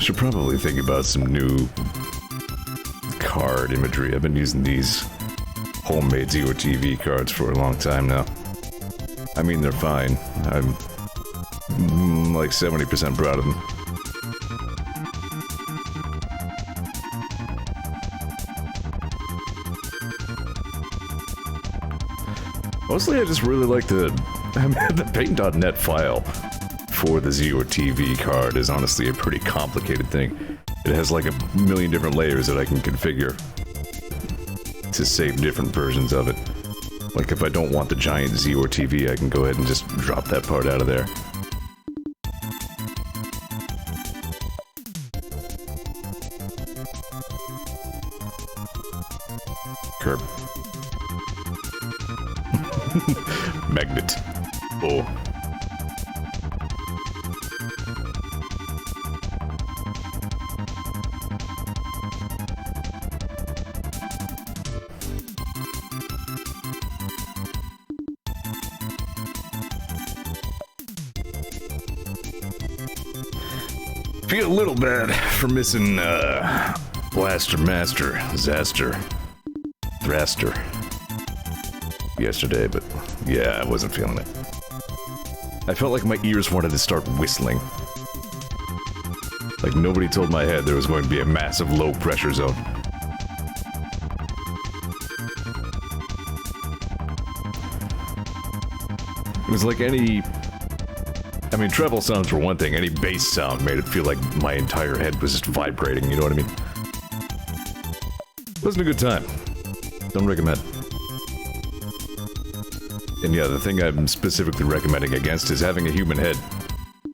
Should probably think about some new card imagery. I've been using these homemade Zeor TV cards for a long time now. I mean, they're fine. I'm like 70% proud of them. Mostly I just really like the paint.net file for the Zeor TV card is honestly a pretty complicated thing. It has like a million different layers that I can configure to save different versions of it. Like if I don't want the giant Zeor TV, I can go ahead and just drop that part out of there. Curb. Magnet. Oh. Feel a little bad for missing, Blaster Master, Zaster, Thraster yesterday, but yeah, I wasn't feeling it. I felt like my ears wanted to start whistling. Like nobody told my head there was going to be a massive low pressure zone. It was like any... I mean, treble sounds were one thing, any bass sound made it feel like my entire head was just vibrating, you know what I mean? Wasn't a good time. Don't recommend. And yeah, the thing I'm specifically recommending against is having a human head.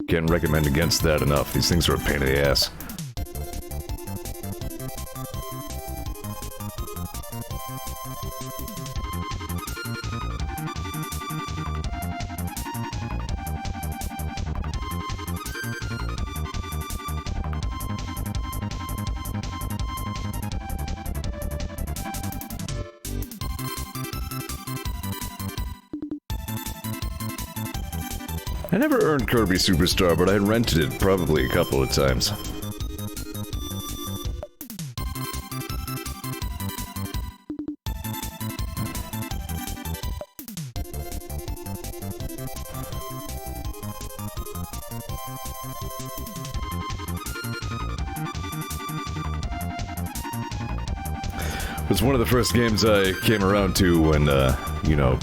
Can't recommend against that enough. These things are a pain in the ass. I never earned Kirby Superstar, but I rented it probably a couple of times. It was one of the first games I came around to when, you know,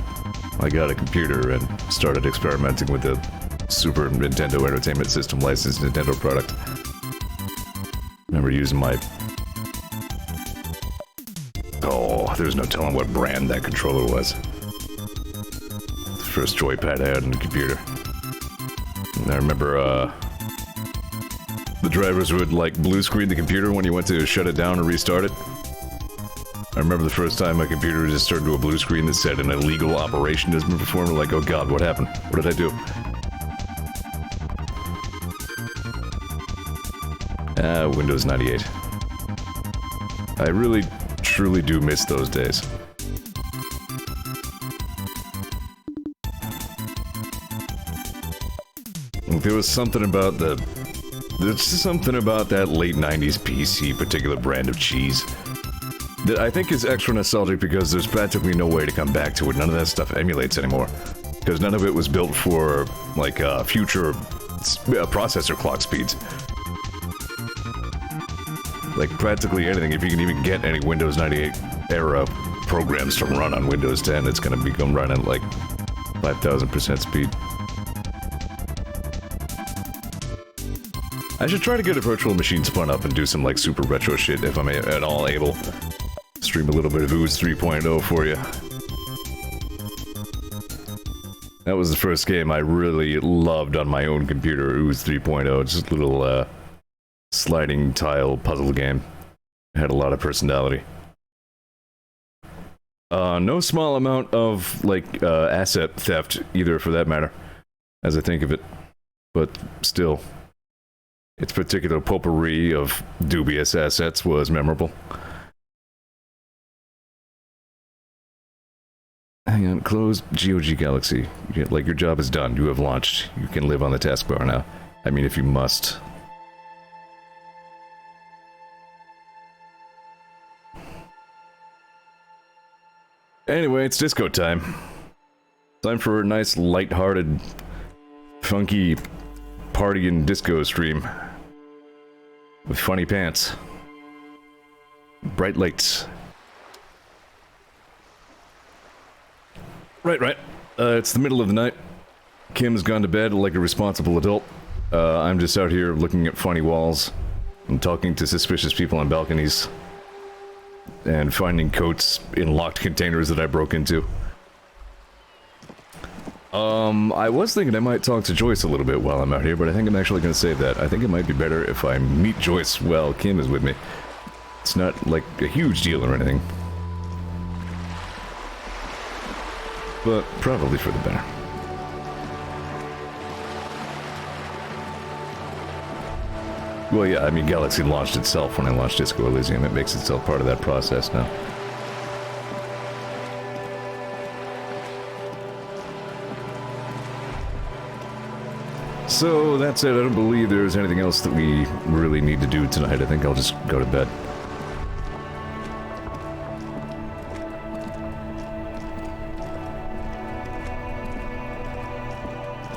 I got a computer and started experimenting with the Super Nintendo Entertainment System licensed Nintendo product. Remember using my... Oh, there's no telling what brand that controller was. The first joypad I had on the computer. And I remember, the drivers would, like, blue screen the computer when you went to shut it down or restart it. I remember the first time my computer just turned to a blue screen that said an illegal operation has been performed. Like, oh god, what happened? What did I do? Windows 98. I really, truly do miss those days. There was something about there's something about that late 90s PC particular brand of cheese that I think is extra nostalgic because there's practically no way to come back to it. None of that stuff emulates anymore. Because none of it was built for, like, future processor clock speeds. Like, practically anything, if you can even get any Windows 98 era programs to run on Windows 10, it's gonna become running at, like, 5,000% speed. I should try to get a virtual machine spun up and do some, like, super retro shit if I'm at all able. Stream a little bit of Ooze 3.0 for you. That was the first game I really loved on my own computer, Ooze 3.0. Just a little, sliding tile puzzle game. It had a lot of personality. No small amount of, like, asset theft, either, for that matter, as I think of it. But still, its particular potpourri of dubious assets was memorable. Hang on, close GOG Galaxy. Like, your job is done. You have launched. You can live on the taskbar now. I mean, if you must. Anyway, it's disco time. Time for a nice, light-hearted, funky party and disco stream. With funny pants. Bright lights. Right. It's the middle of the night. Kim's gone to bed like a responsible adult. I'm just out here looking at funny walls and talking to suspicious people on balconies and finding coats in locked containers that I broke into. I was thinking I might talk to Joyce a little bit while I'm out here, but I think I'm actually going to save that. I think it might be better if I meet Joyce while Kim is with me. It's not like a huge deal or anything, but probably for the better. Well, yeah, I mean, Galaxy launched itself when I launched Disco Elysium. It makes itself part of that process now. So, that said, I don't believe there's anything else that we really need to do tonight. I think I'll just go to bed.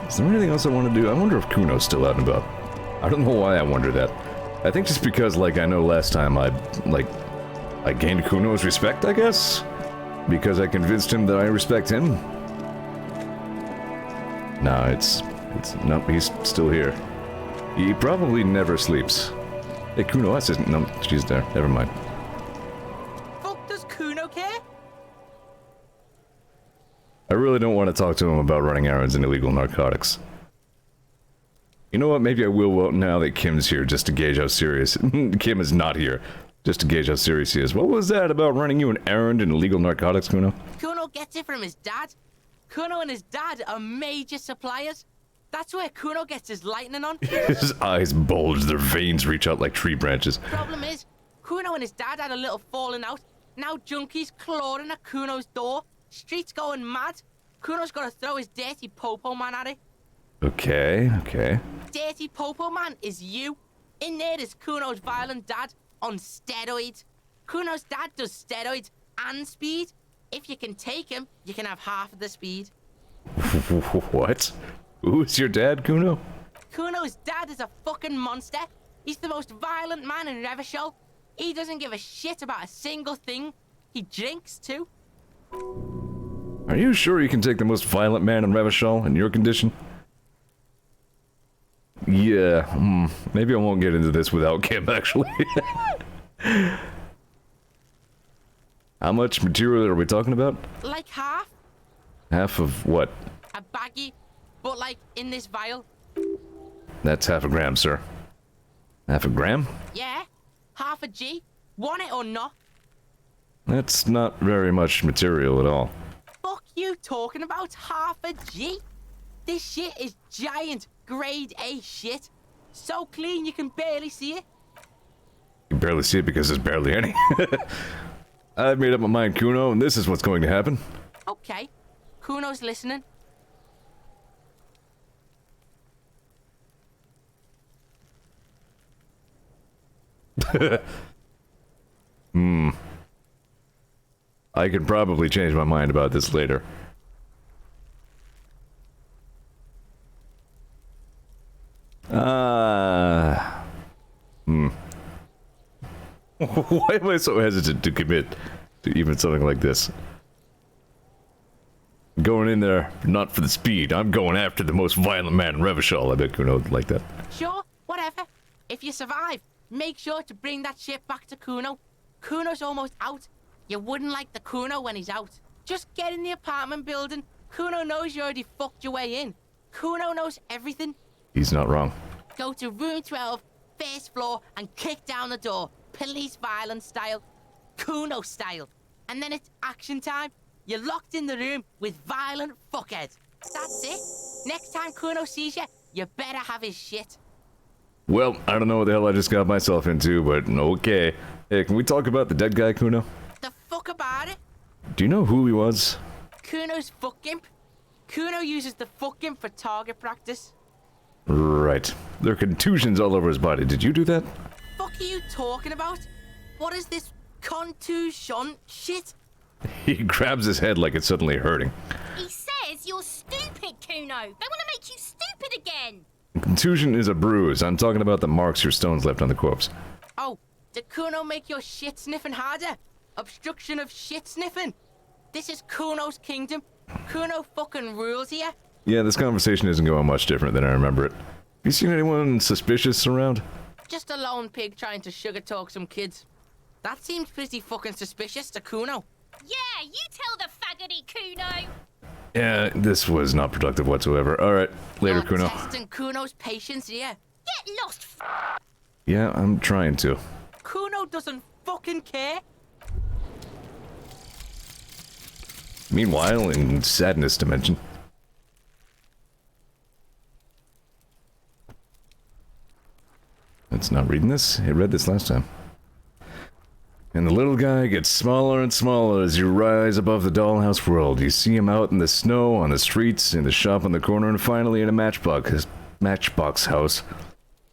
Is there anything else I want to do? I wonder if Kuno's still out and about. I don't know why I wonder that. I think just because, like, I know last time I gained Kuno's respect, I guess? Because I convinced him that I respect him? No, nope, he's still here. He probably never sleeps. Hey, Kuno, that's isn't. No, she's there. Never mind. Fuck does Kuno care? I really don't want to talk to him about running errands and illegal narcotics. You know what, maybe I will now that Kim's here, just to gauge how serious... Kim is not here. Just to gauge how serious he is. What was that about running you an errand and illegal narcotics, Kuno? Kuno gets it from his dad. Kuno and his dad are major suppliers. That's where Kuno gets his lightning on. His eyes bulge, their veins reach out like tree branches. Problem is, Kuno and his dad had a little falling out. Now junkies clawing at Kuno's door. Streets going mad. Kuno's got to throw his dirty popo man at it. Okay. Dirty popo man is you. In there is Kuno's violent dad on steroids. Kuno's dad does steroids and speed. If you can take him, you can have half of the speed. What? Who's your dad, Kuno? Kuno's dad is a fucking monster. He's the most violent man in Revachol. He doesn't give a shit about a single thing. He drinks too. Are you sure you can take the most violent man in Revachol in your condition? Yeah, maybe I won't get into this without Kim, actually. How much material are we talking about? Like half. Half of what? A baggie, but like in this vial. That's half a gram, sir. Half a gram? Yeah, half a G. Want it or not? That's not very much material at all. Fuck you talking about half a G? This shit is giant, grade A shit. So clean you can barely see it. You can barely see it because there's barely any. I've made up my mind, Kuno, and this is what's going to happen. Okay, Kuno's listening. I can probably change my mind about this later. Why am I so hesitant to commit to even something like this? Going in there, not for the speed. I'm going after the most violent man in Revachol. I bet Kuno would like that. Sure, whatever. If you survive, make sure to bring that shit back to Kuno. Kuno's almost out. You wouldn't like the Kuno when he's out. Just get in the apartment building. Kuno knows you already fucked your way in. Kuno knows everything. He's not wrong. Go to room 12, first floor, and kick down the door. Police violence style. Kuno style. And then it's action time. You're locked in the room with violent fuckheads. That's it. Next time Kuno sees you, you better have his shit. Well, I don't know what the hell I just got myself into, but okay. Hey, can we talk about the dead guy, Kuno? The fuck about it? Do you know who he was? Kuno's fuck imp. Kuno uses the fuck imp for target practice. Right. There are contusions all over his body. Did you do that? Fuck are you talking about? What is this contusion shit? He grabs his head like it's suddenly hurting. He says you're stupid, Kuno. They want to make you stupid again. Contusion is a bruise. I'm talking about the marks your stones left on the corpse. Oh, did Kuno make your shit sniffing harder? Obstruction of shit sniffing? This is Kuno's kingdom. Kuno fucking rules here. Yeah, this conversation isn't going much different than I remember it. Have you seen anyone suspicious around? Just a lone pig trying to sugar talk some kids. That seems pretty fucking suspicious to Kuno. Yeah, you tell the faggoty, Kuno. Yeah, this was not productive whatsoever. Alright, later, You're Kuno. testing Kuno's patience here. Get lost, Yeah, I'm trying to. Kuno doesn't fucking care. Meanwhile, in sadness dimension. It's not reading this. It read this last time. And the little guy gets smaller and smaller as you rise above the dollhouse world. You see him out in the snow, on the streets, in the shop on the corner, and finally in a matchbox house.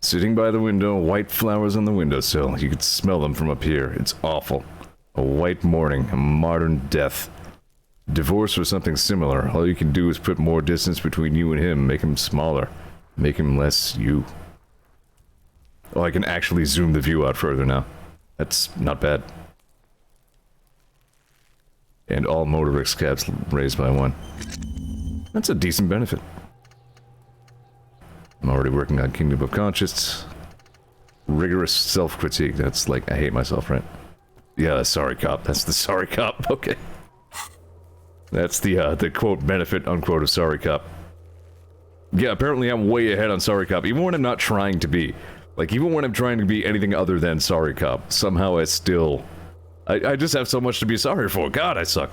Sitting by the window, white flowers on the windowsill. You could smell them from up here. It's awful. A white morning, a modern death. Divorce or something similar. All you can do is put more distance between you and him, make him smaller, make him less you. Oh, I can actually zoom the view out further now. That's not bad. And all motor risk caps raised by 1. That's a decent benefit. I'm already working on Kingdom of Conscience. Rigorous self-critique. That's like, I hate myself, right? Yeah, sorry cop. That's the sorry cop. Okay. That's the quote benefit unquote of sorry cop. Yeah, apparently I'm way ahead on sorry cop, even when I'm not trying to be. Like, even when I'm trying to be anything other than sorry cop, somehow I still... I just have so much to be sorry for. God, I suck.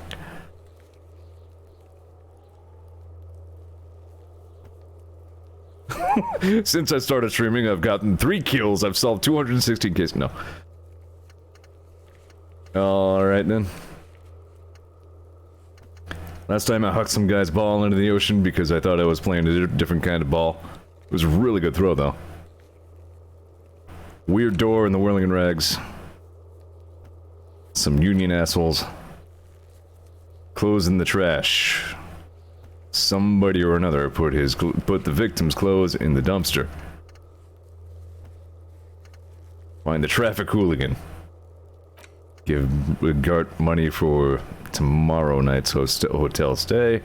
Since I started streaming, I've gotten 3 kills. I've solved 216 cases. No. Alright then. Last time I hucked some guy's ball into the ocean because I thought I was playing a different kind of ball. It was a really good throw, though. Weird door in the whirling rags. Some union assholes. Clothes in the trash. Somebody or another put the victim's clothes in the dumpster. Find the traffic hooligan. Give Gart money for tomorrow night's hotel stay.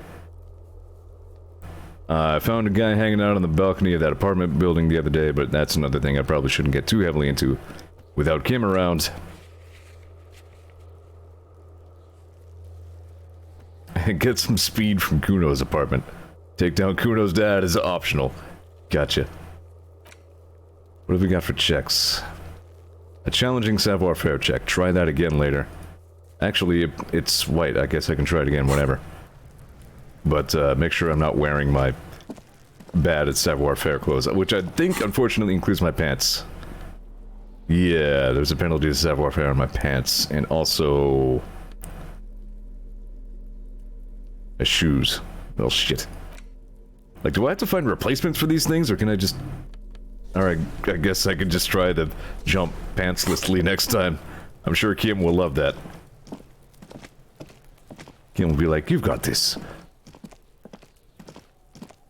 I found a guy hanging out on the balcony of that apartment building the other day, but that's another thing I probably shouldn't get too heavily into without Kim around. Get some speed from Kuno's apartment. Take down Kuno's dad is optional. Gotcha. What have we got for checks? A challenging savoir-faire check. Try that again later. Actually, it's white. I guess I can try it again whenever. But make sure I'm not wearing my bad at savoir-faire clothes, which I think, unfortunately, includes my pants. Yeah, there's a penalty to savoir-faire on my pants, and also... my shoes. Well, shit. Like, do I have to find replacements for these things, or can I just... Alright, I guess I could just try to jump pantslessly next time. I'm sure Kim will love that. Kim will be like, you've got this.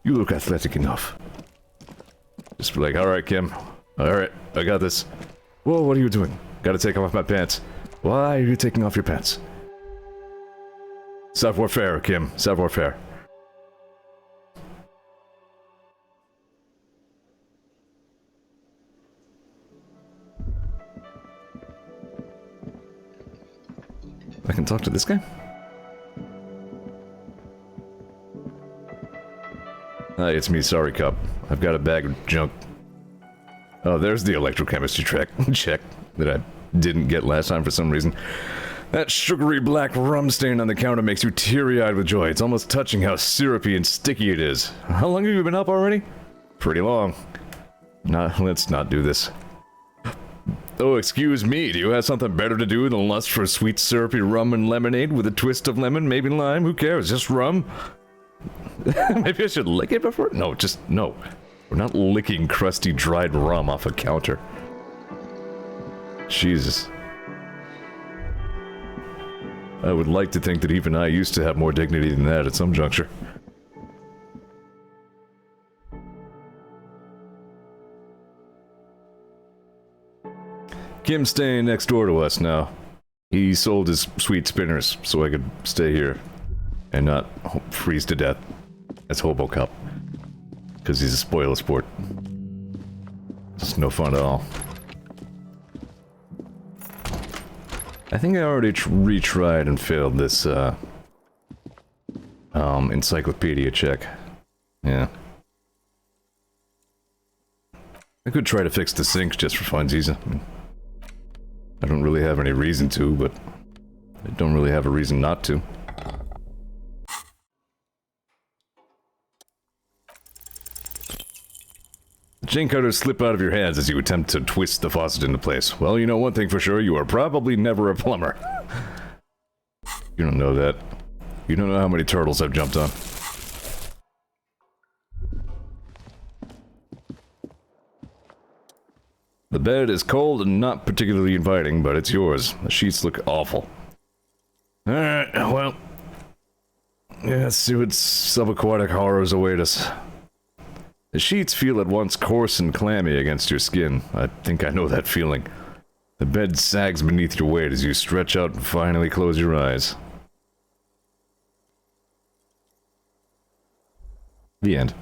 You look athletic enough. Just be like, alright, Kim. Alright, I got this. Whoa, what are you doing? Gotta take off my pants. Why are you taking off your pants? Savoir-faire, Kim. Savoir-faire. I can talk to this guy? Hi, it's me, sorry, cop. I've got a bag of junk. Oh, there's the electrochemistry check that I didn't get last time for some reason. That sugary black rum stain on the counter makes you teary-eyed with joy. It's almost touching how syrupy and sticky it is. How long have you been up already? Pretty long. Let's not do this. Oh, excuse me, do you have something better to do than lust for sweet syrupy rum and lemonade with a twist of lemon, maybe lime? Who cares? Just rum? Maybe I should lick it before? No, just no. We're not licking crusty dried rum off a counter. Jesus. I would like to think that even I used to have more dignity than that at some juncture. Kim's staying next door to us now. He sold his sweet spinners so I could stay here and not freeze to death as Hobo Cup. Because he's a spoiler sport. It's no fun at all. I think I already retried and failed this, encyclopedia check. Yeah. I could try to fix the sink just for funsies. I don't really have any reason to, but I don't really have a reason not to. The chain cutters slip out of your hands as you attempt to twist the faucet into place. Well, you know one thing for sure, you are probably never a plumber. You don't know that. You don't know how many turtles I've jumped on. The bed is cold and not particularly inviting, but it's yours. The sheets look awful. Alright, well... yeah, let's see what subaquatic horrors await us. The sheets feel at once coarse and clammy against your skin. I think I know that feeling. The bed sags beneath your weight as you stretch out and finally close your eyes. The end.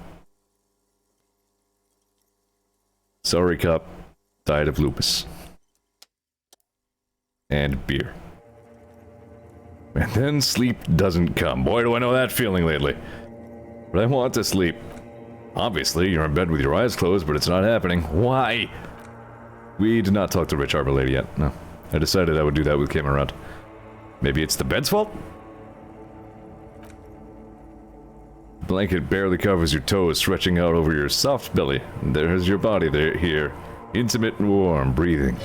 Sorry, Cup. Died of lupus. And beer. And then sleep doesn't come. Boy, do I know that feeling lately. But I want to sleep. Obviously, you're in bed with your eyes closed, but it's not happening. Why? We did not talk to Rich Harbor Lady yet. No. I decided I would do that with Kim around. Maybe it's the bed's fault? The blanket barely covers your toes, stretching out over your soft belly. And there's your body there, here. Intimate and warm, breathing.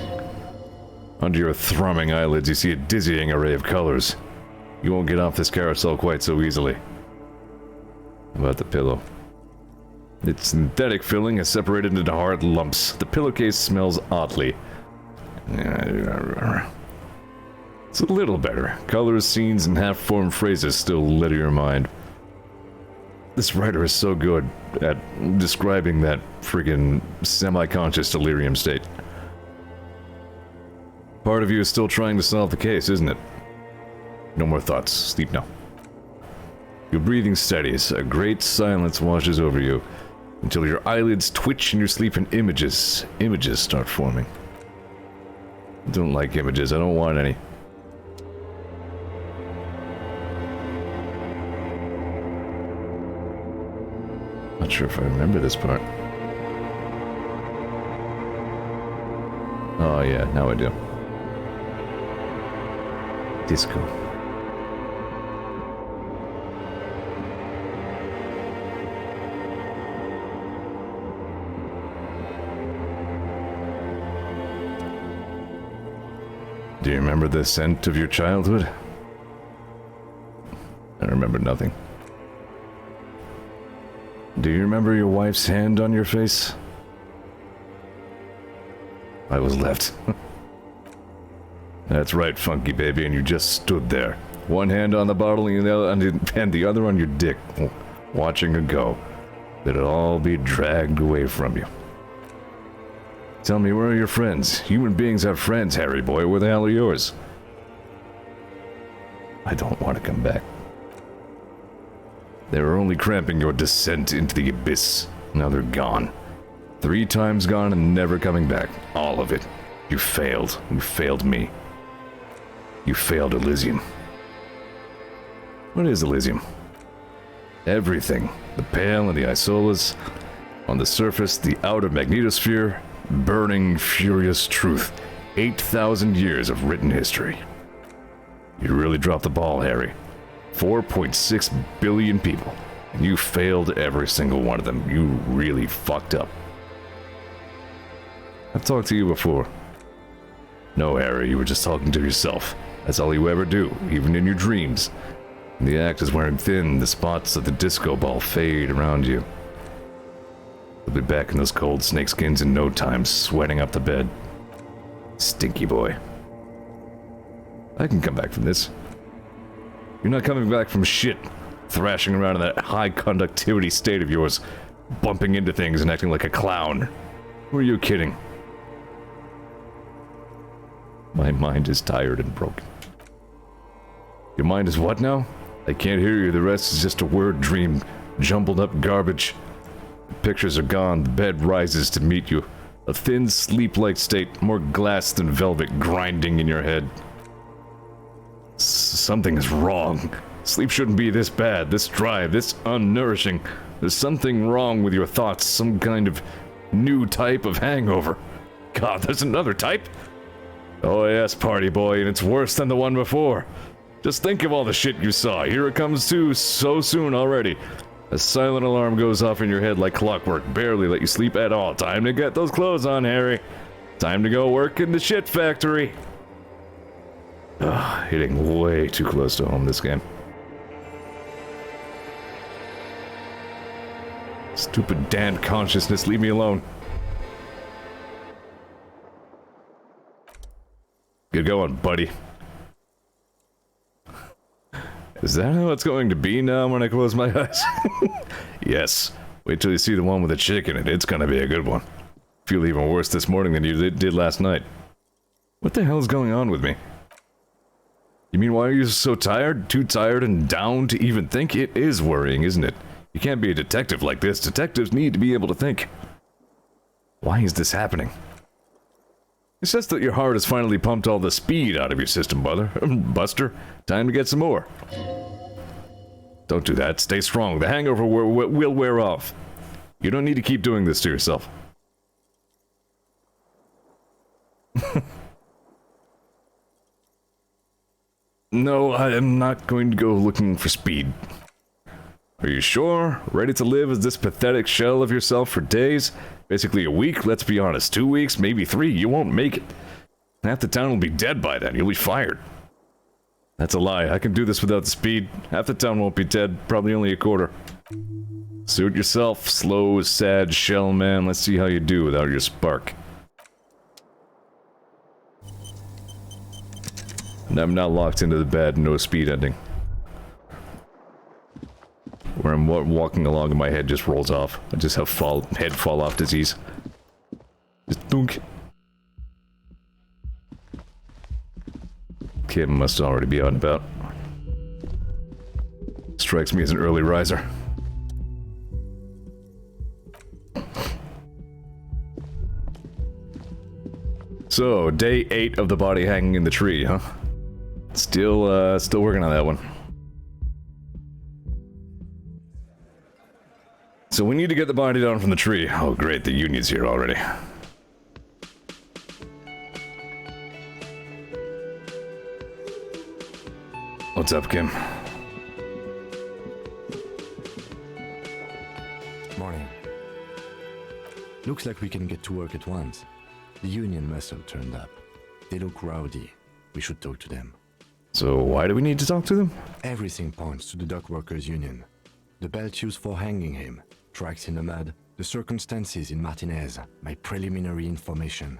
Under your thrumming eyelids, you see a dizzying array of colors. You won't get off this carousel quite so easily. About the pillow. Its synthetic filling is separated into hard lumps. The pillowcase smells oddly. It's a little better. Colors, scenes, and half-formed phrases still litter your mind. This writer is so good at describing that friggin' semi-conscious delirium state. Part of you is still trying to solve the case, isn't it? No more thoughts. Sleep now. Your breathing steadies. A great silence washes over you, until your eyelids twitch in your sleep and images start forming. I don't like images. I don't want any. Not sure if I remember this part. Oh yeah, now I do. Disco. Do you remember the scent of your childhood? I remember nothing. Do you remember your wife's hand on your face? I was left. That's right, funky baby, and you just stood there. One hand on the bottle and the other on your dick, watching her go. Let it all be dragged away from you. Tell me, where are your friends? Human beings have friends, Harry boy. Where the hell are yours? I don't want to come back. They were only cramping your descent into the abyss. Now they're gone. 3 times gone and never coming back. All of it. You failed. You failed me. You failed Elysium. What is Elysium? Everything. The Pale and the Isolas. On the surface, the outer magnetosphere. Burning, furious truth. 8,000 years of written history. You really dropped the ball, Harry. 4.6 billion people. And you failed every single one of them. You really fucked up. I've talked to you before. No, Harry, you were just talking to yourself. That's all you ever do, even in your dreams. And the act is wearing thin, the spots of the disco ball fade around you. You'll be back in those cold snakeskins in no time, sweating up the bed. Stinky boy. I can come back from this. You're not coming back from shit, thrashing around in that high conductivity state of yours, bumping into things and acting like a clown. Who are you kidding? My mind is tired and broken. Your mind is what now? I can't hear you. The rest is just a word dream, jumbled up garbage. The pictures are gone. The bed rises to meet you. A thin, sleep-like state, more glass than velvet, grinding in your head. Something is wrong. Sleep shouldn't be this bad, this dry, this unnourishing. There's something wrong with your thoughts, some kind of new type of hangover. God, there's another type? Oh yes, party boy, and it's worse than the one before. Just think of all the shit you saw. Here it comes too, so soon already. A silent alarm goes off in your head like clockwork, barely let you sleep at all. Time to get those clothes on, Harry. Time to go work in the shit factory. Ugh, hitting way too close to home this game. Stupid damned consciousness, leave me alone. Get going, buddy. Is that how it's going to be now when I close my eyes? Yes. Wait till you see the one with the chick in it. It's gonna be a good one. Feel even worse this morning than you did last night. What the hell is going on with me? You mean why are you so tired? Too tired and down to even think? It is worrying, isn't it? You can't be a detective like this. Detectives need to be able to think. Why is this happening? It's just that your heart has finally pumped all the speed out of your system, Buster. Time to get some more. Don't do that. Stay strong. The hangover will wear off. You don't need to keep doing this to yourself. No, I am not going to go looking for speed. Are you sure? Ready to live as this pathetic shell of yourself for days? Basically a week, let's be honest. 2 weeks, maybe 3, you won't make it. Half the town will be dead by then, you'll be fired. That's a lie, I can do this without the speed. Half the town won't be dead, probably only a quarter. Suit yourself, slow, sad shell man. Let's see how you do without your spark. And I'm now locked into the bed, no speed ending. Where I'm walking along and my head just rolls off. I just have head fall off disease. Just dunk. Kim must already be out and about. Strikes me as an early riser. So, day 8 of the body hanging in the tree, huh? Still working on that one. So we need to get the body down from the tree. Oh great, the union's here already. What's up, Kim? Morning. Looks like we can get to work at once. The union must have turned up. They look rowdy. We should talk to them. So why do we need to talk to them? Everything points to the dock workers union. The belt used for hanging him, tracks in the mud, the circumstances in Martinez, my preliminary information.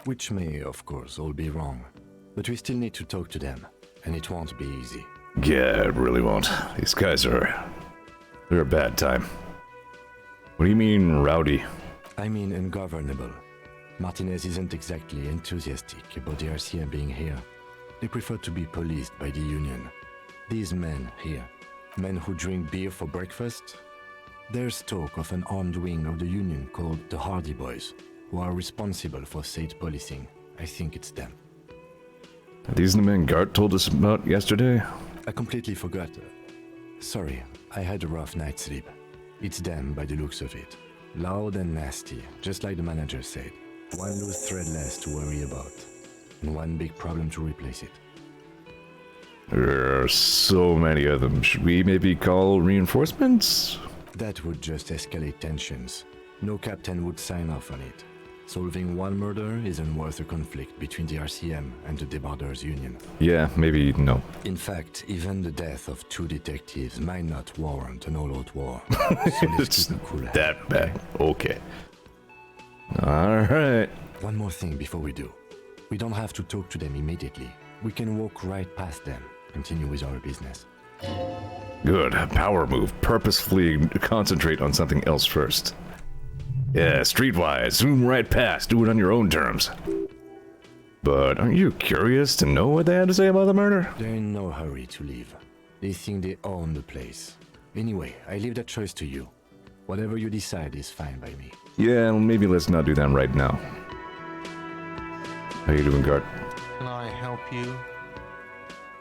Which may, of course, all be wrong. But we still need to talk to them, and it won't be easy. Yeah, it really won't. These guys are... they're a bad time. What do you mean, rowdy? I mean ungovernable. Martinez isn't exactly enthusiastic about the RCM being here. They prefer to be policed by the union. These men here, men who drink beer for breakfast, there's talk of an armed wing of the union called the Hardy Boys, who are responsible for state policing. I think it's them. Are these the men Gart told us about yesterday? I completely forgot. Sorry, I had a rough night's sleep. It's them by the looks of it. Loud and nasty, just like the manager said. One loose thread less to worry about, and one big problem to replace it. There are so many of them. Should we maybe call reinforcements? That would just escalate tensions. No captain would sign off on it. Solving one murder isn't worth a conflict between the RCM and the Debarders Union. Yeah, maybe no. In fact, even the death of 2 detectives might not warrant an all-out war. So let's keep a cool head. That bad. Okay. Alright. One more thing before we do. We don't have to talk to them immediately. We can walk right past them, continue with our business. Good. Power move. Purposefully concentrate on something else first. Yeah, streetwise. Zoom right past. Do it on your own terms. But aren't you curious to know what they had to say about the murder? They're in no hurry to leave. They think they own the place. Anyway, I leave that choice to you. Whatever you decide is fine by me. Yeah, well, maybe let's not do that right now. How you doing, Gart? Can I help you?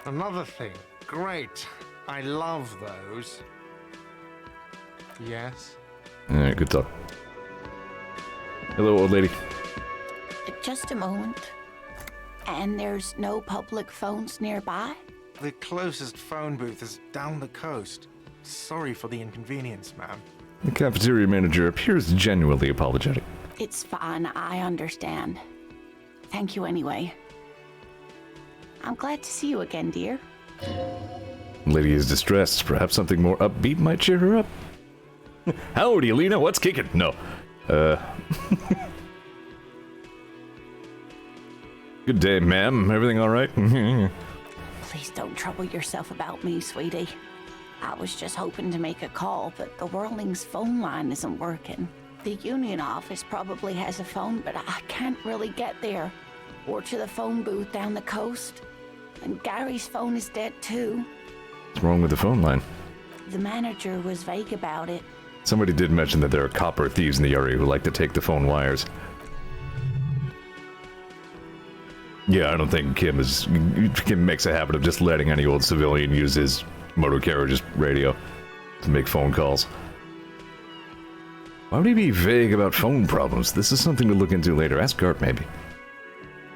Another thing. Great. I love those. Yes? Alright, good talk. Hello, old lady. Just a moment. And there's no public phones nearby? The closest phone booth is down the coast. Sorry for the inconvenience, ma'am. The cafeteria manager appears genuinely apologetic. It's fine, I understand. Thank you anyway. I'm glad to see you again, dear. Lady is distressed. Perhaps something more upbeat might cheer her up. Howdy, Alina. What's kicking? No. Good day, ma'am. Everything all right? Please don't trouble yourself about me, sweetie. I was just hoping to make a call, but the Whirling's phone line isn't working. The union office probably has a phone, but I can't really get there. Or to the phone booth down the coast. And Gary's phone is dead too. What's wrong with the phone line? The manager was vague about it. Somebody did mention that there are copper thieves in the area who like to take the phone wires. Yeah, I don't think Kim makes a habit of just letting any old civilian use his motor carriage's radio to make phone calls. Why would he be vague about phone problems? This is something to look into later. Ask Gart, maybe.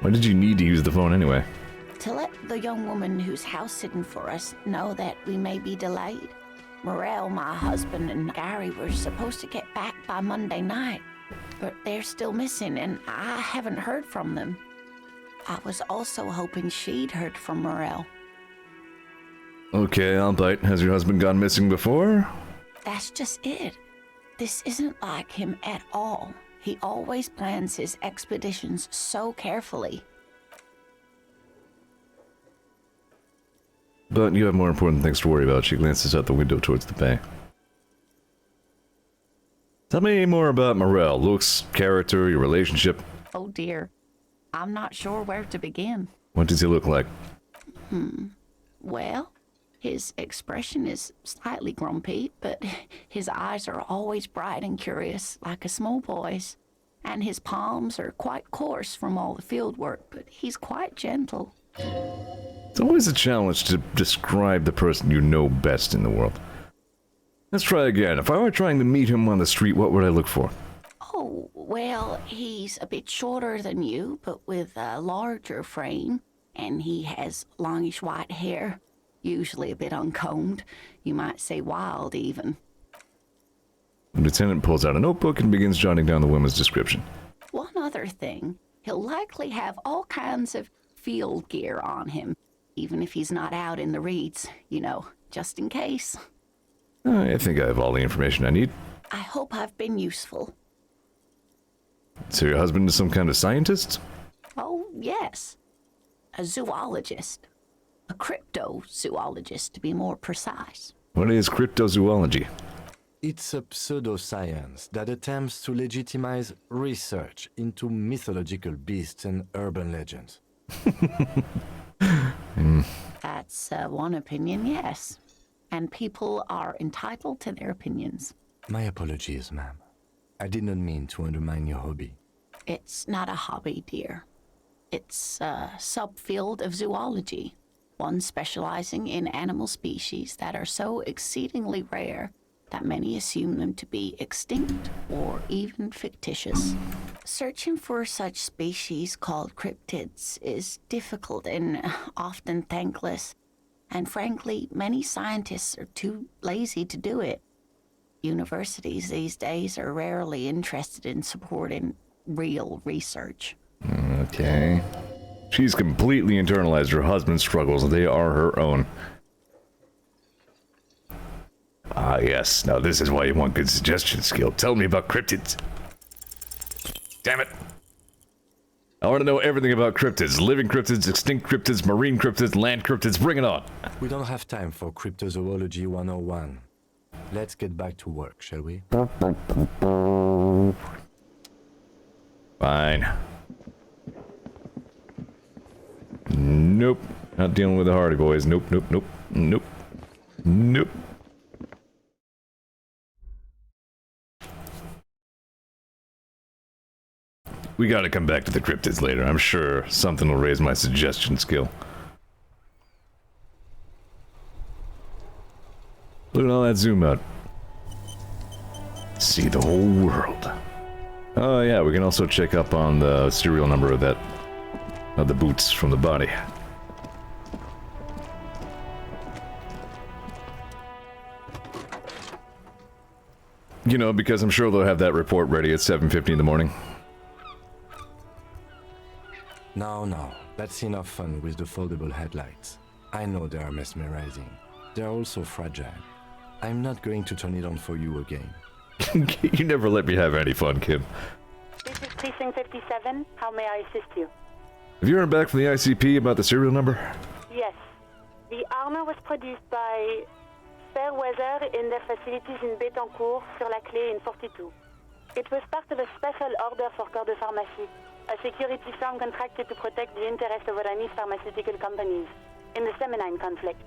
Why did you need to use the phone anyway? To let the young woman who's house-sitting for us know that we may be delayed. Morel, my husband, and Gary were supposed to get back by Monday night, but they're still missing, and I haven't heard from them. I was also hoping she'd heard from Morel. Okay, I'll bite. Has your husband gone missing before? That's just it. This isn't like him at all. He always plans his expeditions so carefully. But you have more important things to worry about. She glances out the window towards the bay. Tell me more about Morel. Looks, character, your relationship. Oh dear. I'm not sure where to begin. What does he look like? Well, his expression is slightly grumpy, but his eyes are always bright and curious, like a small boy's. And his palms are quite coarse from all the field work, but he's quite gentle. It's always a challenge to describe the person you know best in the world. Let's try again. If I were trying to meet him on the street, what would I look for? Oh, well, he's a bit shorter than you, but with a larger frame, and he has longish white hair, usually a bit uncombed. You might say wild, even. The lieutenant pulls out a notebook and begins jotting down the woman's description. One other thing, he'll likely have all kinds of field gear on him, even if he's not out in the reeds, you know, just in case. I think I have all the information I need. I hope I've been useful. So your husband is some kind of scientist? Oh, yes. A zoologist. A cryptozoologist, to be more precise. What is cryptozoology? It's a pseudoscience that attempts to legitimize research into mythological beasts and urban legends. That's one opinion, yes. And people are entitled to their opinions. My apologies, ma'am. I did not mean to undermine your hobby. It's not a hobby, dear. It's a subfield of zoology, one specializing in animal species that are so exceedingly rare that many assume them to be extinct or even fictitious. Searching for such species called cryptids is difficult and often thankless, and frankly, many scientists are too lazy to do it. Universities these days are rarely interested in supporting real research. Okay. She's completely internalized her husband's struggles. They are her own. Ah, yes. Now this is why you want good suggestion skill. Tell me about cryptids. Damn it. want to know everything about cryptids. Living cryptids, extinct cryptids, marine cryptids, land cryptids. Bring it on. We don't have time for Cryptozoology 101. Let's get back to work, shall we? Fine. Nope. Not dealing with the Hardy Boys. Nope, nope, nope, nope. Nope. We gotta come back to the cryptids later. I'm sure something will raise my suggestion skill. Look at all that zoom out. See the whole world. Oh yeah, we can also check up on the serial number of the boots from the body. You know, because I'm sure they'll have that report ready at 7:50 in the morning. No, that's enough fun with the foldable headlights. I know they are mesmerizing. They're also fragile. I'm not going to turn it on for you again. You never let me have any fun, Kim. This is Precinct 57. How may I assist you? Have you heard back from the ICP about the serial number? Yes. The armor was produced by Fairweather in their facilities in Bétancourt, sur la Clé in 42. It was part of a special order for Corps de Pharmacie, a security firm contracted to protect the interests of Oranese pharmaceutical companies in the Seminine conflict.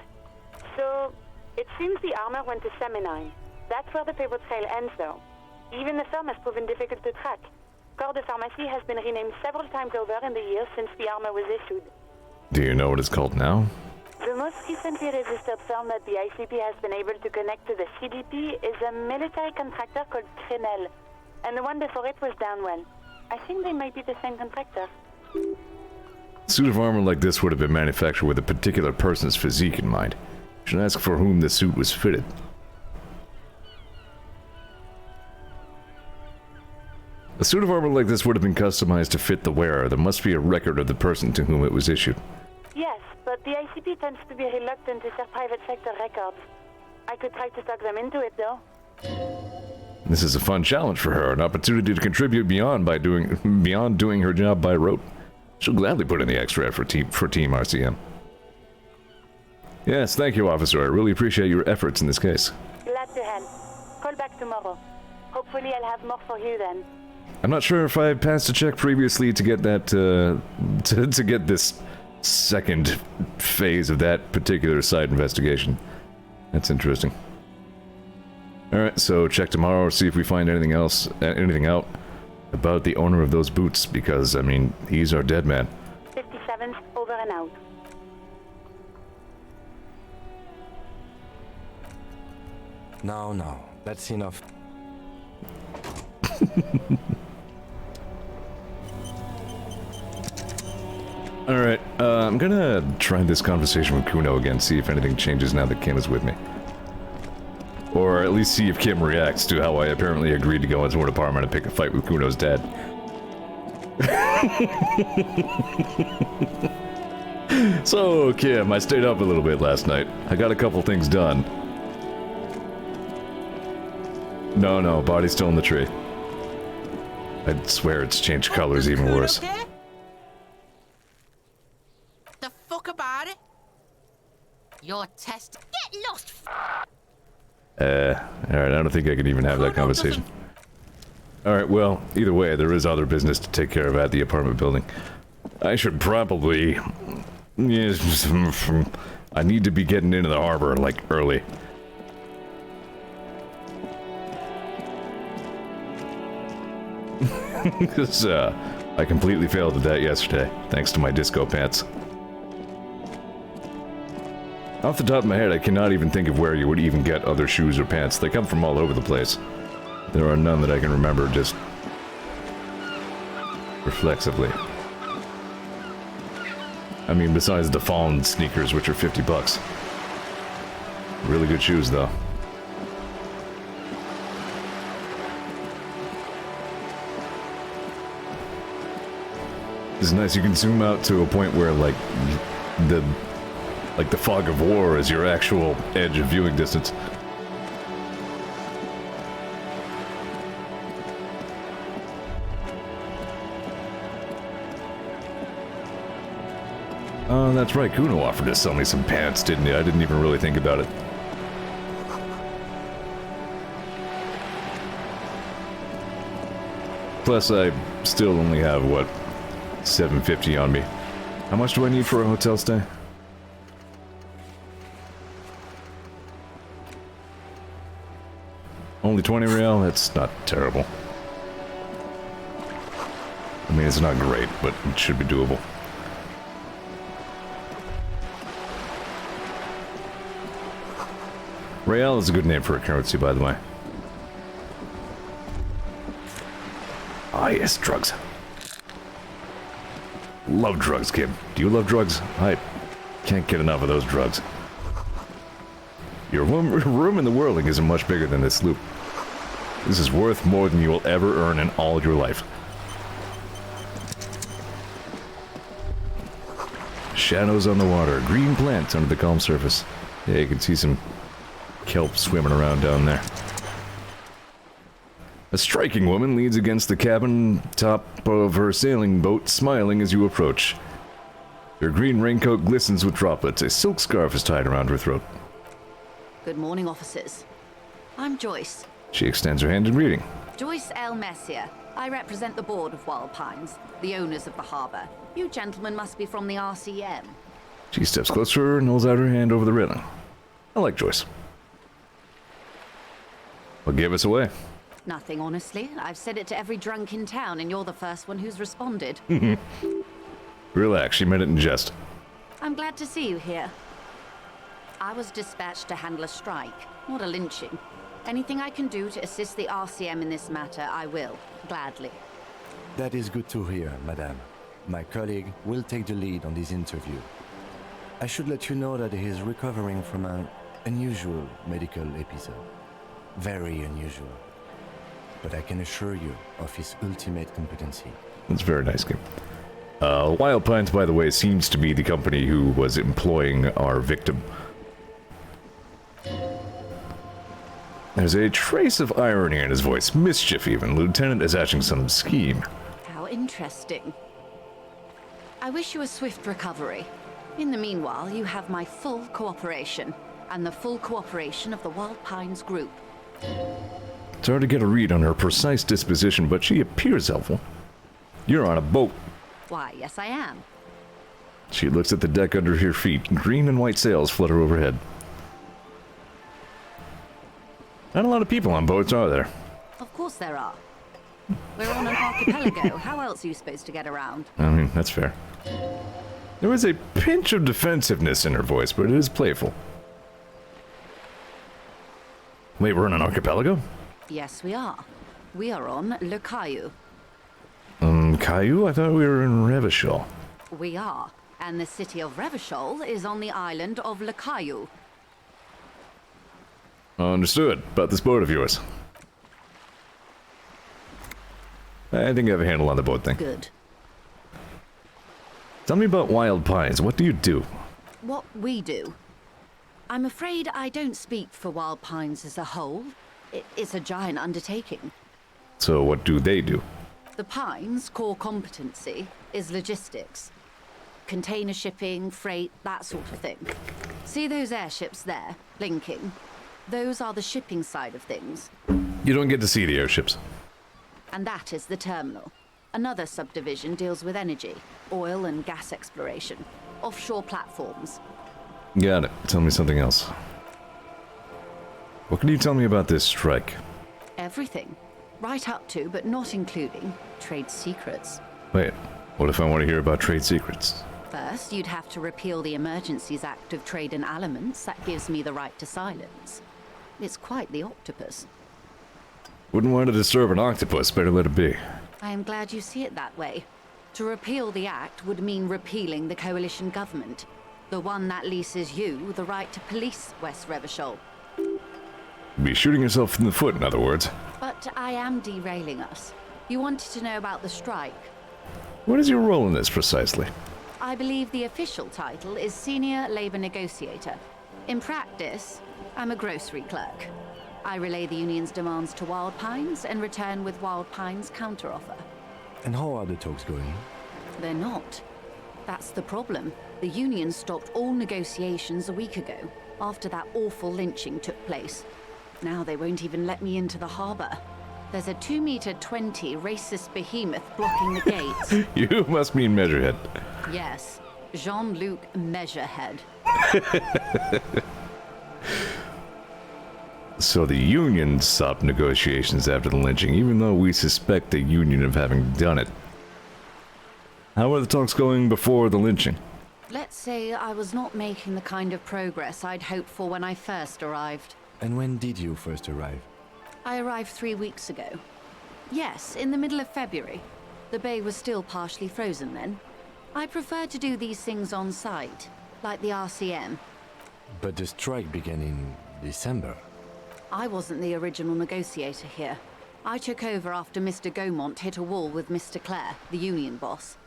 So, it seems the armor went to Seminine. That's where the paper trail ends, though. Even the firm has proven difficult to track. Corps de Pharmacie has been renamed several times over in the years since the armor was issued. Do you know what it's called now? The most recently registered firm that the ICP has been able to connect to the CDP is a military contractor called Crenel, and the one before it was Downwell. I think they might be the same contractor. A suit of armor like this would have been manufactured with a particular person's physique in mind. You should ask for whom the suit was fitted. A suit of armor like this would have been customized to fit the wearer. There must be a record of the person to whom it was issued. Yes, but the ICP tends to be reluctant to share private sector records. I could try to talk them into it, though. This is a fun challenge for her, an opportunity to contribute beyond doing her job by rote. She'll gladly put in the extra effort for Team RCM. Yes, thank you, officer. I really appreciate your efforts in this case. Glad to help. Call back tomorrow. Hopefully I'll have more for you then. I'm not sure if I passed a check previously to get that, to get this second phase of that particular side investigation. That's interesting. Alright, so check tomorrow, see if we find anything else, anything out about the owner of those boots, because, I mean, he's our dead man. 57's over and out. No, that's enough. Alright, I'm gonna try this conversation with Kuno again, see if anything changes now that Kim is with me. Or at least see if Kim reacts to how I apparently agreed to go into her apartment and pick a fight with Kuno's dad. So, Kim, I stayed up a little bit last night. I got a couple things done. No, body's still in the tree. I'd swear it's changed colors even worse. Okay? The fuck about it? Your test. Get lost. Alright, I don't think I can even have that conversation. Alright, well, either way, there is other business to take care of at the apartment building. I should probably... Yes, I need to be getting into the harbor, like, early. Because, I completely failed at that yesterday, thanks to my disco pants. Off the top of my head, I cannot even think of where you would even get other shoes or pants. They come from all over the place. There are none that I can remember just... reflexively. I mean, besides the Fallen sneakers, which are $50. Really good shoes, though. It's nice, you can zoom out to a point where, like, the fog of war is your actual edge of viewing distance. Oh, that's right. Kuno offered to sell me some pants, didn't he? I didn't even really think about it. Plus, I still only have, what, $750 on me. How much do I need for a hotel stay? Only 20 real? That's not terrible. I mean, it's not great, but it should be doable. Real is a good name for a currency, by the way. Ah, yes, drugs. Love drugs, kid. Do you love drugs? I can't get enough of those drugs. Your room in the whirling isn't much bigger than this loop. This is worth more than you will ever earn in all your life. Shadows on the water, green plants under the calm surface. Yeah, you can see some kelp swimming around down there. A striking woman leans against the cabin top of her sailing boat, smiling as you approach. Her green raincoat glistens with droplets. A silk scarf is tied around her throat. Good morning, officers. I'm Joyce. She extends her hand in greeting. Joyce L. Messier. I represent the board of Wild Pines, the owners of the harbor. You gentlemen must be from the RCM. She steps closer and holds out her hand over the railing. I like Joyce. What gave us away? Nothing, honestly. I've said it to every drunk in town, and you're the first one who's responded. Relax, she meant it in jest. I'm glad to see you here. I was dispatched to handle a strike, not a lynching. Anything I can do to assist the RCM in this matter, I will, gladly. That is good to hear, madame. My colleague will take the lead on this interview. I should let you know that he is recovering from an unusual medical episode. Very unusual. But I can assure you of his ultimate competency. That's very nice, Kim. Wild Pines, by the way, seems to be the company who was employing our victim. There's a trace of irony in his voice, mischief even. Lieutenant is hatching some scheme. How interesting. I wish you a swift recovery. In the meanwhile, you have my full cooperation, and the full cooperation of the Wild Pines group. It's hard to get a read on her precise disposition, but she appears helpful. You're on a boat. Why, yes I am. She looks at the deck under her feet. Green and white sails flutter overhead. Not a lot of people on boats, are there? Of course there are. We're on an archipelago. How else are you supposed to get around? I mean, that's fair. There is a pinch of defensiveness in her voice, but it is playful. Wait, we're on an archipelago? Yes, we are. We are on Le Caillou. Caillou? I thought we were in Revachol. We are. And the city of Revachol is on the island of Le Caillou. Understood. About this boat of yours. I think I have a handle on the boat thing. Good. Tell me about Wild Pines. What do you do? What we do? I'm afraid I don't speak for Wild Pines as a whole. It's a giant undertaking. So what do they do? The Pines' core competency is logistics. Container shipping, freight, that sort of thing. See those airships there, blinking? Those are the shipping side of things. You don't get to see the airships. And that is the terminal. Another subdivision deals with energy, oil and gas exploration, offshore platforms. Got it. Tell me something else. What can you tell me about this strike? Everything. Right up to, but not including, trade secrets. Wait, what if I want to hear about trade secrets? First, you'd have to repeal the Emergencies Act of Trade in Elements. That gives me the right to silence. It's quite the octopus. Wouldn't want to disturb an octopus. Better let it be. I am glad you see it that way. To repeal the act would mean repealing the coalition government. The one that leases you the right to police West Revachol. Be shooting yourself in the foot, in other words. But I am derailing us. You wanted to know about the strike. What is your role in this, precisely? I believe the official title is Senior Labor Negotiator. In practice, I'm a grocery clerk. I relay the union's demands to Wild Pines and return with Wild Pines' counteroffer. And how are the talks going? They're not. That's the problem. The union stopped all negotiations a week ago, after that awful lynching took place. Now they won't even let me into the harbor. There's a 2-meter-20 racist behemoth blocking the gates. You must mean Measurehead. Yes, Jean-Luc Measurehead. So the Union stopped negotiations after the lynching, even though we suspect the Union of having done it. How were the talks going before the lynching? Let's say I was not making the kind of progress I'd hoped for when I first arrived. And when did you first arrive? I arrived 3 weeks ago. Yes, in the middle of February. The bay was still partially frozen then. I prefer to do these things on site, like the RCM. But the strike began in December. I wasn't the original negotiator here. I took over after Mr. Gaumont hit a wall with Mr. Clare, the union boss.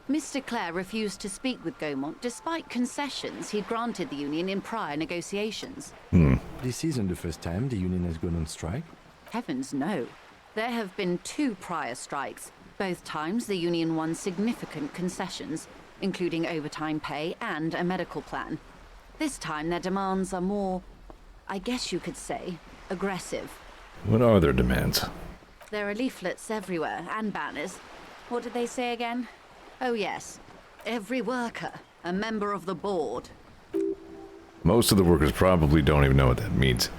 Mr. Clare refused to speak with Gaumont despite concessions he'd granted the union in prior negotiations. This isn't the first time the union has gone on strike. Heavens no. There have been 2 prior strikes. Both times the union won significant concessions, including overtime pay and a medical plan. This time their demands are more, I guess you could say, aggressive. What are their demands? There are leaflets everywhere, and banners. What did they say again? Oh yes, every worker, a member of the board. Most of the workers probably don't even know what that means.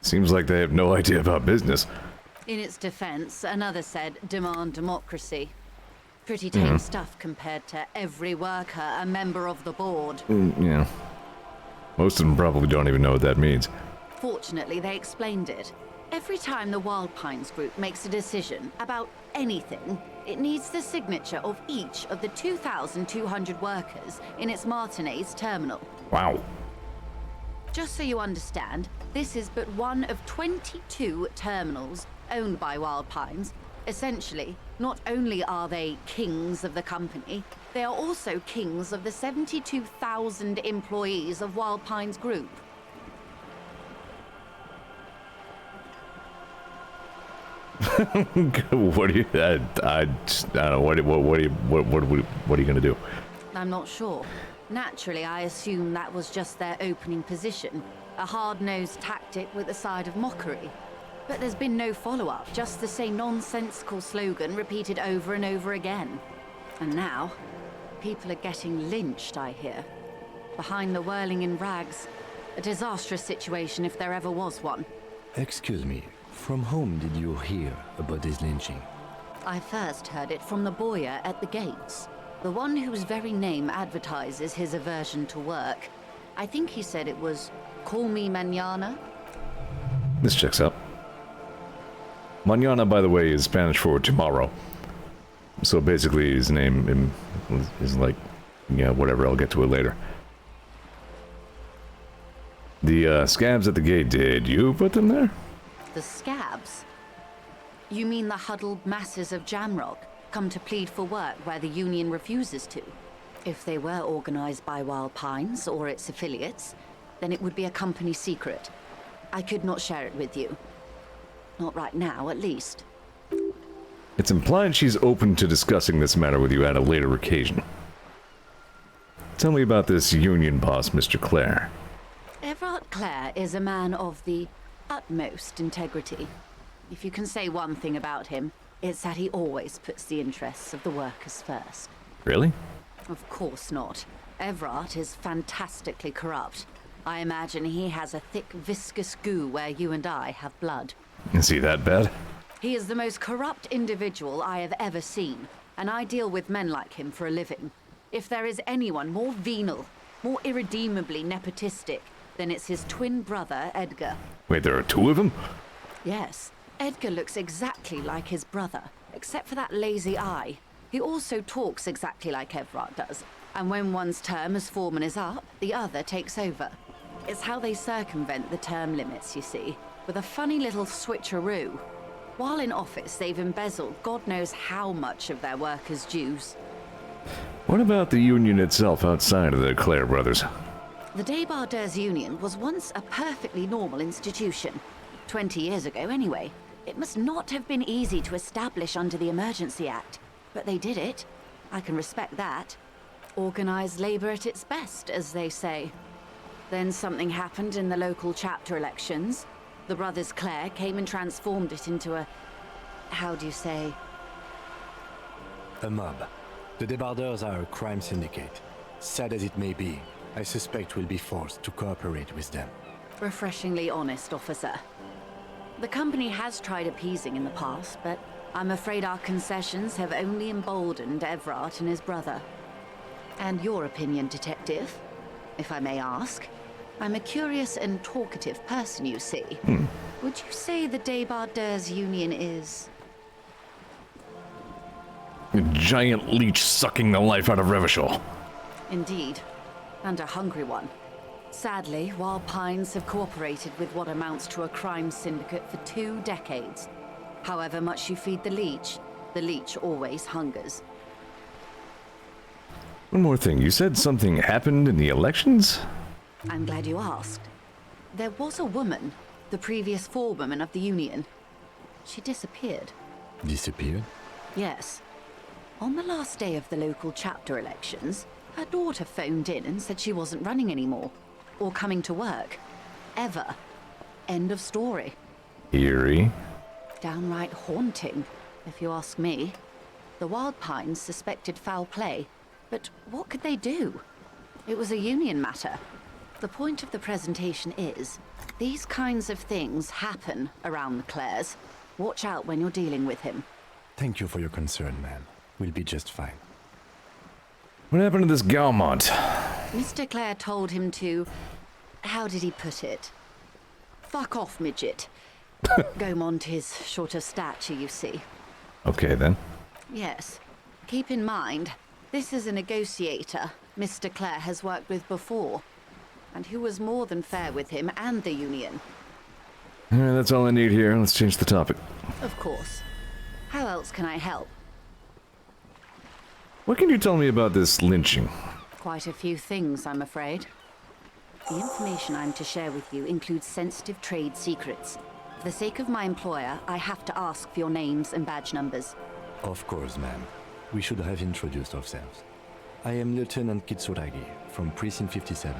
Seems like they have no idea about business. In its defense, another said, demand democracy. Pretty tame stuff compared to every worker, a member of the board. Yeah. Most of them probably don't even know what that means. Fortunately, they explained it. Every time the Wild Pines group makes a decision about anything, it needs the signature of each of the 2,200 workers in its Martinez terminal. Wow. Just so you understand, this is but one of 22 terminals owned by Wild Pines. Essentially, not only are they kings of the company, they are also kings of the 72,000 employees of Wild Pines Group. What do you? I don't know. What are you gonna do? I'm not sure. Naturally, I assume that was just their opening position, a hard-nosed tactic with a side of mockery. But there's been no follow-up, just the same nonsensical slogan repeated over and over again. And now, people are getting lynched, I hear. Behind the whirling in rags. A disastrous situation if there ever was one. Excuse me, from whom did you hear about this lynching? I first heard it from the boyer at the gates. The one whose very name advertises his aversion to work. I think he said it was, "Call me mañana." This checks out. Mañana, by the way, is Spanish for tomorrow. So basically, his name is like, yeah, whatever. I'll get to it later. The scabs at the gate. Did you put them there? The scabs? You mean the huddled masses of Jamrock come to plead for work where the union refuses to? If they were organized by Wild Pines or its affiliates, then it would be a company secret. I could not share it with you. Not right now, at least. It's implied she's open to discussing this matter with you at a later occasion. Tell me about this union boss, Mr. Clare. Everard Clare is a man of the utmost integrity. If you can say one thing about him, it's that he always puts the interests of the workers first. Really? Of course not. Everard is fantastically corrupt. I imagine he has a thick, viscous goo where you and I have blood. Is he that bad? He is the most corrupt individual I have ever seen, and I deal with men like him for a living. If there is anyone more venal, more irredeemably nepotistic, then it's his twin brother, Edgar. Wait, there are 2 of them? Yes, Edgar looks exactly like his brother, except for that lazy eye. He also talks exactly like Everard does, and when one's term as foreman is up, the other takes over. It's how they circumvent the term limits, you see, with a funny little switcheroo. While in office, they've embezzled God knows how much of their workers' dues. What about the union itself outside of the Clare brothers? The Débardeurs Union was once a perfectly normal institution. 20 years ago, anyway. It must not have been easy to establish under the Emergency Act, but they did it. I can respect that. Organized labor at its best, as they say. Then something happened in the local chapter elections. The brothers Clare came and transformed it into a... how do you say? A mob. The debardeurs are a crime syndicate. Sad as it may be, I suspect we'll be forced to cooperate with them. Refreshingly honest, officer. The company has tried appeasing in the past, but I'm afraid our concessions have only emboldened Everard and his brother. And your opinion, detective, if I may ask? I'm a curious and talkative person, you see. Would you say the Debardeurs Union is... A giant leech sucking the life out of Revachol. Indeed, and a hungry one. Sadly, Wild Pines have cooperated with what amounts to a crime syndicate for 2 decades. However much you feed the leech always hungers. One more thing, you said something happened in the elections? I'm glad you asked. There was a woman, the previous forewoman of the Union. She disappeared. Disappeared? Yes. On the last day of the local chapter elections, her daughter phoned in and said she wasn't running anymore, or coming to work. Ever. End of story. Eerie. Downright haunting, if you ask me. The Wild Pines suspected foul play, but what could they do? It was a Union matter. The point of the presentation is, these kinds of things happen around the Clares. Watch out when you're dealing with him. Thank you for your concern, ma'am. We'll be just fine. What happened to this Galmont? Mr. Clare told him to... how did he put it? Fuck off, midget. Gaumont is short of stature, you see. Okay, then. Yes. Keep in mind, this is a negotiator Mr. Clare has worked with before, and who was more than fair with him and the Union. That's all I need here. Let's change the topic. Of course. How else can I help? What can you tell me about this lynching? Quite a few things, I'm afraid. The information I'm to share with you includes sensitive trade secrets. For the sake of my employer, I have to ask for your names and badge numbers. Of course, ma'am. We should have introduced ourselves. I am Lieutenant Kitsuragi from Precinct 57.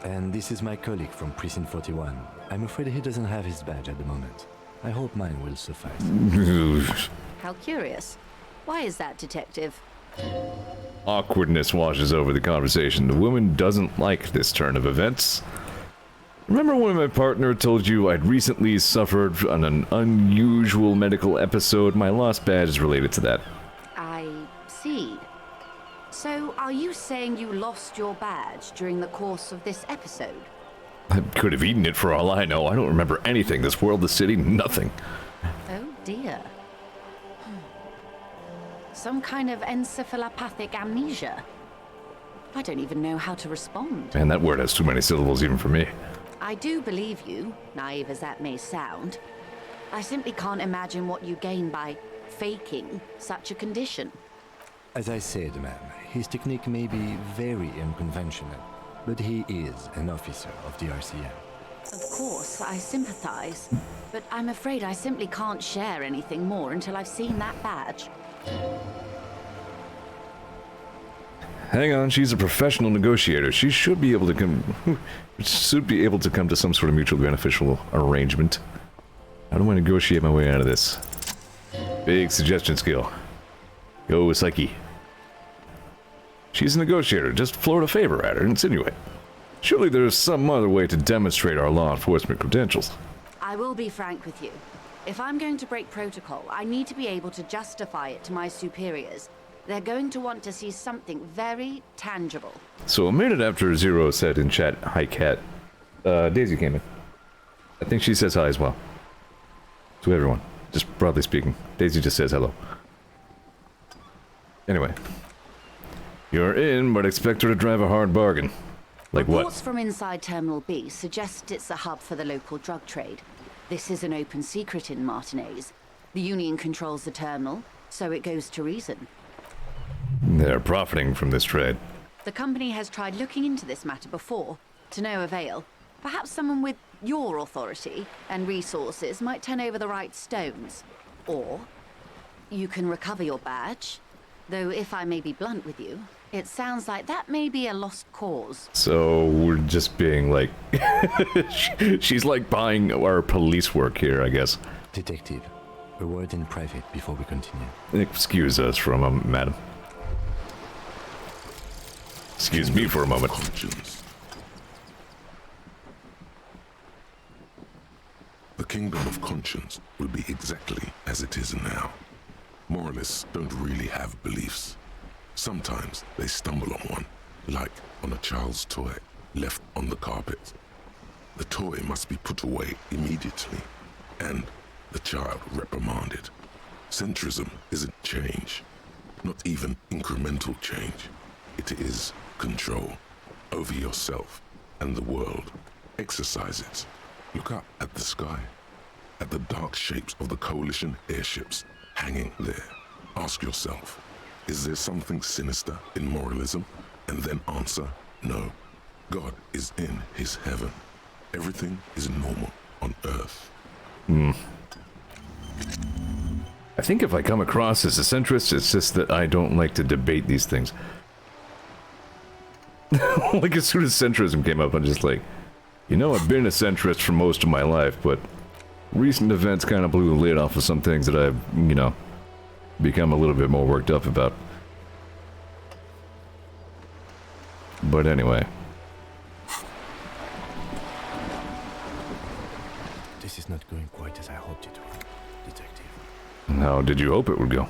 And this is my colleague from Precinct 41. I'm afraid he doesn't have his badge at the moment. I hope mine will suffice. How curious. Why is that, Detective? Awkwardness washes over the conversation. The woman doesn't like this turn of events. Remember when my partner told you I'd recently suffered on an unusual medical episode? My lost badge is related to that. I see. So, are you saying you lost your badge during the course of this episode? I could have eaten it for all I know. I don't remember anything. This world, the city, nothing. Oh dear. Some kind of encephalopathic amnesia. I don't even know how to respond. Man, that word has too many syllables even for me. I do believe you, naive as that may sound. I simply can't imagine what you gain by faking such a condition. As I said, ma'am, his technique may be very unconventional, but he is an officer of the RCM. Of course, I sympathize, but I'm afraid I simply can't share anything more until I've seen that badge. Hang on, she's a professional negotiator. She should be able to come to some sort of mutually beneficial arrangement. How do I negotiate my way out of this? Big suggestion skill. Go, Psyche. She's a negotiator. Just float a favor at her and insinuate. Surely there's some other way to demonstrate our law enforcement credentials. I will be frank with you. If I'm going to break protocol, I need to be able to justify it to my superiors. They're going to want to see something very tangible. So a minute after Zero said in chat, "Hi, Cat," Daisy came in. I think she says hi as well. To everyone, just broadly speaking. Daisy just says hello. Anyway. You're in, but expect her to drive a hard bargain. Like what? Reports from inside Terminal B suggest it's a hub for the local drug trade. This is an open secret in Martinez. The Union controls the terminal, so it goes to reason. They're profiting from this trade. The company has tried looking into this matter before, to no avail. Perhaps someone with your authority and resources might turn over the right stones. Or you can recover your badge, Though if I may be blunt with you, it sounds like that may be a lost cause. So we're just being like... She's like buying our police work here, I guess. Detective, a word in private before we continue. Excuse us for a moment, madam. Excuse me for a moment. Conscience. The kingdom of conscience will be exactly as it is now. Moralists don't really have beliefs. Sometimes they stumble on one, like on a child's toy left on the carpet. The toy must be put away immediately, and the child reprimanded. Centrism isn't change, not even incremental change. It is control over yourself and the world. Exercise it. Look up at the sky, at the dark shapes of the coalition airships hanging there. Ask yourself, is there something sinister in moralism? And then answer, no. God is in his heaven. Everything is normal on earth. I think if I come across as a centrist, it's just that I don't like to debate these things. Like, as soon as centrism came up, I'm just like, you know, I've been a centrist for most of my life, but recent events kind of blew the lid off of some things that I've, you know, become a little bit more worked up about. But anyway. This is not going quite as I hoped it would, Detective. How did you hope it would go?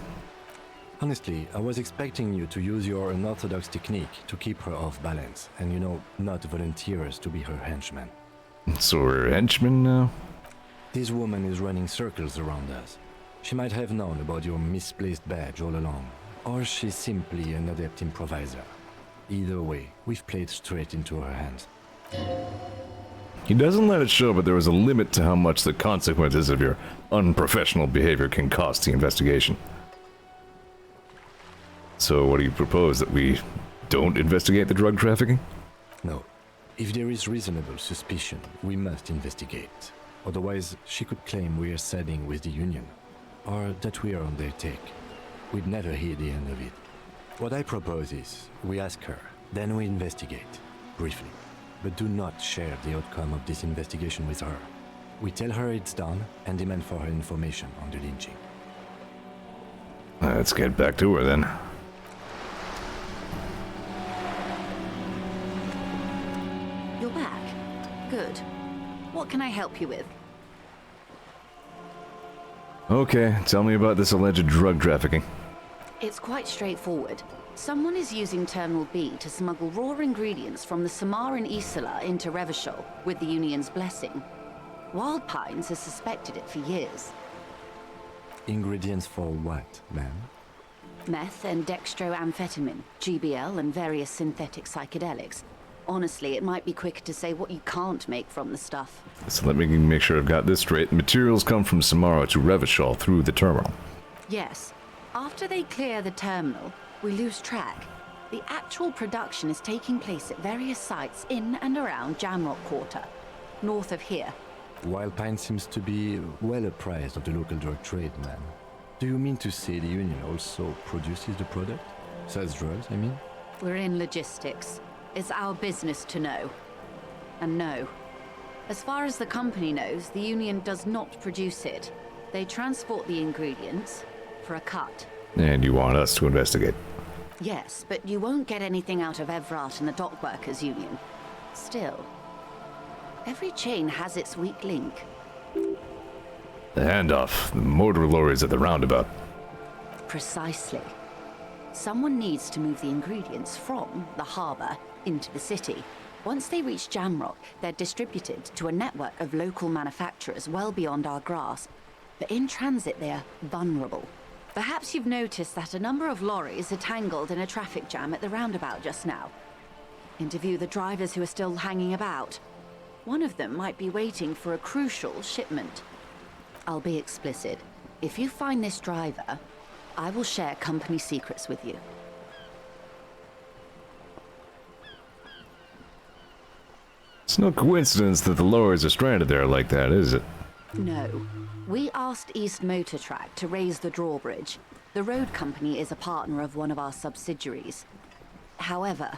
Honestly, I was expecting you to use your unorthodox technique to keep her off balance, and you know, not volunteer us to be her henchman. So we're henchmen now? This woman is running circles around us. She might have known about your misplaced badge all along, or she's simply an adept improviser. Either way, we've played straight into her hands. He doesn't let it show, but there was a limit to how much the consequences of your unprofessional behavior can cost the investigation. So what do you propose, that we don't investigate the drug trafficking? No. If there is reasonable suspicion, we must investigate. Otherwise, she could claim we are siding with the Union, or that we are on their take. We'd never hear the end of it. What I propose is, we ask her, then we investigate, briefly. But do not share the outcome of this investigation with her. We tell her it's done, and demand for her information on the lynching. Let's get back to her then. You're back. Good. What can I help you with? Okay, tell me about this alleged drug trafficking. It's quite straightforward. Someone is using Terminal B to smuggle raw ingredients from the Samar and Isola into Revachol with the Union's blessing. Wild Pines has suspected it for years. Ingredients for what, ma'am? Meth and dextroamphetamine, GBL, and various synthetic psychedelics. Honestly, it might be quicker to say what you can't make from the stuff. So let me make sure I've got this straight. Materials come from Samara to Revachol through the terminal. Yes. After they clear the terminal, we lose track. The actual production is taking place at various sites in and around Jamrock Quarter, north of here. Wild Pine seems to be well apprised of the local drug trade, ma'am. Do you mean to say the Union also produces the product? Sells drugs, I mean? We're in logistics. It's our business to know. And no. As far as the company knows, the Union does not produce it. They transport the ingredients for a cut. And you want us to investigate? Yes, but you won't get anything out of Evrat and the Dockworkers Union. Still, every chain has its weak link. The handoff, the motor lorries at the roundabout. Precisely. Someone needs to move the ingredients from the harbor into the city. Once they reach Jamrock, they're distributed to a network of local manufacturers well beyond our grasp. But in transit, they're vulnerable. Perhaps you've noticed that a number of lorries are tangled in a traffic jam at the roundabout just now. Interview the drivers who are still hanging about. One of them might be waiting for a crucial shipment. I'll be explicit. If you find this driver, I will share company secrets with you. It's no coincidence that the lorries are stranded there like that, is it? No. We asked East Motor Track to raise the drawbridge. The road company is a partner of one of our subsidiaries. However,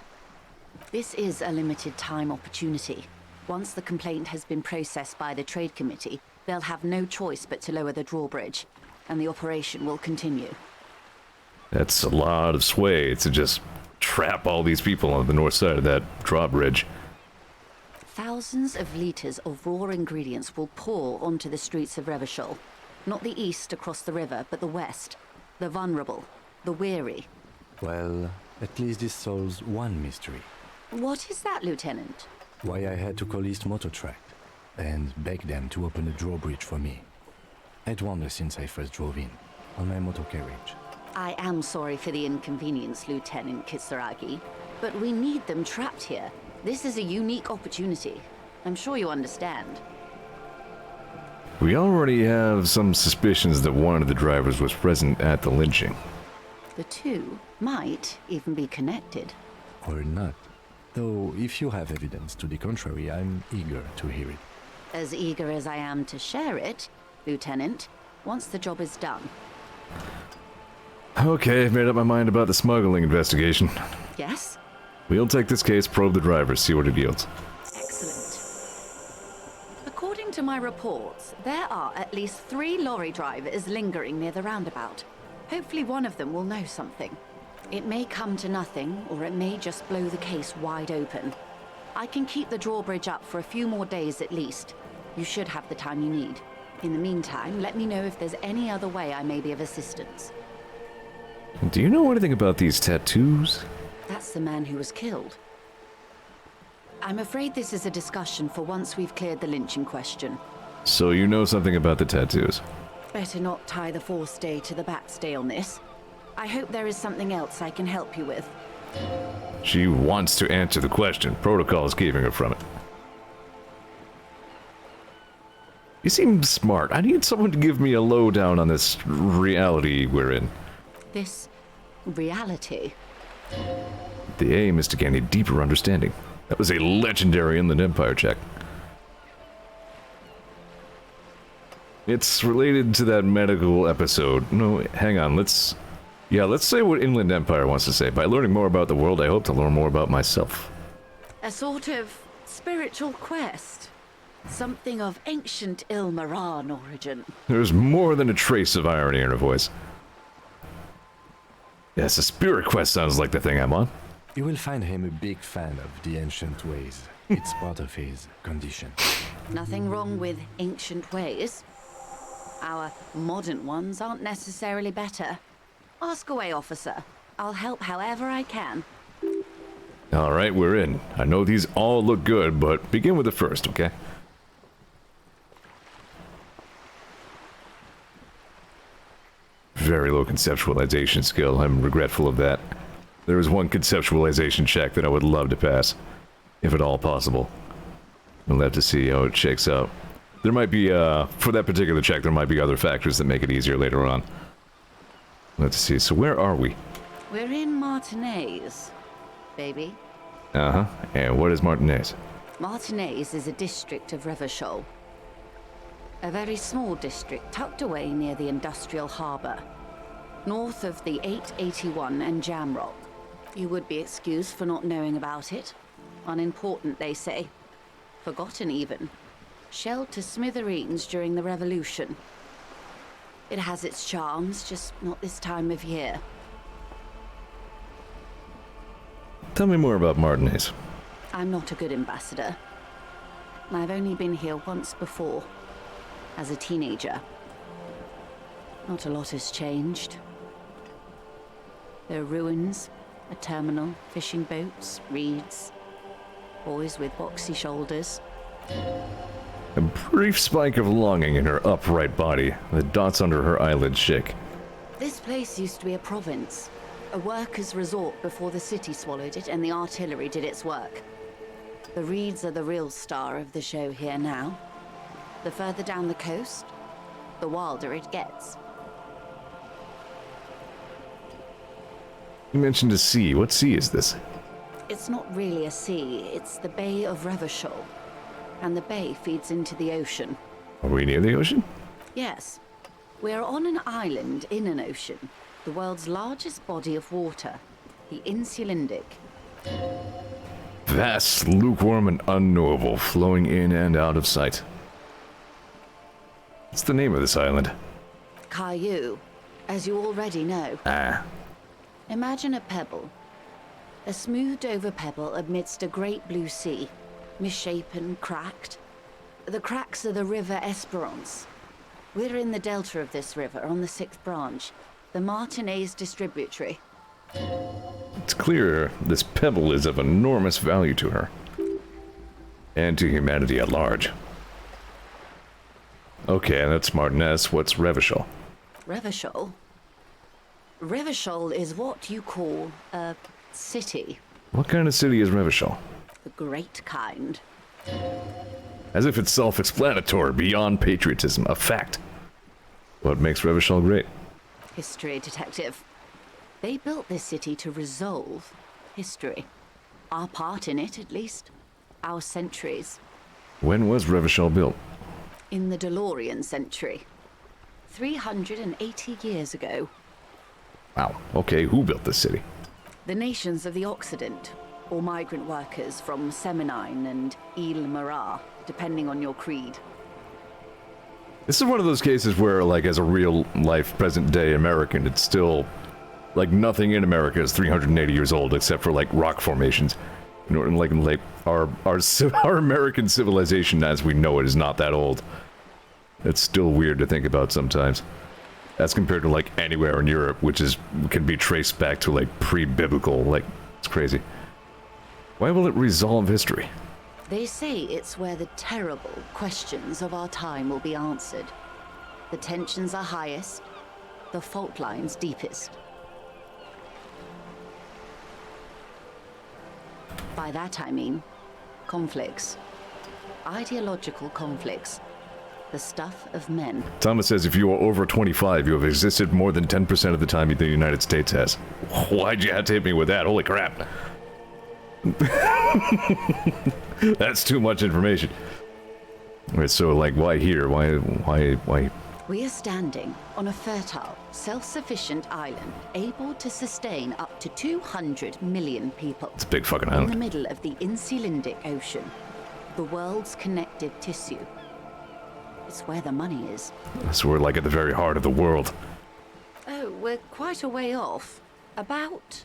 this is a limited time opportunity. Once the complaint has been processed by the trade committee, they'll have no choice but to lower the drawbridge, and the operation will continue. That's a lot of sway to just trap all these people on the north side of that drawbridge. Thousands of liters of raw ingredients will pour onto the streets of Revachol. Not the east across the river, but the west. The vulnerable, the weary. Well, at least this solves one mystery. What is that, Lieutenant? Why I had to call East Motortrack and beg them to open a drawbridge for me. I'd wondered since I first drove in, on my motor carriage. I am sorry for the inconvenience, Lieutenant Kisaragi, but we need them trapped here. This is a unique opportunity. I'm sure you understand. We already have some suspicions that one of the drivers was present at the lynching. The two might even be connected. Or not. Though, if you have evidence to the contrary, I'm eager to hear it. As eager as I am to share it, Lieutenant, once the job is done. Okay, I've made up my mind about the smuggling investigation. Yes? We'll take this case, probe the driver, see what it yields. Excellent. According to my reports, there are at least 3 lorry drivers lingering near the roundabout. Hopefully one of them will know something. It may come to nothing, or it may just blow the case wide open. I can keep the drawbridge up for a few more days at least. You should have the time you need. In the meantime, let me know if there's any other way I may be of assistance. Do you know anything about these tattoos? That's the man who was killed. I'm afraid this is a discussion for once we've cleared the lynching question. So you know something about the tattoos? Better not tie the forestay to the batstay on this. I hope there is something else I can help you with. She wants to answer the question. Protocol is keeping her from it. You seem smart. I need someone to give me a lowdown on this reality we're in. This reality? The aim is to gain a deeper understanding. That was a legendary Inland Empire check. It's related to that medical episode. No, hang on, let's say what Inland Empire wants to say. By learning more about the world, I hope to learn more about myself. A sort of spiritual quest. Something of ancient Ilmaran origin. There's more than a trace of irony in her voice. Yes, a spirit quest sounds like the thing I'm on. You will find him a big fan of the ancient ways. It's part of his condition. Nothing wrong with ancient ways. Our modern ones aren't necessarily better. Ask away, officer. I'll help however I can. Alright, we're in. I know these all look good, but begin with the first, okay? Very low conceptualization skill. I'm regretful of that. There is one conceptualization check that I would love to pass, if at all possible. We'll have to see how it shakes out. There might be, for that particular check, there might be other factors that make it easier later on. Let's see, so where are we? We're in Martinez, baby. Uh-huh, and what is Martinez? Martinez is a district of Revachol. A very small district tucked away near the industrial harbor, north of the 881 and Jamrock. You would be excused for not knowing about it. Unimportant, they say. Forgotten, even. Shelled to smithereens during the Revolution. It has its charms, just not this time of year. Tell me more about Martinez. I'm not a good ambassador. I've only been here once before, as a teenager. Not a lot has changed. There are ruins, a terminal, fishing boats, reeds, boys with boxy shoulders. A brief spike of longing in her upright body, the dots under her eyelids shake. This place used to be a province, a workers' resort before the city swallowed it and the artillery did its work. The reeds are the real star of the show here now. The further down the coast, the wilder it gets. You mentioned a sea. What sea is this? It's not really a sea, it's the Bay of Revachol. And the bay feeds into the ocean. Are we near the ocean? Yes. We're on an island in an ocean. the world's largest body of water, the Insulindic. Vast, lukewarm, and unknowable, flowing in and out of sight. What's the name of this island? Caillou, as you already know. Ah. Imagine a pebble. A smoothed-over pebble amidst a great blue sea, misshapen, cracked. The cracks are the river Esperance. We're in the delta of this river, on the 6th branch, the Martinez distributary. It's clear this pebble is of enormous value to her. And to humanity at large. Okay, that's Martinez. What's Revachol? Revachol? Revachol is what you call a city. What kind of city is Revachol? The great kind. As if it's self-explanatory, beyond patriotism, a fact. What makes Revachol great? History, detective. They built this city to resolve history. Our part in it, at least. Our centuries. When was Revachol built? In the DeLorean century. 380 years ago. Wow. Okay, who built this city? The nations of the Occident, or migrant workers from Seminine and Ile-Marat, depending on your creed. This is one of those cases where, like, as a real-life, present-day American, it's still... like, nothing in America is 380 years old, except for, like, rock formations. You know, and, like our American civilization as we know it is not that old. It's still weird to think about sometimes. As compared to, like, anywhere in Europe, which can be traced back to, like, pre-biblical, like, it's crazy. Why will it resolve history? They say it's where the terrible questions of our time will be answered. The tensions are highest, the fault lines deepest. By that I mean conflicts. Ideological conflicts. The stuff of men. Thomas says if you are over 25, you have existed more than 10% of the time the United States has. Why'd you have to hit me with that? Holy crap. That's too much information. Alright, so, like, why here? Why? We are standing on a fertile, self-sufficient island, able to sustain up to 200 million people. It's a big fucking In island. the middle of the Insulindic Ocean, the world's connective tissue. It's where the money is. So we're, like, at the very heart of the world. Oh, we're quite a way off. About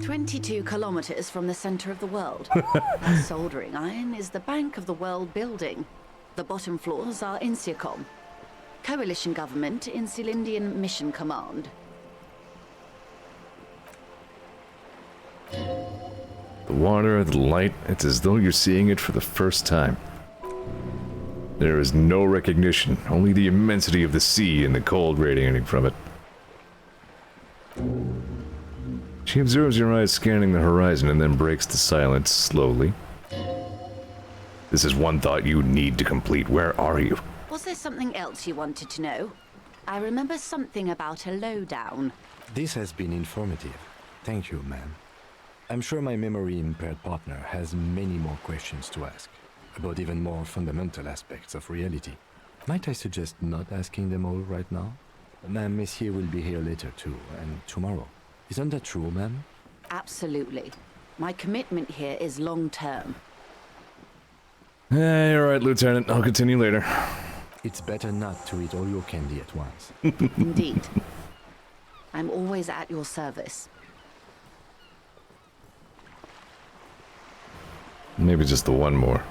22 kilometers from the center of the world. Our soldering iron is the bank of the world building. The bottom floors are Insiacom. Coalition government, Insulindian Mission Command. The water, the light, it's as though you're seeing it for the first time. There is no recognition, only the immensity of the sea and the cold radiating from it. She observes your eyes scanning the horizon and then breaks the silence slowly. This is one thought you need to complete. Where are you? Was there something else you wanted to know? I remember something about a lowdown. This has been informative. Thank you, ma'am. I'm sure my memory-impaired partner has many more questions to ask, about even more fundamental aspects of reality. Might I suggest not asking them all right now? Ma'am, Monsieur will be here later too, and tomorrow. Isn't that true, ma'am? Absolutely. My commitment here is long-term. Hey, alright, Lieutenant. I'll continue later. It's better not to eat all your candy at once. Indeed. I'm always at your service. Maybe just the one more.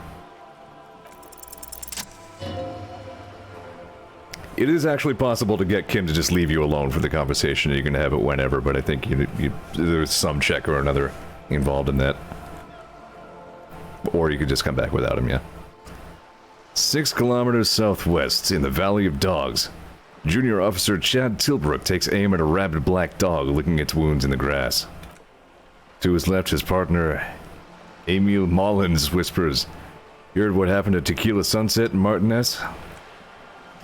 It is actually possible to get Kim to just leave you alone for the conversation. You can have it whenever, but I think there's some check or another involved in that. Or you could just come back without him, yeah. 6 kilometers southwest, in the Valley of Dogs, Junior Officer Chad Tilbrook takes aim at a rabid black dog licking its wounds in the grass. To his left, his partner, Emil Mullins, whispers, "You heard what happened at Tequila Sunset in Martinez?"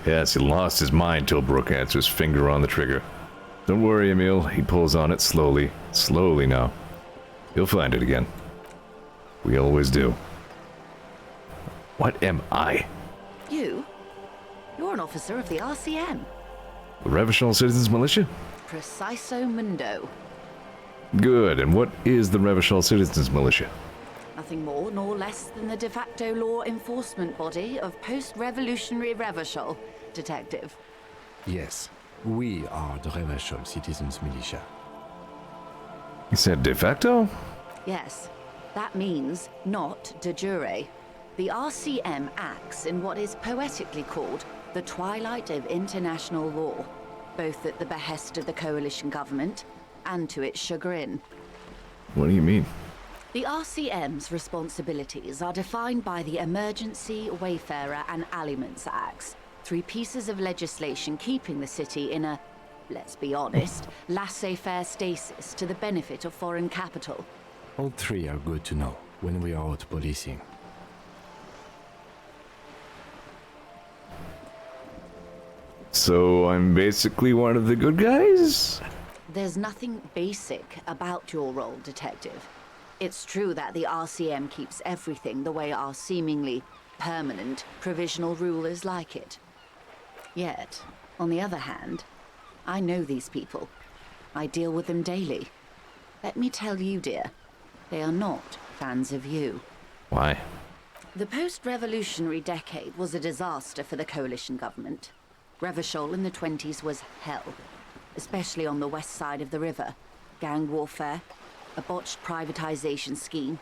"Yes, he lost his mind," Tilbrook answers, finger on the trigger. "Don't worry, Emil." He pulls on it slowly. Slowly now. "He'll find it again. We always do." What am I? You? You're an officer of the RCM. The Revachol Citizens Militia? Preciso Mundo. Good, and what is the Revachol Citizens Militia? Nothing more nor less than the de facto law enforcement body of post-revolutionary Revachol, Detective. Yes, we are the Revachol Citizens Militia. You said de facto? Yes, that means not de jure. The RCM acts in what is poetically called the twilight of international law, both at the behest of the coalition government and to its chagrin. What do you mean? The RCM's responsibilities are defined by the Emergency, Wayfarer and Aliments Acts, 3 pieces of legislation keeping the city in a, let's be honest, laissez-faire stasis to the benefit of foreign capital. All 3 are good to know when we are out policing. So I'm basically one of the good guys? There's nothing basic about your role, Detective. It's true that the RCM keeps everything the way our seemingly permanent provisional rulers like it. Yet, on the other hand, I know these people. I deal with them daily. Let me tell you, dear, they are not fans of you. Why? The post-revolutionary decade was a disaster for the coalition government. Revachol in the 20s was hell, especially on the west side of the river. Gang warfare, a botched privatization scheme,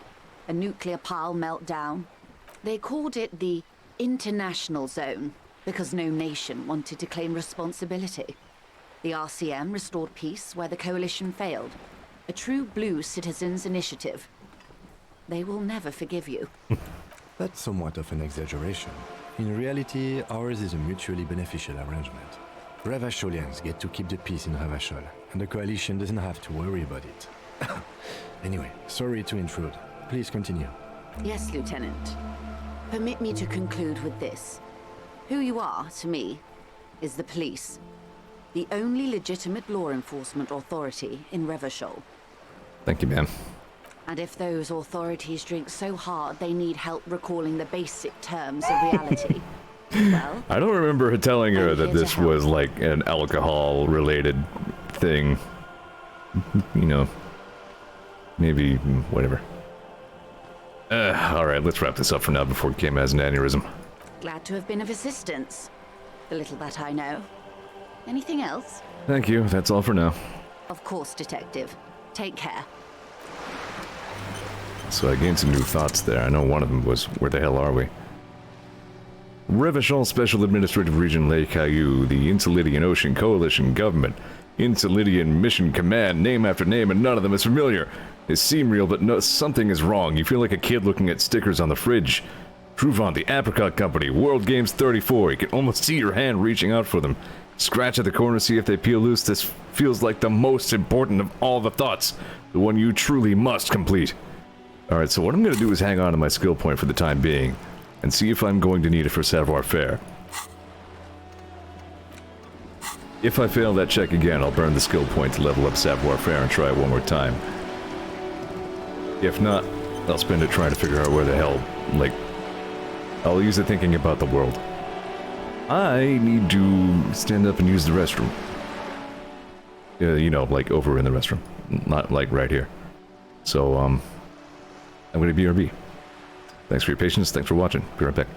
a nuclear pile meltdown. They called it the international zone because no nation wanted to claim responsibility. The RCM restored peace where the coalition failed. A true blue citizens' initiative. They will never forgive you. That's somewhat of an exaggeration. In reality, ours is a mutually beneficial arrangement. Revacholians get to keep the peace in Revachol, and the coalition doesn't have to worry about it. Anyway, sorry to intrude. Please continue. Yes, Lieutenant. Permit me to conclude with this. Who you are, to me, is the police. The only legitimate law enforcement authority in Revachol. Thank you, ma'am. And if those authorities drink so hard they need help recalling the basic terms of reality, well... I don't remember her telling her I'm that here to this help. was like an alcohol-related thing. You know, maybe, whatever. Alright, let's wrap this up for now before Kim has an aneurysm. Glad to have been of assistance. The little that I know. Anything else? Thank you, that's all for now. Of course, Detective. Take care. So I gained some new thoughts there. I know one of them was, where the hell are we? Revachol Special Administrative Region Les Cailloux, the Insulidian Ocean Coalition Government. Insulidian Mission Command, name after name, and none of them is familiar. They seem real, but no, something is wrong. You feel like a kid looking at stickers on the fridge. Trouvant, the Apricot Company, World Games 34. You can almost see your hand reaching out for them. Scratch at the corner, see if they peel loose. This feels like the most important of all the thoughts. The one you truly must complete. Alright, so what I'm going to do is hang on to my skill point for the time being, and see if I'm going to need it for savoir-faire. If I fail that check again, I'll burn the skill point to level up savoir-faire and try it one more time. If not, I'll spend it trying to figure out where the hell, like... I'll use it thinking about the world. I need to stand up and use the restroom. You know, like over in the restroom. Not like right here. So, I'm gonna BRB. Thanks for your patience, thanks for watching. Be right back.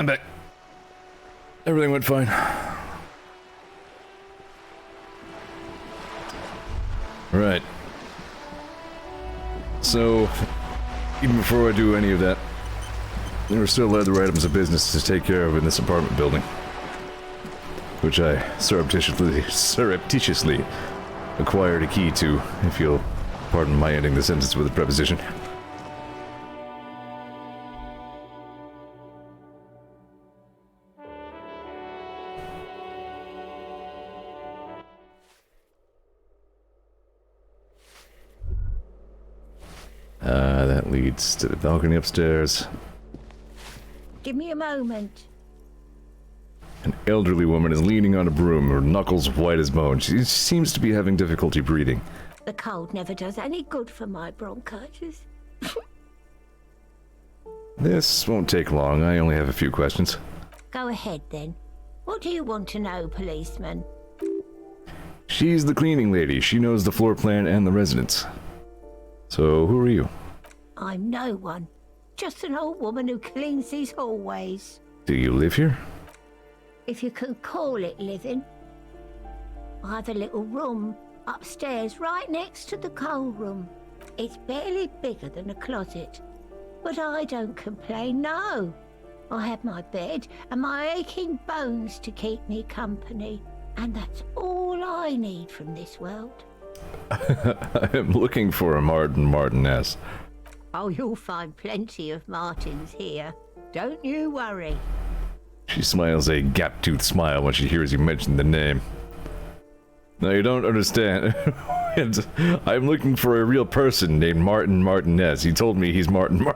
I'm back. Everything went fine. Right. So, even before I do any of that, there were still other items of business to take care of in this apartment building, which I surreptitiously acquired a key to, if you'll pardon my ending the sentence with a preposition. That leads to the balcony upstairs. Give me a moment. An elderly woman is leaning on a broom, her knuckles white as bone. She seems to be having difficulty breathing. The cold never does any good for my bronchitis. This won't take long. I only have a few questions. Go ahead then. What do you want to know, policeman? She's the cleaning lady. She knows the floor plan and the residents. So, who are you? I'm no one. Just an old woman who cleans these hallways. Do you live here? If you can call it living. I have a little room upstairs right next to the coal room. It's barely bigger than a closet. But I don't complain, no. I have my bed and my aching bones to keep me company. And that's all I need from this world. I am looking for a Martinez. Oh, you'll find plenty of Martins here. Don't you worry. She smiles a gap-toothed smile when she hears you mention the name. No, you don't understand. I'm looking for a real person named Martin Martinez. He told me he's Martin.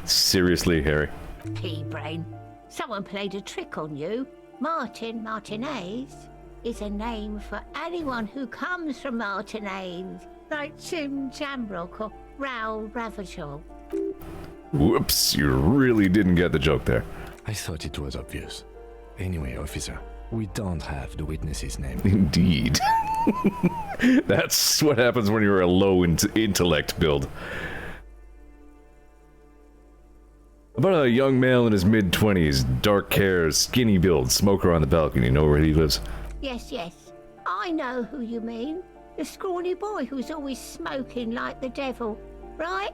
Seriously, Harry. Pea-brain. Someone played a trick on you. Martin Martinez is a name for anyone who comes from Martinez, like Jim Jamrock or Raoul Ravachol. Whoops, you really didn't get the joke there. I thought it was obvious. Anyway, officer, we don't have the witness's name. Indeed. That's what happens when you're a low intellect build. About a young male in his mid-20s, dark hair, skinny build, smoker on the balcony. Know where he lives? Yes, I know who you mean. The scrawny boy who's always smoking like the devil, right?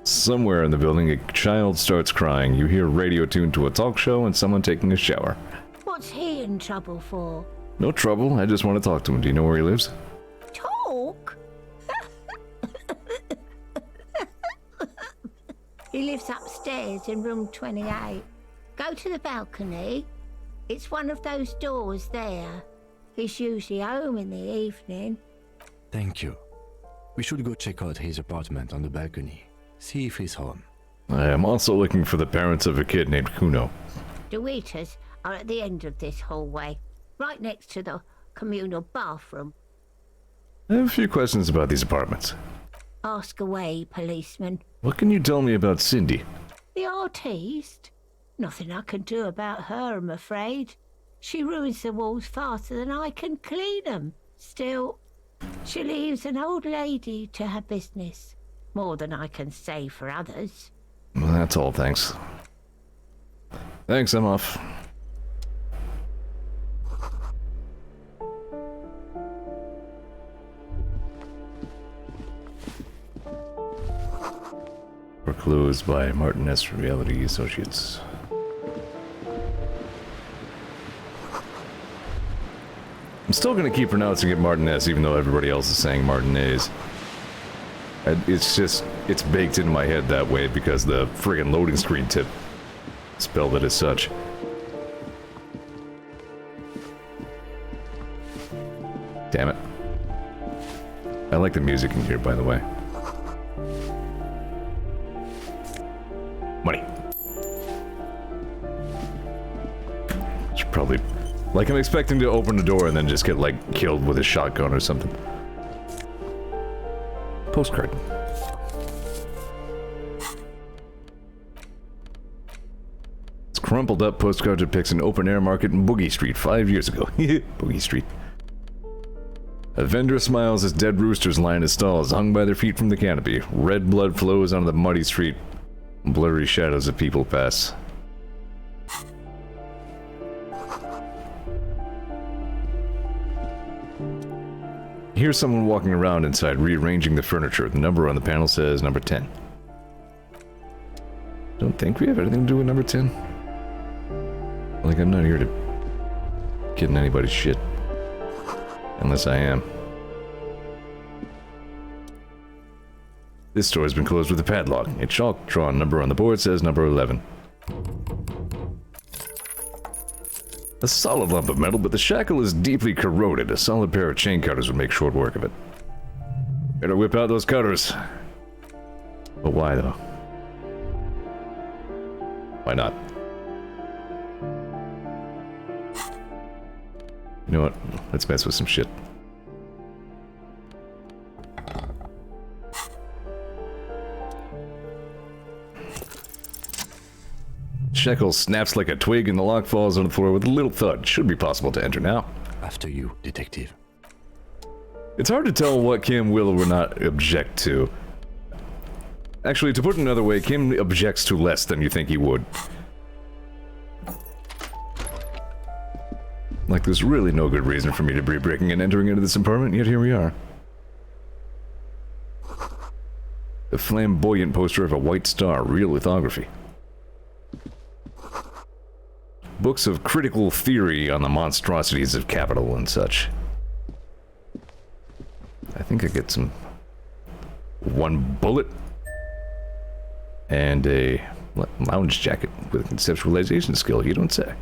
Somewhere in the building, a child starts crying. You hear radio tuned to a talk show and someone taking a shower. What's he in trouble for? No trouble, I just want to talk to him. Do you know where he lives? Talk? He lives upstairs in room 28. Go to the balcony. It's one of those doors there. He's usually home in the evening. Thank you. We should go check out his apartment on the balcony. See if he's home. I am also looking for the parents of a kid named Kuno. The waiters are at the end of this hallway, right next to the communal bathroom. I have a few questions about these apartments. Ask away, policeman. What can you tell me about Cindy? The artiste? Nothing I can do about her, I'm afraid. She ruins the walls faster than I can clean them. Still, she leaves an old lady to her business. More than I can say for others. Well, that's all, thanks. Thanks, I'm off. We're closed by Martinez Reality Associates. I'm still gonna keep pronouncing it Martinez, even though everybody else is saying Martinez. It's baked into my head that way because the friggin' loading screen tip spelled it as such. Damn it. I like the music in here, by the way. Money. Should probably... Like, I'm expecting to open the door and then just get, like, killed with a shotgun or something. Postcard. This crumpled up postcard depicts an open-air market in Boogie Street 5 years ago. Boogie Street. A vendor smiles as dead roosters line his stalls, hung by their feet from the canopy. Red blood flows onto the muddy street. Blurry shadows of people pass. Here's someone walking around inside, rearranging the furniture. The number on the panel says number 10. Don't think we have anything to do with number 10. Like, I'm not here to get in anybody's shit. Unless I am. This door has been closed with a padlock. A chalk-drawn number on the board says number 11. A solid lump of metal, but the shackle is deeply corroded. A solid pair of chain cutters would make short work of it. Better whip out those cutters. But why, though? Why not? You know what? Let's mess with some shit. Shackle snaps like a twig and the lock falls on the floor with a little thud. Should be possible to enter now. After you, detective. It's hard to tell what Kim will or will not object to. Actually, to put it another way, Kim objects to less than you think he would. Like, there's really no good reason for me to be breaking and entering into this apartment, yet here we are. The flamboyant poster of a white star, real lithography. Books of critical theory on the monstrosities of capital and such. I think I get some... one bullet. And a lounge jacket with a conceptualization skill, you don't say.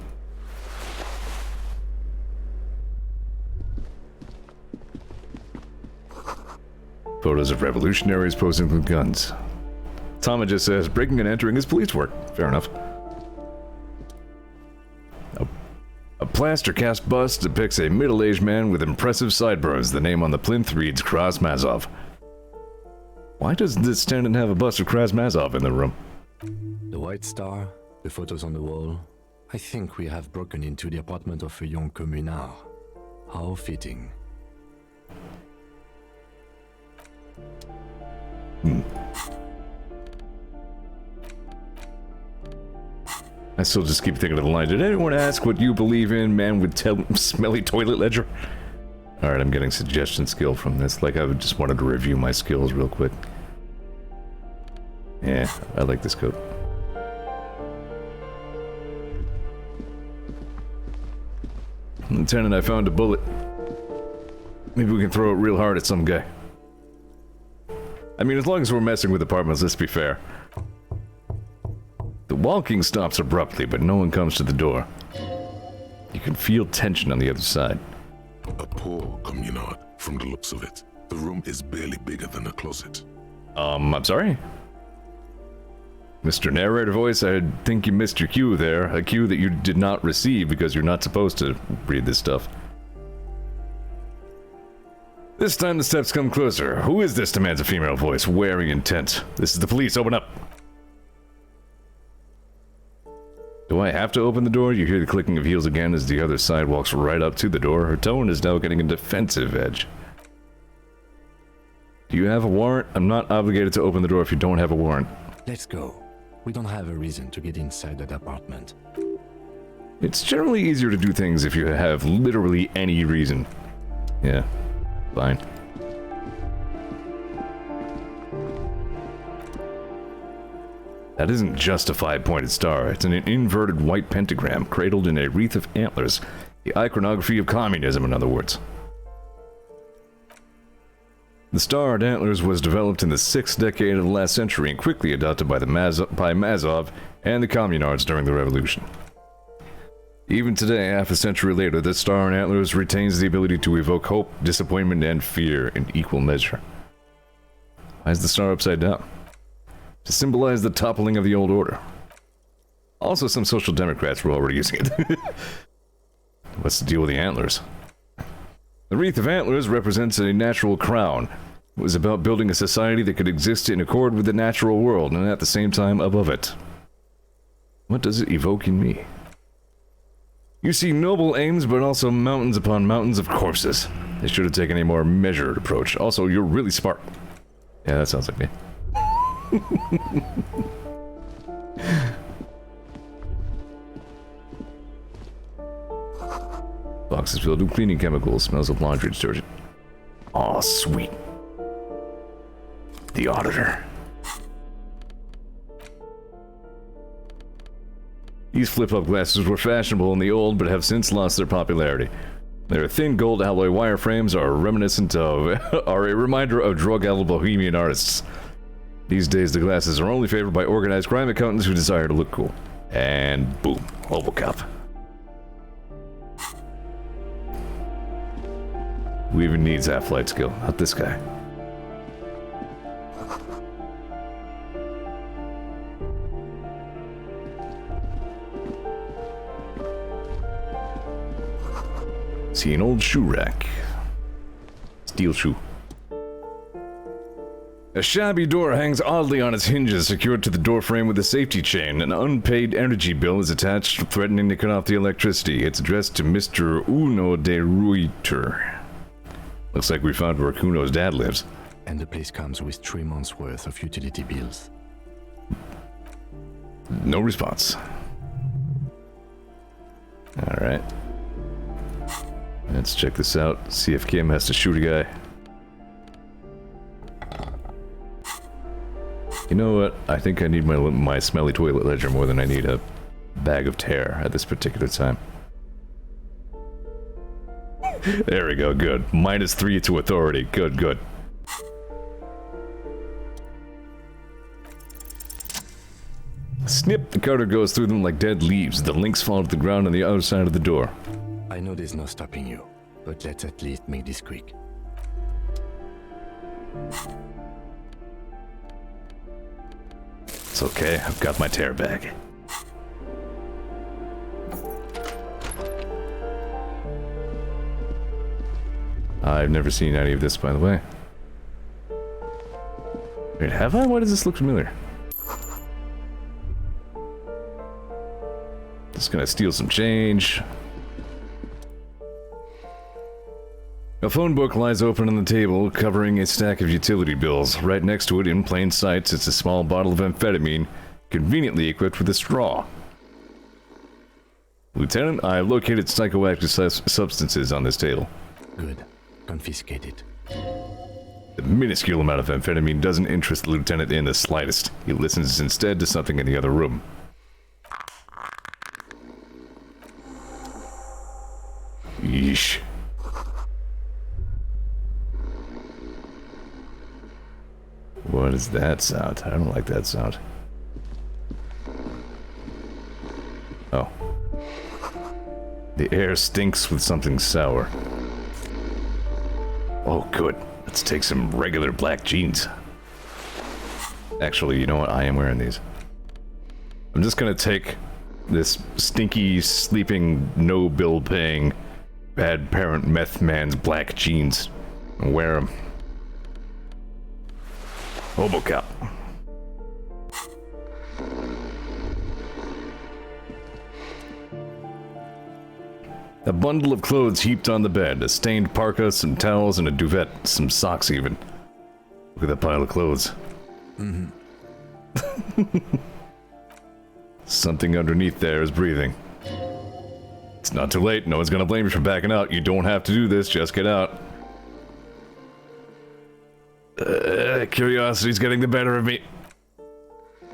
Photos of revolutionaries posing with guns. Tama just says, breaking and entering is police work. Fair enough. A plaster cast bust depicts a middle-aged man with impressive sideburns. The name on the plinth reads Krasmazov. Why does this tenant have a bust of Krasmazov in the room? The white star, the photos on the wall. I think we have broken into the apartment of a young communard. How fitting. I still just keep thinking of the line. Did anyone ask what you believe in, man with smelly toilet ledger? Alright, I'm getting suggestion skill from this. Like, I just wanted to review my skills real quick. Yeah, I like this coat. Lieutenant, I found a bullet. Maybe we can throw it real hard at some guy. I mean, as long as we're messing with apartments, let's be fair. The walking stops abruptly, but no one comes to the door. You can feel tension on the other side. A poor communard, from the looks of it. The room is barely bigger than a closet. I'm sorry? Mr. Narrator Voice, I think you missed your cue there. A cue that you did not receive because you're not supposed to read this stuff. This time the steps come closer. Who is this? Demands a female voice, wary intent. This is the police, open up. Do I have to open the door? You hear the clicking of heels again as the other side walks right up to the door. Her tone is now getting a defensive edge. Do you have a warrant? I'm not obligated to open the door if you don't have a warrant. Let's go. We don't have a reason to get inside that apartment. It's generally easier to do things if you have literally any reason. Yeah, fine. That isn't just a five-pointed star. It's an inverted white pentagram cradled in a wreath of antlers. The iconography of communism, in other words. The starred antlers was developed in the 6th decade of the last century and quickly adopted by Mazov and the communards during the revolution. Even today, half a century later, the star and antlers retains the ability to evoke hope, disappointment, and fear in equal measure. Why is the star upside down? To symbolize the toppling of the old order. Also, some social democrats were already using it. What's the deal with the antlers? The wreath of antlers represents a natural crown. It was about building a society that could exist in accord with the natural world and at the same time above it. What does it evoke in me? You see noble aims, but also mountains upon mountains of corpses. They should have taken a more measured approach. Also, you're really smart. Yeah, that sounds like me. boxes filled with cleaning chemicals. Smells of laundry detergent. Aw, sweet. The auditor. These flip-up glasses were fashionable in the old, but have since lost their popularity. Their thin gold alloy wireframes are reminiscent of, are a reminder of drug-addled bohemian artists. These days, the glasses are only favored by organized crime accountants who desire to look cool. And boom, Hobocop. Who even needs half-flight skill? Not this guy. See an old shoe rack. Steel shoe. A shabby door hangs oddly on its hinges, secured to the door frame with a safety chain. An unpaid energy bill is attached, threatening to cut off the electricity. It's addressed to Mr. Uno de Ruyter. Looks like we found where Kuno's dad lives. And the place comes with 3 months' worth of utility bills. No response. Alright. Let's check this out. See if Kim has to shoot a guy. You know what? I think I need my smelly toilet ledger more than I need a bag of tear at this particular time. There we go, good. -3 to authority. Good, good. Snip! The cutter goes through them like dead leaves. The links fall to the ground on the other side of the door. I know there's no stopping you, but let's at least make this quick. It's okay, I've got my tear bag. I've never seen any of this, by the way. Wait, have I? Why does this look familiar? Just gonna steal some change. A phone book lies open on the table, covering a stack of utility bills. Right next to it, in plain sight, sits a small bottle of amphetamine, conveniently equipped with a straw. Lieutenant, I have located psychoactive substances on this table. Good. Confiscate it. The minuscule amount of amphetamine doesn't interest the lieutenant in the slightest. He listens instead to something in the other room. Yeesh. What is that sound? I don't like that sound. Oh. The air stinks with something sour. Oh, good. Let's take some regular black jeans. Actually, you know what? I am wearing these. I'm just gonna take this stinky, sleeping, no bill paying, bad parent meth man's black jeans and wear them. Hobocop. A bundle of clothes heaped on the bed, a stained parka, some towels, and a duvet, some socks even. Look at that pile of clothes. Something underneath there is breathing. It's not too late, no one's gonna blame you for backing out. You don't have to do this, just get out. Curiosity's getting the better of me.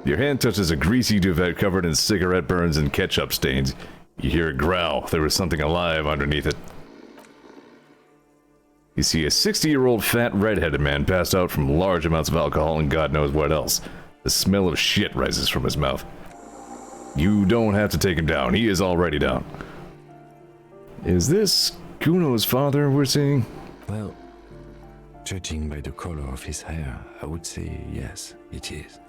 Your hand touches a greasy duvet covered in cigarette burns and ketchup stains. You hear a growl. There was something alive underneath it. You see a 60-year-old fat red-headed man passed out from large amounts of alcohol and God knows what else. The smell of shit rises from his mouth. You don't have to take him down. He is already down. Is this Kuno's father we're seeing? Well, judging by the color of his hair, I would say yes, it is.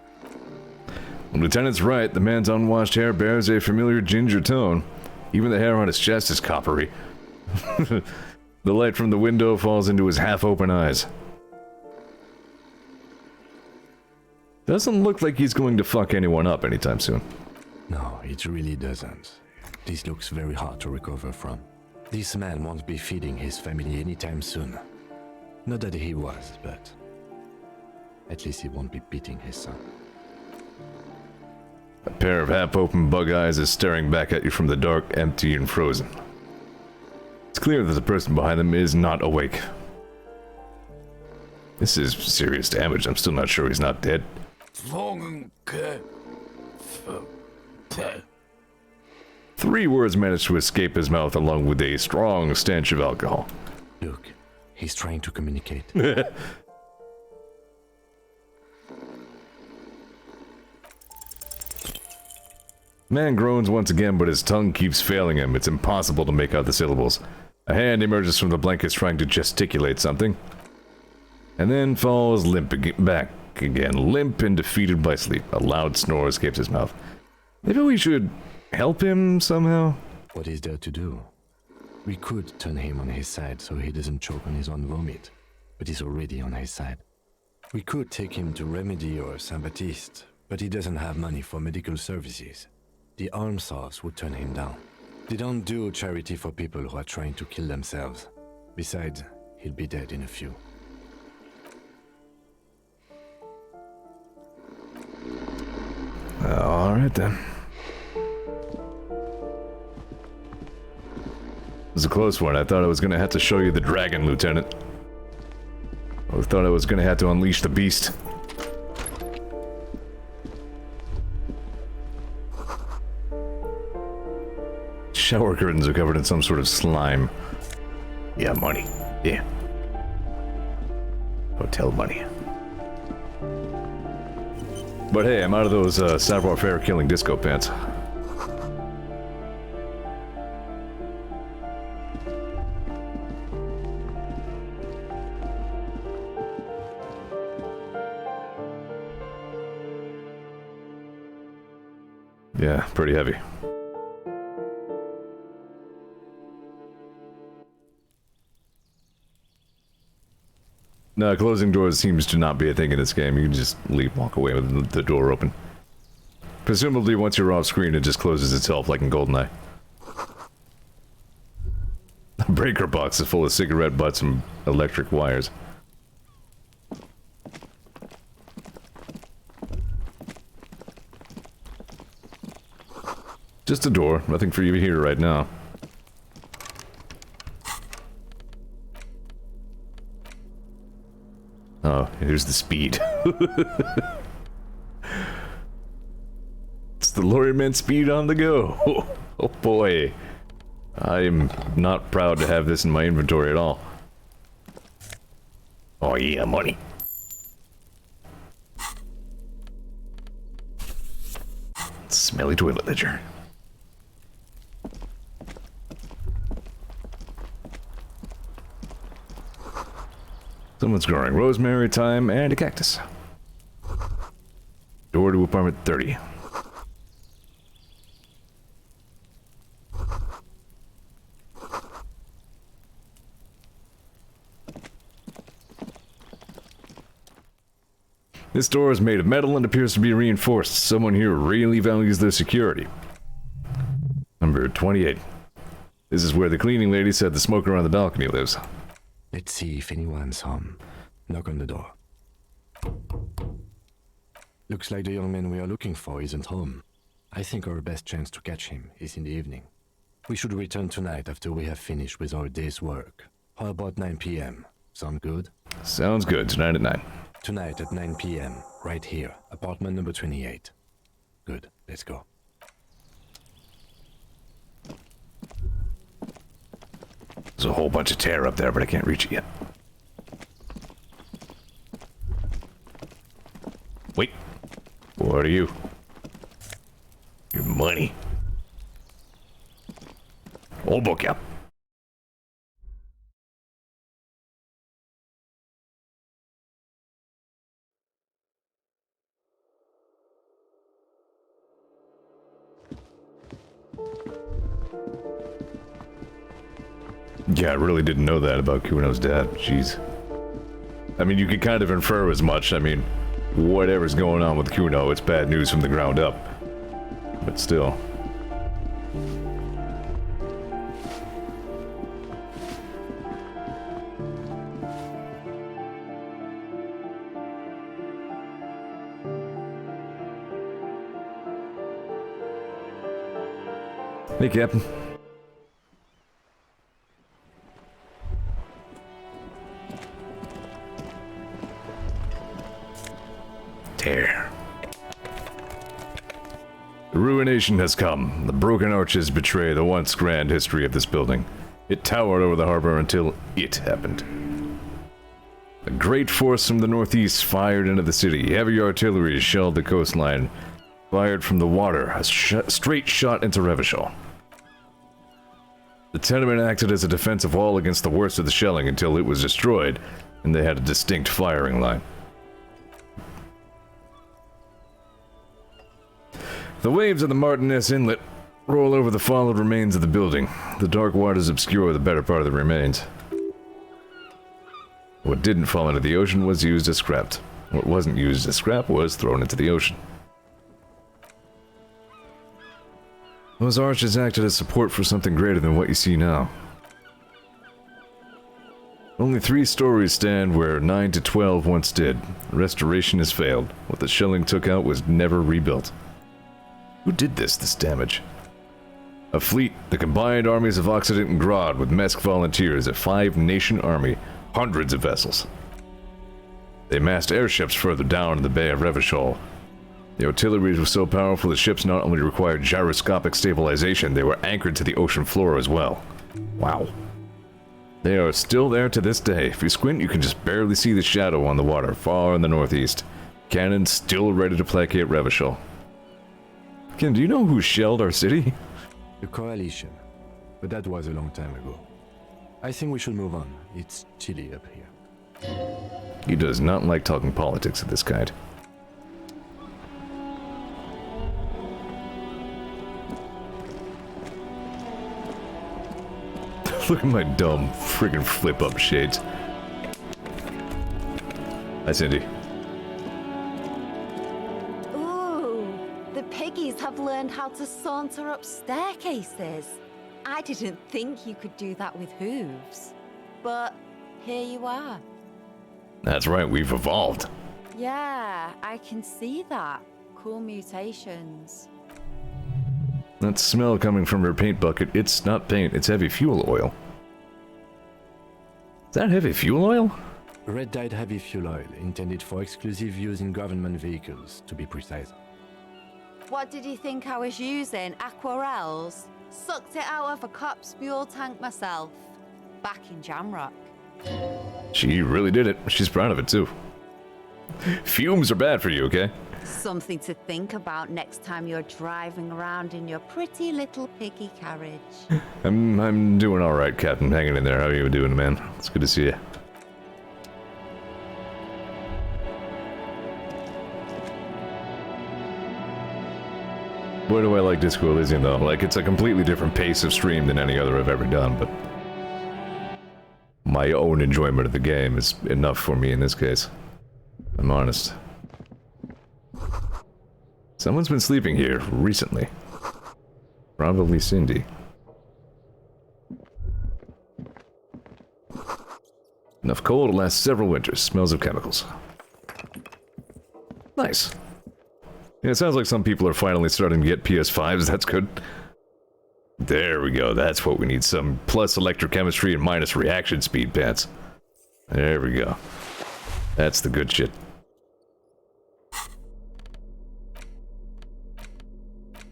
The lieutenant's right. The man's unwashed hair bears a familiar ginger tone. Even the hair on his chest is coppery. The light from the window falls into his half-open eyes. Doesn't look like he's going to fuck anyone up anytime soon. No, it really doesn't. This looks very hard to recover from. This man won't be feeding his family anytime soon. Not that he was, but at least he won't be beating his son. A pair of half-open bug eyes is staring back at you from the dark, empty, and frozen. It's clear that the person behind them is not awake. This is serious damage. I'm still not sure he's not dead. 3 words managed to escape his mouth along with a strong stench of alcohol. Look, he's trying to communicate. Man groans once again, but his tongue keeps failing him. It's impossible to make out the syllables. A hand emerges from the blankets trying to gesticulate something, and then falls back again, limp and defeated by sleep. A loud snore escapes his mouth. Maybe we should help him somehow? What is there to do? We could turn him on his side so he doesn't choke on his own vomit, but he's already on his side. We could take him to Remedy or Saint-Baptiste, but he doesn't have money for medical services. The almshouse would turn him down. They don't do charity for people who are trying to kill themselves. Besides, he'll be dead in a few. Alright then. It was a close one. I thought I was gonna have to show you the dragon, Lieutenant. I thought I was gonna have to unleash the beast. Shower curtains are covered in some sort of slime. Yeah, money. Yeah. Hotel money. But hey, I'm out of those savoir-faire killing disco pants. Yeah, pretty heavy. No, closing doors seems to not be a thing in this game. You can just leave, walk away with the door open. Presumably, once you're off screen, it just closes itself like in GoldenEye. The breaker box is full of cigarette butts and electric wires. Just a door. Nothing for you here right now. Oh, here's the speed. It's the Lorryman speed on the go. Oh boy. I'm not proud to have this in my inventory at all. Oh yeah, money. Smelly toilet ledger. Someone's growing rosemary, thyme, and a cactus. Door to apartment 30. This door is made of metal and appears to be reinforced. Someone here really values their security. Number 28. This is where the cleaning lady said the smoker on the balcony lives. Let's see if anyone's home. Knock on the door. Looks like the young man we are looking for isn't home. I think our best chance to catch him is in the evening. We should return tonight after we have finished with our day's work. How about 9 p.m.? Sound good? Sounds good. Tonight at 9. Tonight at 9 p.m. Right here. Apartment number 28. Good. Let's go. There's a whole bunch of tear up there, but I can't reach it yet. Wait. What are you? Your money. Old book, yeah. Yeah, I really didn't know that about Kuno's dad. Jeez. I mean, you could kind of infer as much. I mean, whatever's going on with Kuno, it's bad news from the ground up. But still. Hey, Captain. There. The ruination has come. The broken arches betray the once grand history of this building. It towered over the harbor until it happened. A great force from the northeast fired into the city. Heavy artillery shelled the coastline. Fired from the water, a straight shot into Revachol. The tenement acted as a defensive wall against the worst of the shelling until it was destroyed, and they had a distinct firing line. The waves of the Martinez Inlet roll over the fallen remains of the building. The dark waters obscure the better part of the remains. What didn't fall into the ocean was used as scrap. What wasn't used as scrap was thrown into the ocean. Those arches acted as support for something greater than what you see now. Only 3 stories stand where 9 to 12 once did. Restoration has failed. What the shelling took out was never rebuilt. Who did this damage? A fleet, the combined armies of Occident and Grodd with Mesk volunteers, a 5-nation army, hundreds of vessels. They massed airships further down in the Bay of Revachol. The artillery was so powerful the ships not only required gyroscopic stabilization, they were anchored to the ocean floor as well. Wow. They are still there to this day. If you squint, you can just barely see the shadow on the water, far in the northeast. Cannons still ready to placate Revachol. Ken, do you know who shelled our city? The Coalition. But that was a long time ago. I think we should move on. It's chilly up here. He does not like talking politics of this kind. Look at my dumb friggin' flip-up shades. Hi, Cindy. Ooh, the piggies have learned how to saunter up staircases. I didn't think you could do that with hooves. But here you are. That's right, we've evolved. Yeah, I can see that. Cool mutations. That smell coming from her paint bucket, it's not paint, it's heavy fuel oil. Is that heavy fuel oil? Red-dyed heavy fuel oil, intended for exclusive use in government vehicles, to be precise. What did you think I was using? Aquarels? Sucked it out of a cop's fuel tank myself. Back in Jamrock. She really did it. She's proud of it, too. Fumes are bad for you, okay? Something to think about next time you're driving around in your pretty little piggy carriage. I'm doing alright, Captain. Hanging in there. How are you doing, man? It's good to see you. Boy, do I like Disco Elysium, though. Like, it's a completely different pace of stream than any other I've ever done, but my own enjoyment of the game is enough for me in this case. I'm honest. Someone's been sleeping here recently. Probably Cindy. Enough coal to last several winters. Smells of chemicals. Nice. Yeah, it sounds like some people are finally starting to get PS5s. That's good. There we go. That's what we need. Some plus electrochemistry and minus reaction speed pants. There we go. That's the good shit.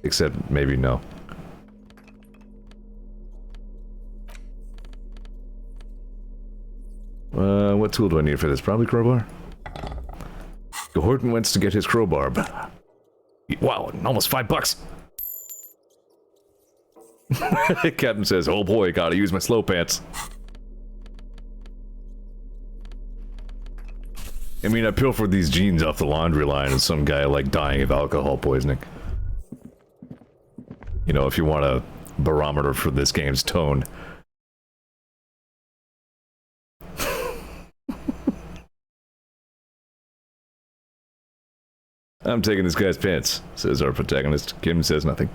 Except, maybe no. What tool do I need for this? Probably crowbar? Horton wants to get his crowbar. Wow, almost $5. Captain says, oh boy, gotta use my slow pants. I mean, I pilfered these jeans off the laundry line and some guy, like, dying of alcohol poisoning. You know, if you want a barometer for this game's tone. I'm taking this guy's pants, says our protagonist. Kim says nothing.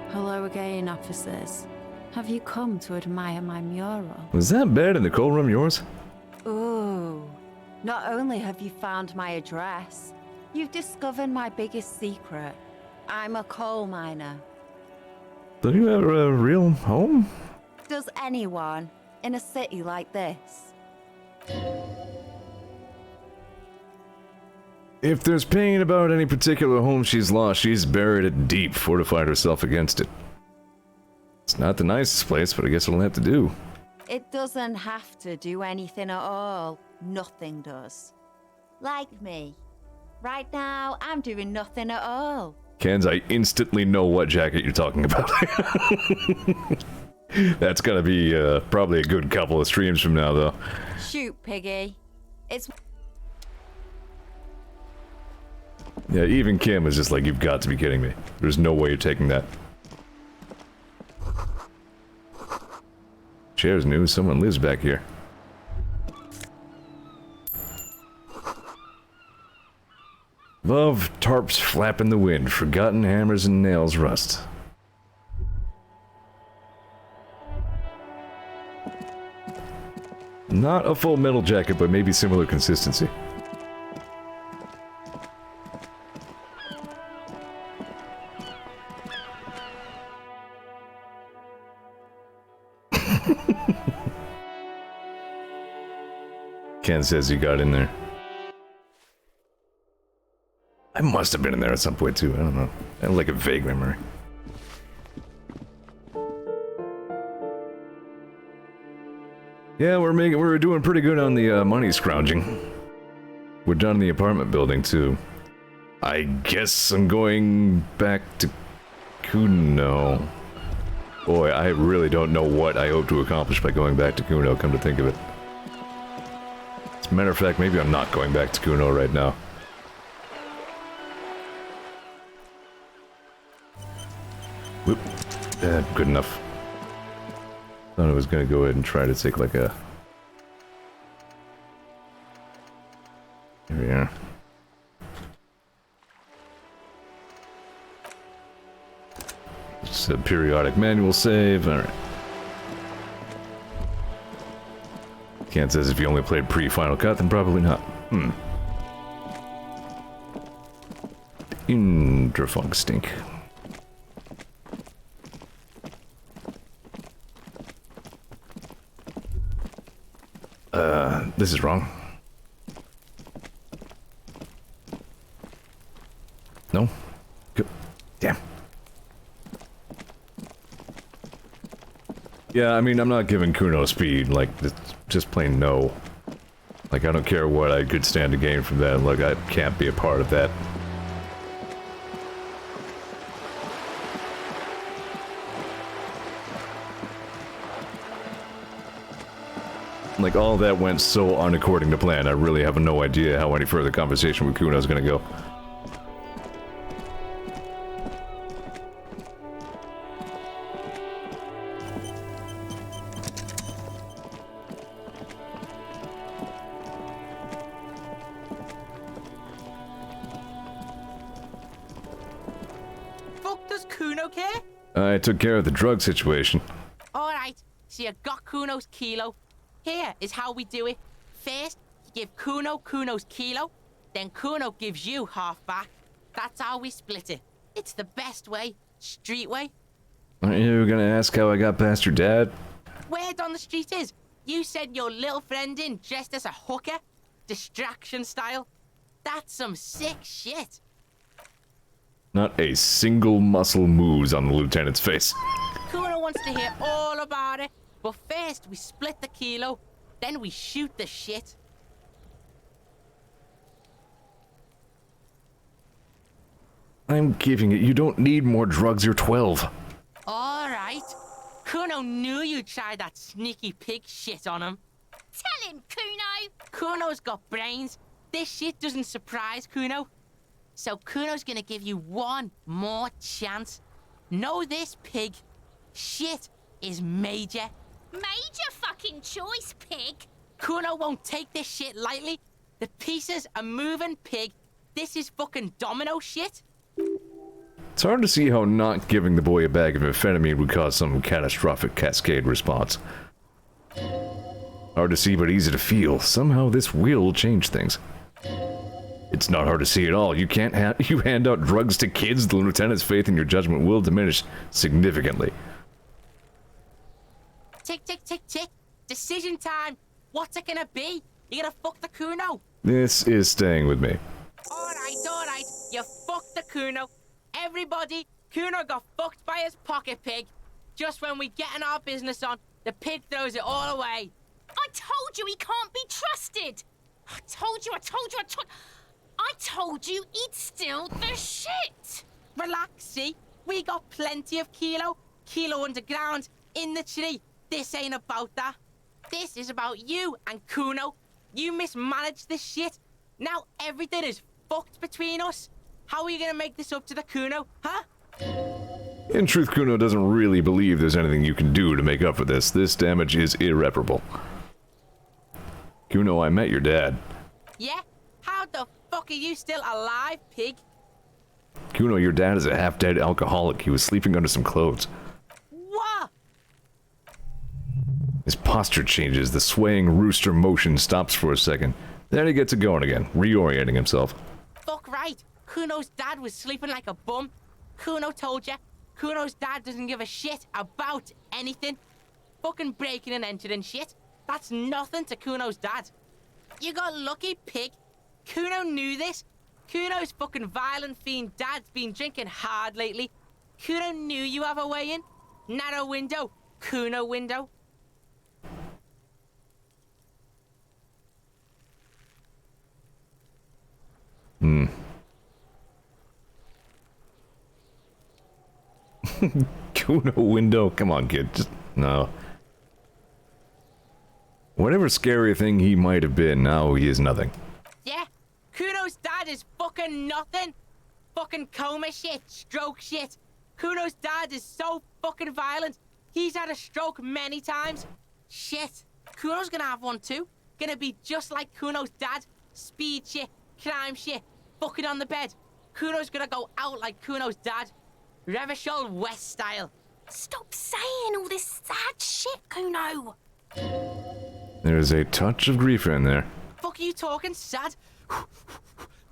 Hello again, officers. Have you come to admire my mural? Was that bed in the coal room yours? Ooh. Not only have you found my address, you've discovered my biggest secret. I'm a coal miner. Do you have a real home? Does anyone in a city like this? If there's pain about any particular home she's lost, she's buried it deep, fortified herself against it. It's not the nicest place, but I guess it'll have to do. It doesn't have to do anything at all. Nothing does. Like me. Right now, I'm doing nothing at all. Kens, I instantly know what jacket you're talking about. That's gonna be probably a good couple of streams from now, though. Shoot, Piggy. It's... Yeah, even Kim was just like, you've got to be kidding me. There's no way you're taking that. Chair's new, someone lives back here. Love, tarps flap in the wind, forgotten hammers and nails rust. Not a full metal jacket, but maybe similar consistency. Ken says you got in there. I must have been in there at some point too, I don't know. I have like a vague memory. Yeah, we're doing pretty good on the money scrounging. We're done in the apartment building too. I guess I'm going back to Kuno. Boy, I really don't know what I hope to accomplish by going back to Kuno, come to think of it. As a matter of fact, maybe I'm not going back to Kuno right now. Whoop. Good enough. Thought I was gonna go ahead and try to take like a... Here we are. It's a periodic manual save, alright. Kant says if you only played pre-Final Cut, then probably not. Indrafunk stink. This is wrong. No? Good. Damn. Yeah, I mean, I'm not giving Kuno speed, like, it's just plain no. Like, I don't care what I could stand to gain from that, like, I can't be a part of that. Like, all that went so unaccording to plan, I really have no idea how any further conversation with Kuno is gonna go. Fuck does Kuno care? I took care of the drug situation. Alright, so you got Kuno's kilo. Here is how we do it. First, you give Kuno Kuno's kilo, then Kuno gives you half back. That's how we split it. It's the best way. Street way. Aren't you gonna ask how I got past your dad? Word on the street is, you sent your little friend in dressed as a hooker, distraction style. That's some sick shit. Not a single muscle moves on the lieutenant's face. Kuno wants to hear all about it, but first we split the kilo, then we shoot the shit. I'm giving it. You don't need more drugs. You're 12. Alright. Kuno knew you tried that sneaky pig shit on him. Tell him, Kuno! Kuno's got brains. This shit doesn't surprise Kuno. So Kuno's gonna give you one more chance. Know this, pig. Shit is major. Major fucking choice, pig! Kuno won't take this shit lightly. The pieces are moving, pig. This is fucking domino shit. It's hard to see how not giving the boy a bag of amphetamine would cause some catastrophic cascade response. Hard to see, but easy to feel. Somehow this will change things. It's not hard to see at all. You can't you hand out drugs to kids, the lieutenant's faith in your judgment will diminish significantly. Tick, tick, tick, tick. Decision time. What's it gonna be? You gonna fuck the Kuno? This is staying with me. Alright. You fucked the Kuno. Everybody, Kuno got fucked by his pocket pig. Just when we getting our business on, the pig throws it all away. I told you he can't be trusted. I told you. I told you he'd steal the shit. Relax, see? We got plenty of Kilo underground, in the tree. This ain't about that. This is about you and Kuno. You mismanaged this shit. Now everything is fucked between us. How are you gonna make this up to the Kuno, huh? In truth, Kuno doesn't really believe there's anything you can do to make up for this. This damage is irreparable. Kuno, I met your dad. Yeah? How the fuck are you still alive, pig? Kuno, your dad is a half-dead alcoholic. He was sleeping under some clothes. What? His posture changes. The swaying rooster motion stops for a second. Then he gets it going again, reorienting himself. Fuck right. Kuno's dad was sleeping like a bum. Kuno told ya. Kuno's dad doesn't give a shit about anything. Fucking breaking and entering shit. That's nothing to Kuno's dad. You got lucky, pig. Kuno knew this. Kuno's fucking violent fiend dad's been drinking hard lately. Kuno knew you have a way in. Narrow window. Kuno window. Kuno window? Come on, kid. Just, no. Whatever scary thing he might have been, now he is nothing. Yeah? Kuno's dad is fucking nothing. Fucking coma shit, stroke shit. Kuno's dad is so fucking violent. He's had a stroke many times. Shit. Kuno's gonna have one too. Gonna be just like Kuno's dad. Speed shit, crime shit, fucking on the bed. Kuno's gonna go out like Kuno's dad. Revachol West style. Stop saying all this sad shit, Kuno. There's a touch of grief in there. Fuck are you talking, sad?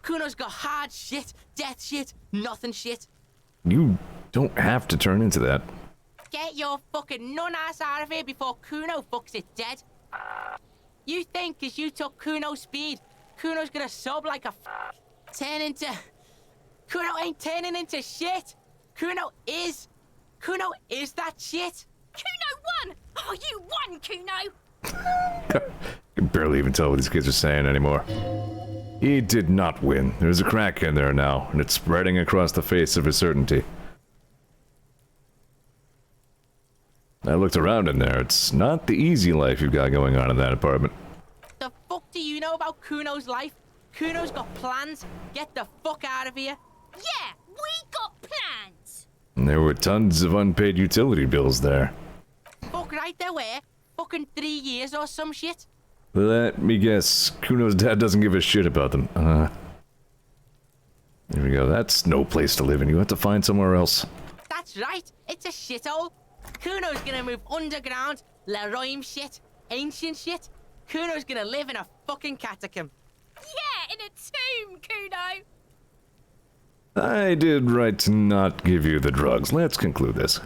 Kuno's got hard shit, death shit, nothing shit. You don't have to turn into that. Get your fucking nun-ass out of here before Kuno fucks it dead. You think 'cause you took Kuno's speed, Kuno's gonna sub like a turn into... Kuno ain't turning into shit. Kuno is that shit. Kuno won! Oh, you won, Kuno! I can barely even tell what these kids are saying anymore. He did not win. There's a crack in there now, and it's spreading across the face of his certainty. I looked around in there. It's not the easy life you've got going on in that apartment. The fuck do you know about Kuno's life? Kuno's got plans. Get the fuck out of here. Yeah, we got plans. And there were tons of unpaid utility bills there. Fuck right there were. Fucking 3 years or some shit. Let me guess. Kuno's dad doesn't give a shit about them. There we go. That's no place to live in. You have to find somewhere else. That's right. It's a shithole. Kuno's gonna move underground. Leroy shit. Ancient shit. Kuno's gonna live in a fucking catacomb. Yeah, in a tomb, Kuno. I did right to not give you the drugs. Let's conclude this.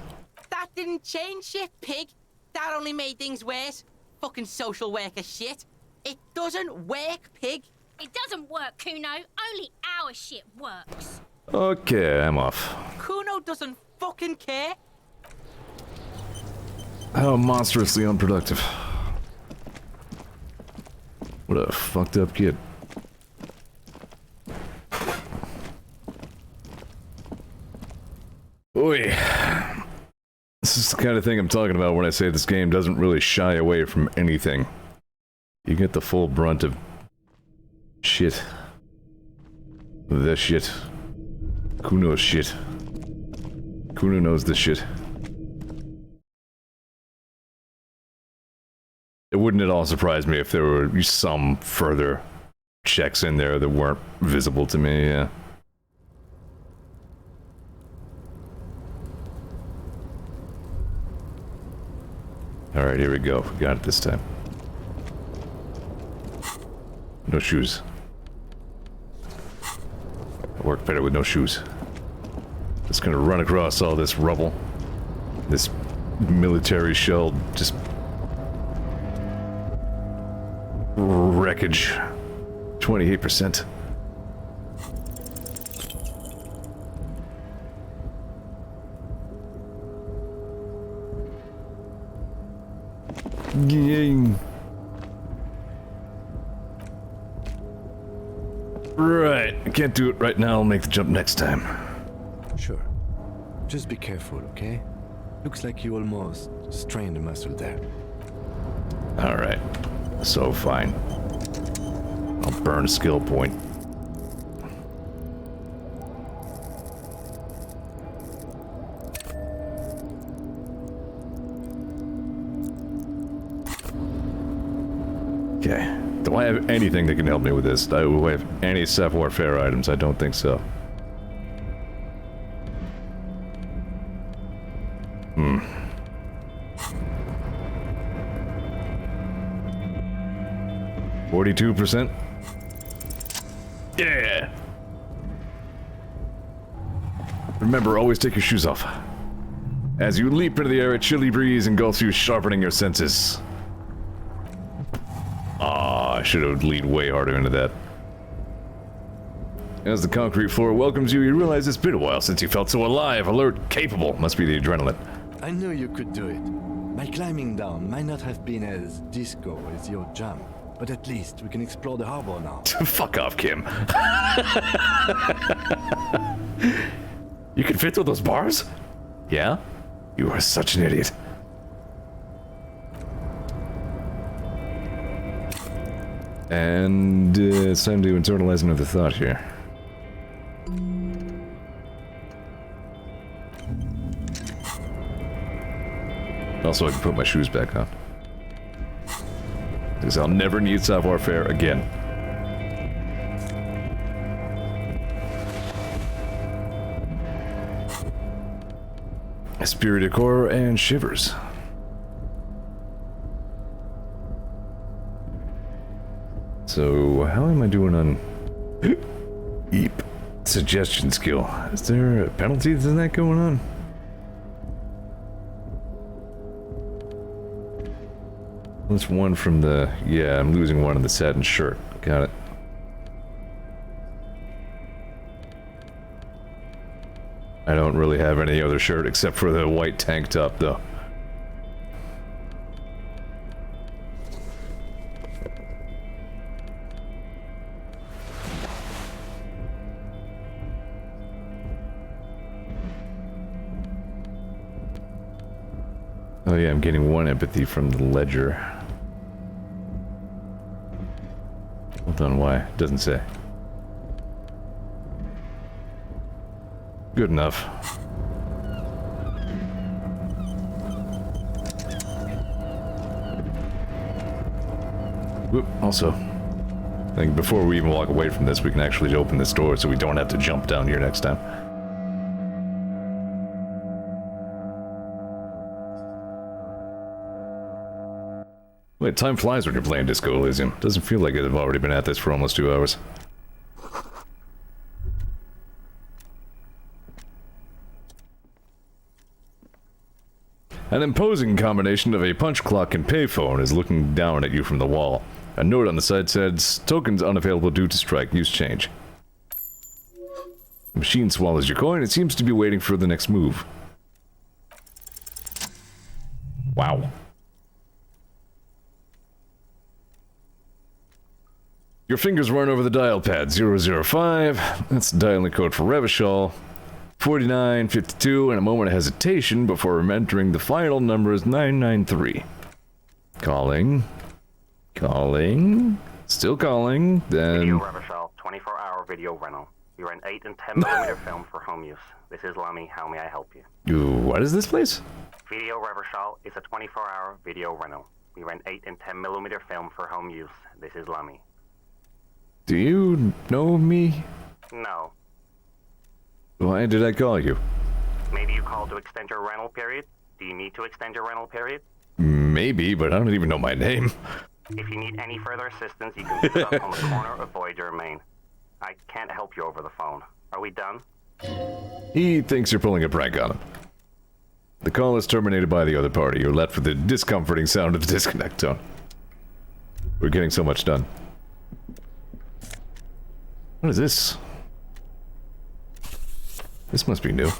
That didn't change shit, pig. That only made things worse. Fucking social worker shit. It doesn't work, pig. It doesn't work, Kuno. Only our shit works. Okay, I'm off. Kuno doesn't fucking care. How monstrously unproductive. What a fucked up kid. Oi. This is the kind of thing I'm talking about when I say this game doesn't really shy away from anything. You get the full brunt of shit. This shit. Kuno's shit. Kuno knows this shit. It wouldn't at all surprise me if there were some further checks in there that weren't visible to me, yeah. Alright, here we go. We got it this time. No shoes. I work better with no shoes. Just gonna run across all this rubble. This military shell, just... wreckage. 28%. Right, I can't do it right now. I'll make the jump next time. Sure. Just be careful, okay? Looks like you almost strained a muscle there. Alright, so fine. I'll burn a skill point. Okay. Do I have anything that can help me with this? Do I have any savoir-faire items? I don't think so. 42%? Yeah! Remember, always take your shoes off. As you leap into the air, a chilly breeze engulfs you, sharpening your senses. I should have leaned way harder into that. As the concrete floor welcomes you, you realize it's been a while since you felt so alive, alert, capable. Must be the adrenaline. I knew you could do it. My climbing down might not have been as disco as your jump, but at least we can explore the harbor now. Fuck off, Kim. You can fit through those bars? Yeah? You are such an idiot. And it's time to internalize another thought here. Also, I can put my shoes back on. Because I'll never need savoir-faire again. Esprit de Corps and Shivers. So, how am I doing on Eep suggestion skill? Is there a penalty to that going on? That's one from the... Yeah, I'm losing one in the satin shirt. Got it. I don't really have any other shirt except for the white tank top, though. Oh yeah, I'm getting one empathy from the ledger. Hold on, why? Doesn't say. Good enough. Whoop, also, I think before we even walk away from this, we can actually open this door so we don't have to jump down here next time. Wait, time flies when you're playing Disco Elysium. Doesn't feel like I've already been at this for almost 2 hours. An imposing combination of a punch clock and payphone is looking down at you from the wall. A note on the side says, tokens unavailable due to strike, use change. The machine swallows your coin. It seems to be waiting for the next move. Wow. Your fingers run over the dial pad. 005. That's the dialing code for Revachol. 4952, and a moment of hesitation before entering the final number is 993. Calling. Calling. Still calling. Then... Video Revachol, 24-hour video rental. You're an 8 and 10mm film for home use. This is Lummy. How may I help you? Ooh, what is this place? Video Revachol is a 24-hour video rental. We rent 8 and 10mm film for home use. This is Lummy. Do you know me? No. Why did I call you? Maybe you called to extend your rental period? Do you need to extend your rental period? Maybe, but I don't even know my name. If you need any further assistance, you can pick up on the corner of Voyager and Main. I can't help you over the phone. Are we done? He thinks you're pulling a prank on him. The call is terminated by the other party. You're left with the discomforting sound of the disconnect tone. We're getting so much done. What is this? This must be new.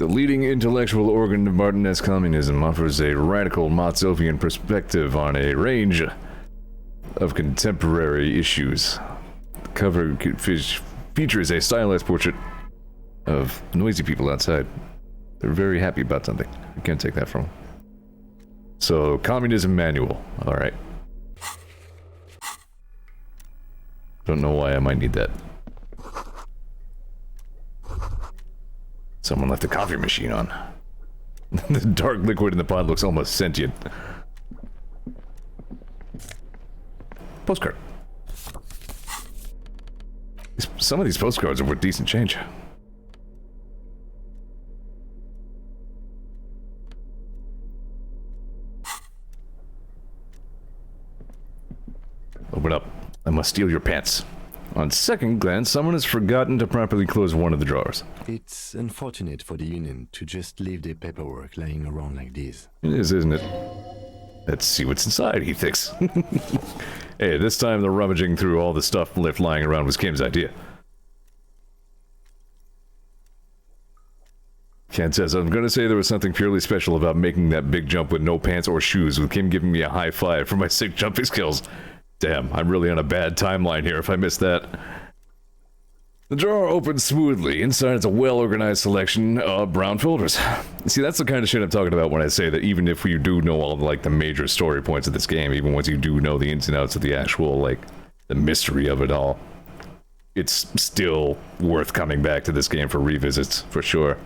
The leading intellectual organ of Martinez communism offers a radical Motsovian perspective on a range of contemporary issues. The cover features a stylized portrait of noisy people outside. They're very happy about something. You can't take that from them. So, communism manual. Alright. Don't know why I might need that. Someone left the coffee machine on. The dark liquid in the pot looks almost sentient. Postcard. Some of these postcards are worth decent change. Open up. I must steal your pants. On second glance, someone has forgotten to properly close one of the drawers. It's unfortunate for the Union to just leave their paperwork lying around like this. It is, isn't it? Let's see what's inside, he thinks. Hey, this time the rummaging through all the stuff left lying around was Kim's idea. Ken says, I'm gonna say there was something purely special about making that big jump with no pants or shoes, with Kim giving me a high five for my sick jumping skills. Damn, I'm really on a bad timeline here if I missed that. The drawer opens smoothly. Inside is a well-organized selection of brown folders. See, that's the kind of shit I'm talking about when I say that even if you do know all like the major story points of this game, even once you do know the ins and outs of the actual, like, the mystery of it all, it's still worth coming back to this game for revisits, for sure.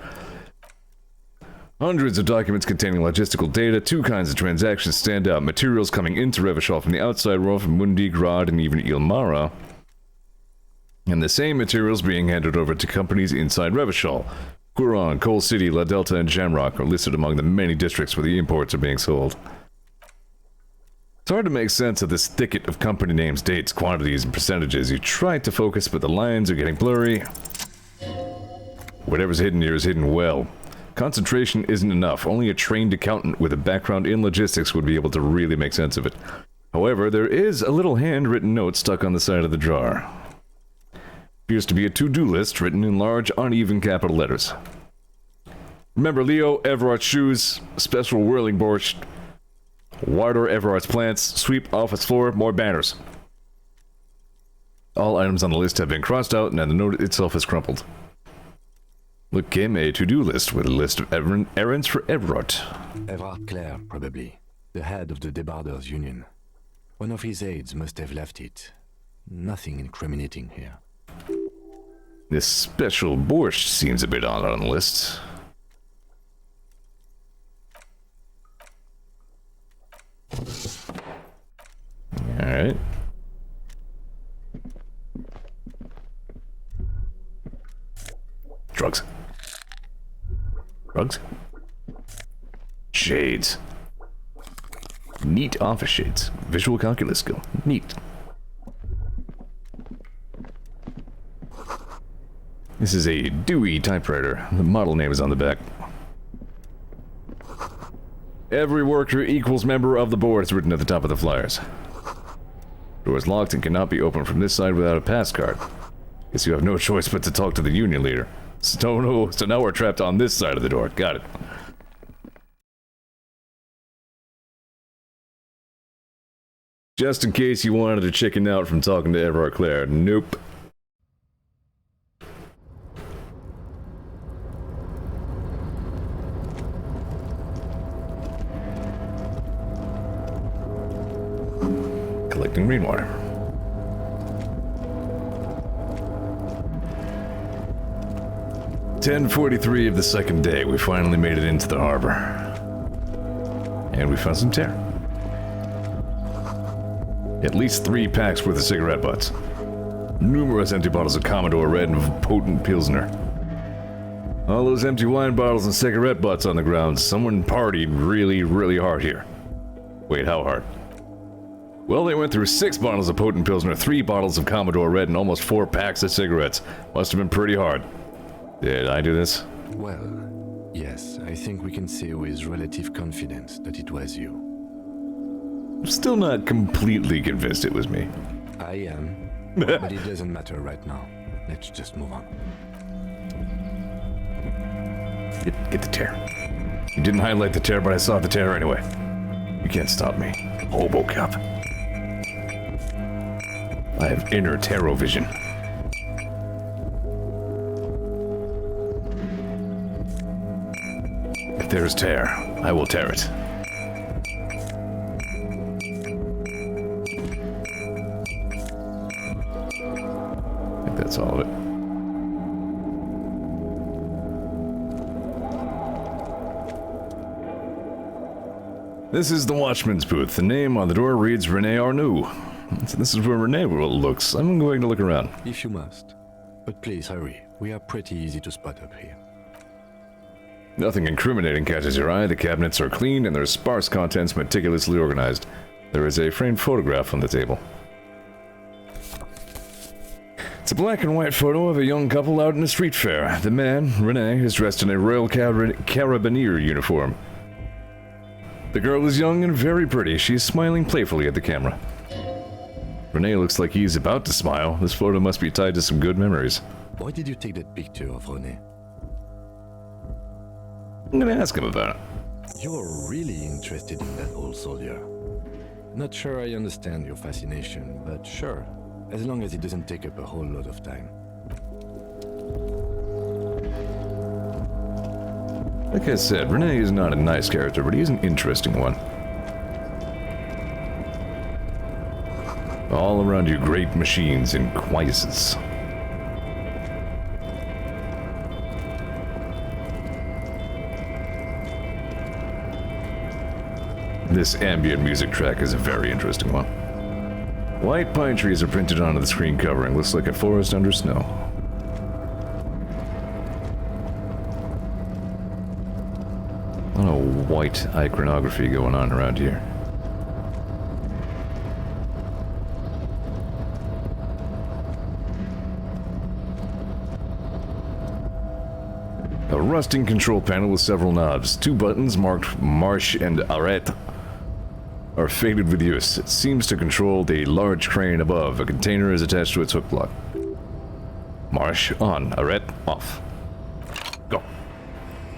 Hundreds of documents containing logistical data. Two kinds of transactions stand out. Materials coming into Revachol from the outside world, from Mundi, Grad, and even Ilmara. And the same materials being handed over to companies inside Revachol. Quran, Coal City, La Delta, and Jamrock are listed among the many districts where the imports are being sold. It's hard to make sense of this thicket of company names, dates, quantities, and percentages. You try to focus, but the lines are getting blurry. Whatever's hidden here is hidden well. Concentration isn't enough. Only a trained accountant with a background in logistics would be able to really make sense of it. However, there is a little handwritten note stuck on the side of the jar. Appears to be a to-do list written in large, uneven capital letters. Remember Leo, Everart's shoes, special whirling borscht, water Everart's plants, sweep office floor, more banners. All items on the list have been crossed out and the note itself is crumpled. Look, Kim, a to-do list with a list of errands for Everard. Everard Clare, probably. The head of the Debarders Union. One of his aides must have left it. Nothing incriminating here. This special borscht seems a bit odd on the list. Alright. Drugs. Drugs? Shades. Neat office shades. Visual calculus skill. Neat. This is a Dewey typewriter. The model name is on the back. Every worker equals member of the board is written at the top of the flyers. Door is locked and cannot be opened from this side without a pass card. Guess you have no choice but to talk to the union leader. So now we're trapped on this side of the door. Got it. Just in case you wanted to chicken out from talking to Everard Clare. Nope. Collecting rainwater. "10:43 of the second day, we finally made it into the harbor. And we found some tear. At least 3 packs worth of cigarette butts. Numerous empty bottles of Commodore Red and potent Pilsner. All those empty wine bottles and cigarette butts on the ground. Someone partied really, really hard here. Wait, how hard? Well, they went through 6 bottles of potent Pilsner, 3 bottles of Commodore Red, and almost 4 packs of cigarettes. Must have been pretty hard. Did I do this? Well, yes, I think we can say with relative confidence that it was you. I'm still not completely convinced it was me. I am, but it doesn't matter right now. Let's just move on. Get the tear. You didn't highlight the tear, but I saw the tear anyway. You can't stop me, hobo cop. I have inner tarot vision. If there's tear, I will tear it. I think that's all of it. This is the Watchman's booth. The name on the door reads Rene Arnoux. So this is where Rene looks. I'm going to look around. If you must. But please hurry. We are pretty easy to spot up here. Nothing incriminating catches your eye. The cabinets are clean and their sparse contents meticulously organized. There is a framed photograph on the table. It's a black and white photo of a young couple out in a street fair. The man, Rene, is dressed in a Royal Carabinier uniform. The girl is young and very pretty. She is smiling playfully at the camera. Rene looks like he's about to smile. This photo must be tied to some good memories. Why did you take that picture of Rene? I'm gonna ask him about it. You're really interested in that old soldier. Not sure I understand your fascination, but sure, as long as it doesn't take up a whole lot of time. Like I said, Rene is not a nice character, but he's an interesting one. All around you, great machines and quiesces. This ambient music track is a very interesting one. White pine trees are printed onto the screen covering. Looks like a forest under snow. A lot of white iconography going on around here. A rusting control panel with several knobs. 2 buttons marked Marche and Arrête are faded with use. It seems to control the large crane above. A container is attached to its hook block. Marche on, Arrête off. Go.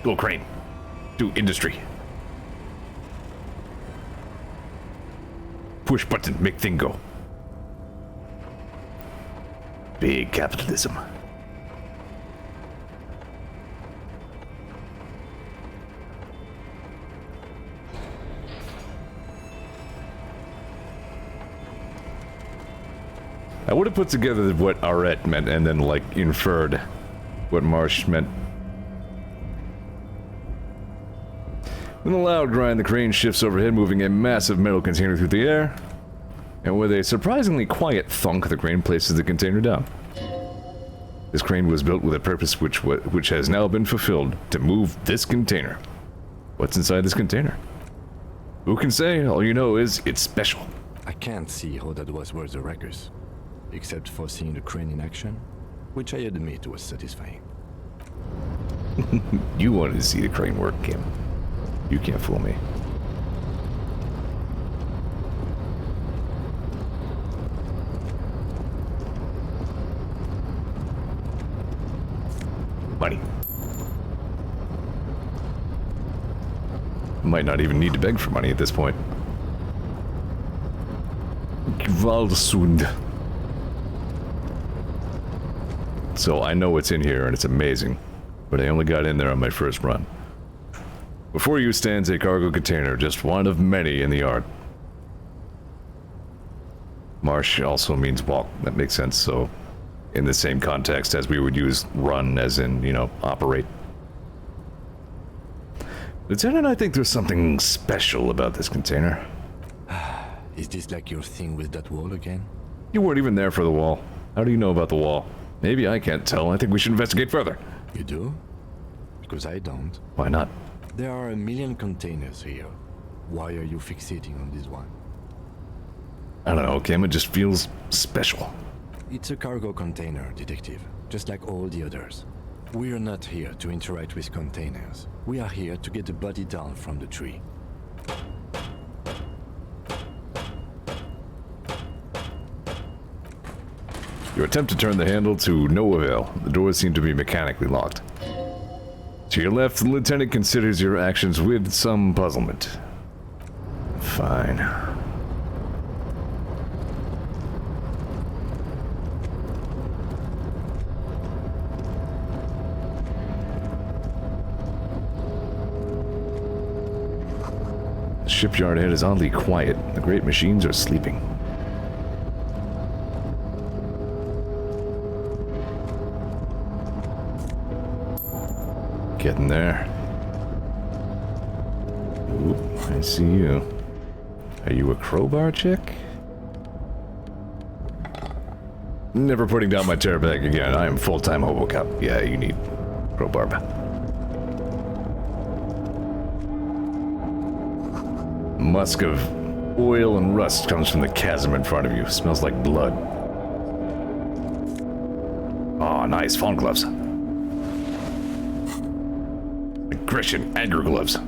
Go crane. Do industry. Push button, make thing go. Big capitalism. I would have put together what Arrête meant and then, like, inferred what Marche meant. With a loud grind, the crane shifts overhead, moving a massive metal container through the air. And with a surprisingly quiet thunk, the crane places the container down. This crane was built with a purpose which has now been fulfilled, to move this container. What's inside this container? Who can say? All you know is, it's special. I can't see how that was worth the ruckus. Except for seeing the crane in action, which I admit was satisfying. You wanted to see the crane work, Kim. You can't fool me. Money. Might not even need to beg for money at this point. Gewaldsund. So I know what's in here and it's amazing, but I only got in there on my first run. Before you stands a cargo container, just one of many in the yard. Marche also means walk, that makes sense, so in the same context as we would use run as in, you know, operate. Lieutenant, I think there's something special about this container. Is this like your thing with that wall again? You weren't even there for the wall. How do you know about the wall? Maybe I can't tell. I think we should investigate further. You do? Because I don't. Why not? There are a million containers here. Why are you fixating on this one? I don't know, Kim. It just feels special. It's a cargo container, Detective. Just like all the others. We're not here to interact with containers. We are here to get the body down from the tree. You attempt to turn the handle to no avail. The doors seem to be mechanically locked. To your left, the lieutenant considers your actions with some puzzlement. Fine. The shipyard ahead is oddly quiet. The great machines are sleeping. Getting there. Oop, I see you. Are you a crowbar chick? Never putting down my terror bag again. I am full-time hobo cop. Yeah, you need crowbar. Musk of oil and rust comes from the chasm in front of you. Smells like blood. Oh, nice. Fawn gloves. Aggression, anger gloves.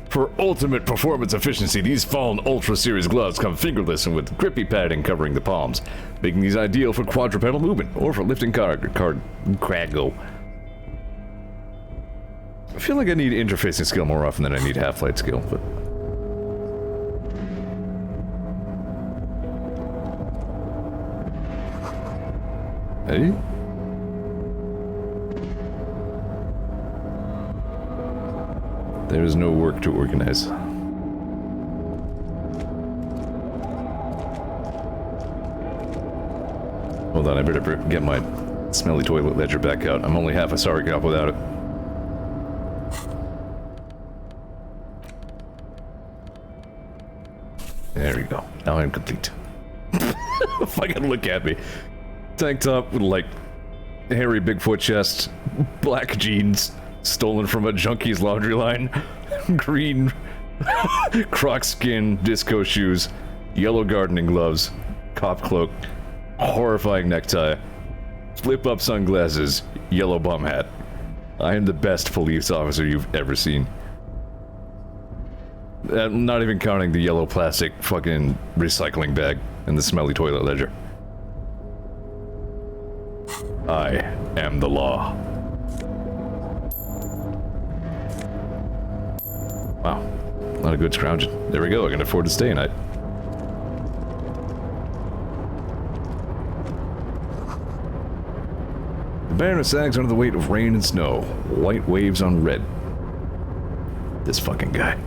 For ultimate performance efficiency, these Fallen Ultra Series gloves come fingerless and with grippy padding covering the palms, making these ideal for quadrupedal movement or for lifting cargo. I feel like I need interfacing skill more often than I need half-light skill, but... Hey? There is no work to organize. Hold on, I better get my smelly toilet ledger back out. I'm only half a sorry cop without it. There we go. Now I'm complete. Fucking look at me. Tank top with like hairy Bigfoot chest, black jeans stolen from a junkie's laundry line, green croc skin disco shoes, yellow gardening gloves, cop cloak, horrifying necktie, flip up sunglasses, yellow bum hat. I am the best police officer you've ever seen. Not even counting the yellow plastic fucking recycling bag and the smelly toilet ledger. I am the law. Wow, a lot of good scrounging. There we go, I can afford to stay a night. The banner sags under the weight of rain and snow. White waves on red. This fucking guy.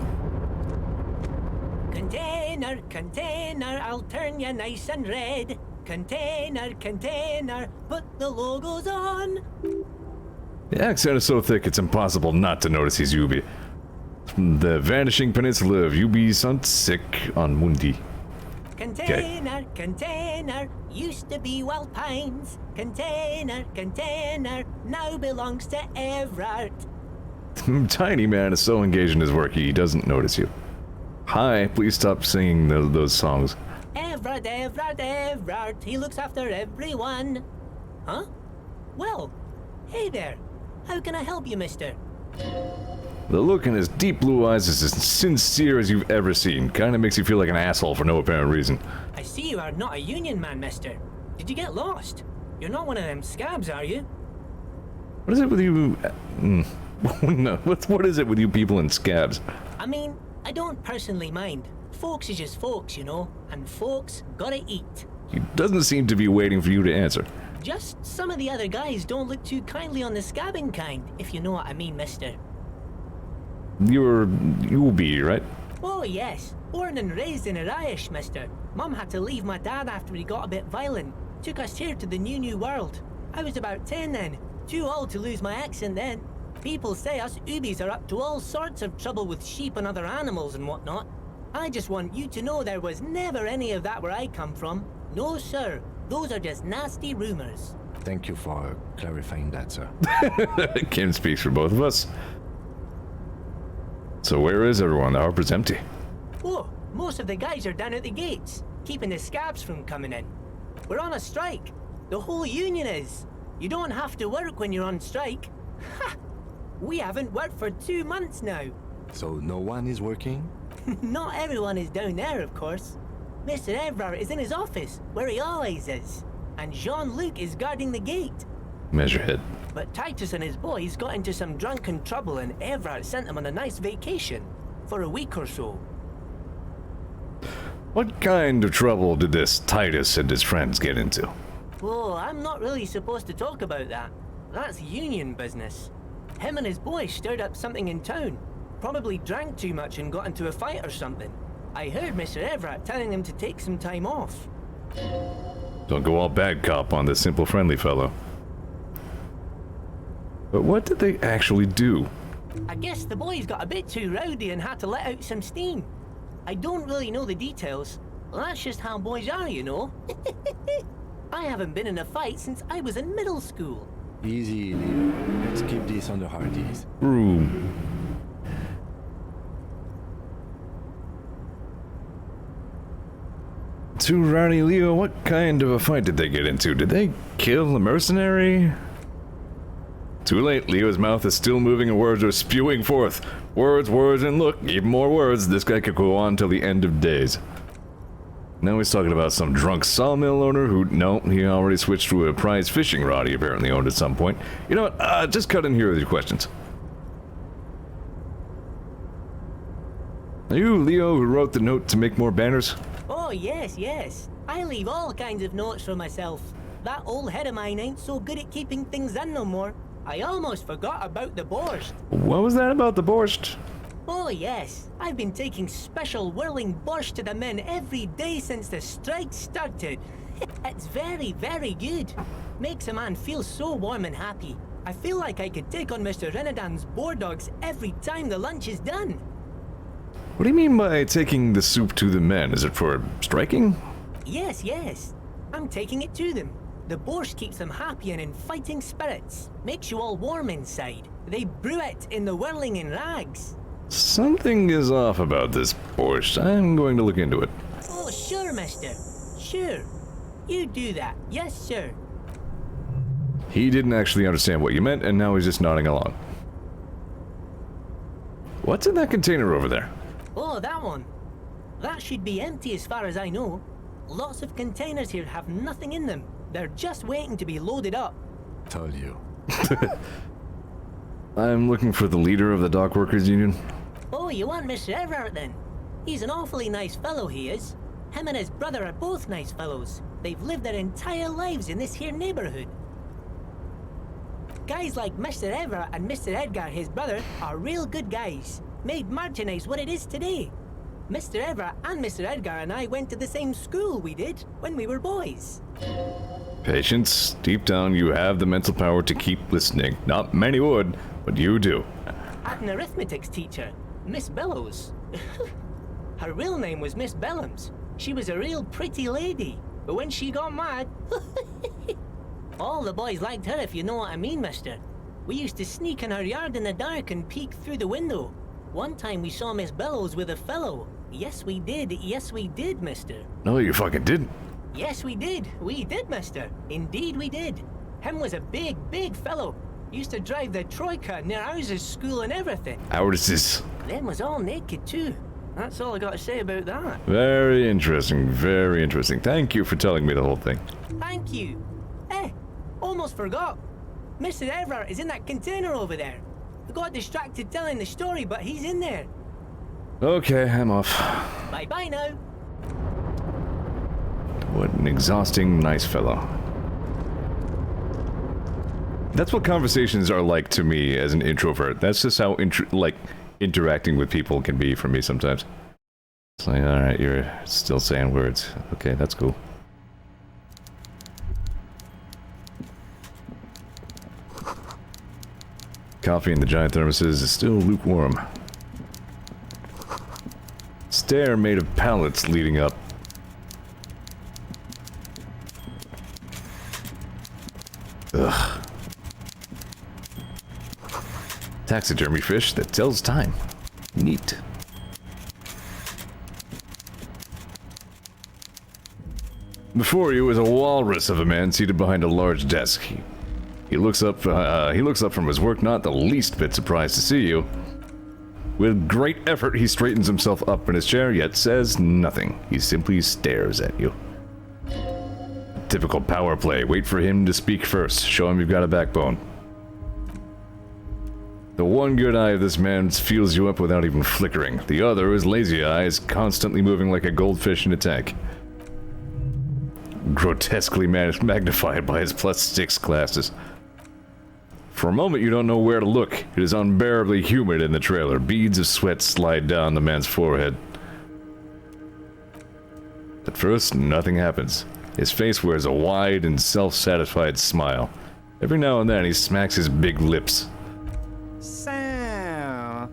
Container, container, I'll turn you nice and red. Container, container, put the logos on. The accent is so thick it's impossible not to notice he's Yubi. From the vanishing peninsula of Yubi Sunsik on Mundi. Container, container, used to be Wild Pines. Container, container, now belongs to Everard. Tiny man is so engaged in his work he doesn't notice you. Hi, please stop singing those songs. Everard, Everard, Everard, he looks after everyone. Huh? Well, hey there. How can I help you, mister? The look in his deep blue eyes is as sincere as you've ever seen. Kinda makes you feel like an asshole for no apparent reason. I see you are not a union man, mister. Did you get lost? You're not one of them scabs, are you? What is it with you... No, what is it with you people in scabs? I mean, I don't personally mind. Folks is just folks, you know, and folks gotta eat. He doesn't seem to be waiting for you to answer. Just some of the other guys don't look too kindly on the scabbing kind, if you know what I mean, mister. You'll be, right? Oh, yes. Born and raised in Irish, mister. Mum had to leave my dad after he got a bit violent. Took us here to the new world. I was about 10 then. Too old to lose my accent then. People say us Ubis are up to all sorts of trouble with sheep and other animals and whatnot. I just want you to know there was never any of that where I come from. No, sir. Those are just nasty rumors. Thank you for clarifying that, sir. Kim speaks for both of us. So where is everyone? The harbor's empty. Oh, most of the guys are down at the gates, keeping the scabs from coming in. We're on a strike. The whole union is. You don't have to work when you're on strike. Ha! We haven't worked for 2 months now. So no one is working? Not everyone is down there, of course. Mr. Everard is in his office, where he always is. and Jean-Luc is guarding the gate. Measurehead. But Titus and his boys got into some drunken trouble and Everard sent them on a nice vacation for a week or so. What kind of trouble did this Titus and his friends get into? Oh, I'm not really supposed to talk about that. That's union business. Him and his boys stirred up something in town. Probably drank too much and got into a fight or something. I heard Mr. Everett telling them to take some time off. Don't go all bad cop on this simple friendly fellow. But what did they actually do? I guess the boys got a bit too rowdy and had to let out some steam. I don't really know the details. Well, that's just how boys are, you know. I haven't been in a fight since I was in middle school. Easy, Leo. Let's keep this under hardies. Room. Too rowdy, Leo. What kind of a fight did they get into? Did they kill a mercenary? Too late. Leo's mouth is still moving and words are spewing forth. Words, words, and look, even more words. This guy could go on till the end of days. Now he's talking about some drunk sawmill owner who, no, he already switched to a prize fishing rod he apparently owned at some point. You know what, just cut in here with your questions. Are you Leo who wrote the note to make more banners? Oh, yes, yes. I leave all kinds of notes for myself. That old head of mine ain't so good at keeping things in no more. I almost forgot about the borscht. What was that about the borscht? Oh, yes. I've been taking special whirling borscht to the men every day since the strike started. It's very, very good. Makes a man feel so warm and happy. I feel like I could take on Mr. Renadan's boar dogs every time the lunch is done. What do you mean by taking the soup to the men? Is it for striking? Yes, yes. I'm taking it to them. The borscht keeps them happy and in fighting spirits. Makes you all warm inside. They brew it in the whirling in rags. Something is off about this borscht. I'm going to look into it. Oh, sure, mister. Sure. You do that. Yes, sir. He didn't actually understand what you meant, and now he's just nodding along. What's in that container over there? Oh, that one. That should be empty as far as I know. Lots of containers here have nothing in them. They're just waiting to be loaded up. Told you. I'm looking for the leader of the dock workers union. Oh, you want Mr. Everett then? He's an awfully nice fellow, he is. Him and his brother are both nice fellows. They've lived their entire lives in this here neighborhood. Guys like Mr. Everett and Mr. Edgar, his brother, are real good guys. Made Martinez what it is today. Mr. Everett and Mr. Edgar and I went to the same school we did when we were boys. Patience. Deep down, you have the mental power to keep listening. Not many would, but you do. Had an arithmetics teacher, Miss Bellows. Her real name was Miss Bellams. She was a real pretty lady, but when she got mad, all the boys liked her, if you know what I mean, mister. We used to sneak in her yard in the dark and peek through the window. One time we saw Miss Bellows with a fellow. Yes, we did. Yes, we did, mister. No, you fucking didn't. Yes, we did. We did, mister. Indeed, we did. Him was a big, big fellow. Used to drive the Troika near ours' school and everything. Ours is. Them was all naked, too. That's all I got to say about that. Very interesting, very interesting. Thank you for telling me the whole thing. Thank you. Almost forgot. Mr. Everett is in that container over there. I got distracted telling the story, but he's in there. Okay, I'm off. Bye-bye now. What an exhausting, nice fellow. That's what conversations are like to me as an introvert. That's just how, interacting with people can be for me sometimes. It's like, alright, you're still saying words. Okay, that's cool. Coffee in the giant thermoses is still lukewarm. Stair made of pallets leading up. Ugh. Taxidermy fish that tells time. Neat. Before you is a walrus of a man seated behind a large desk. He looks up from his work, not the least bit surprised to see you. With great effort, he straightens himself up in his chair, yet says nothing. He simply stares at you. Typical power play. Wait for him to speak first. Show him you've got a backbone. The one good eye of this man fuels you up without even flickering. The other, his lazy eye, is constantly moving like a goldfish in a tank. Grotesquely magnified by his +6 glasses. For a moment, you don't know where to look. It is unbearably humid in the trailer. Beads of sweat slide down the man's forehead. At first, nothing happens. His face wears a wide and self-satisfied smile. Every now and then, he smacks his big lips, So,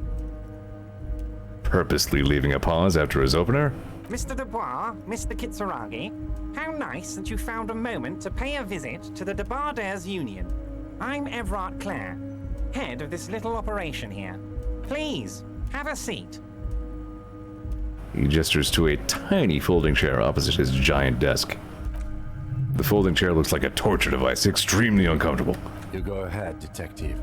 purposely leaving a pause after his opener. Mr. Dubois, Mr. Kitsuragi, how nice that you found a moment to pay a visit to the Debardairs Union. I'm Everard Clare, head of this little operation here. Please, have a seat. He gestures to a tiny folding chair opposite his giant desk. The folding chair looks like a torture device, extremely uncomfortable. You go ahead, detective.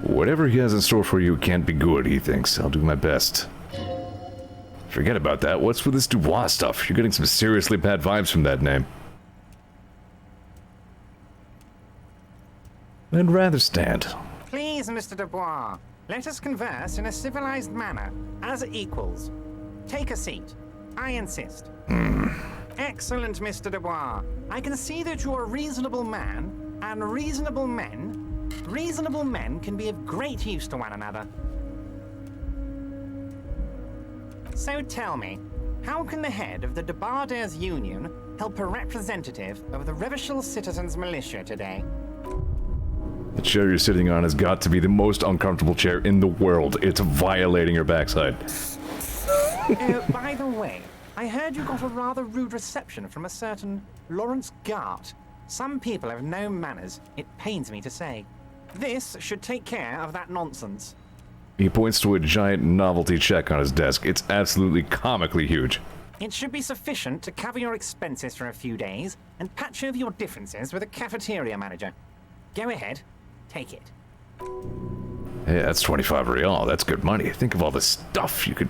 Whatever he has in store for you can't be good, he thinks. I'll do my best. Forget about that. What's with this Dubois stuff? You're getting some seriously bad vibes from that name. I'd rather stand. Please, Mr. Dubois, let us converse in a civilized manner, as equals. Take a seat. I insist. Excellent, Mr. Dubois. I can see that you're a reasonable man, and reasonable men can be of great use to one another. So tell me, how can the head of the Debardairs Union help a representative of the Revachol Citizens Militia today? The chair you're sitting on has got to be the most uncomfortable chair in the world. It's violating your backside. By the way, I heard you got a rather rude reception from a certain Lawrence Gart. Some people have no manners, it pains me to say. This should take care of that nonsense. He points to a giant novelty check on his desk. It's absolutely comically huge. It should be sufficient to cover your expenses for a few days and patch over your differences with a cafeteria manager. Go ahead, take it. Hey, that's 25 real. That's good money. Think of all the stuff you could...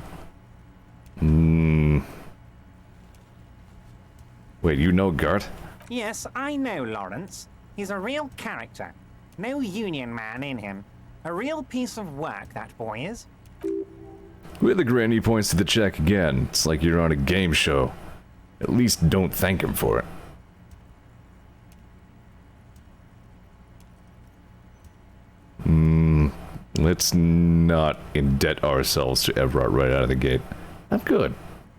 Wait, you know Gart? Yes, I know Lawrence. He's a real character. No union man in him. A real piece of work, that boy is. With a grin, he points to the check again. It's like you're on a game show. At least don't thank him for it. Let's not indebt ourselves to Everard right out of the gate. I'm good.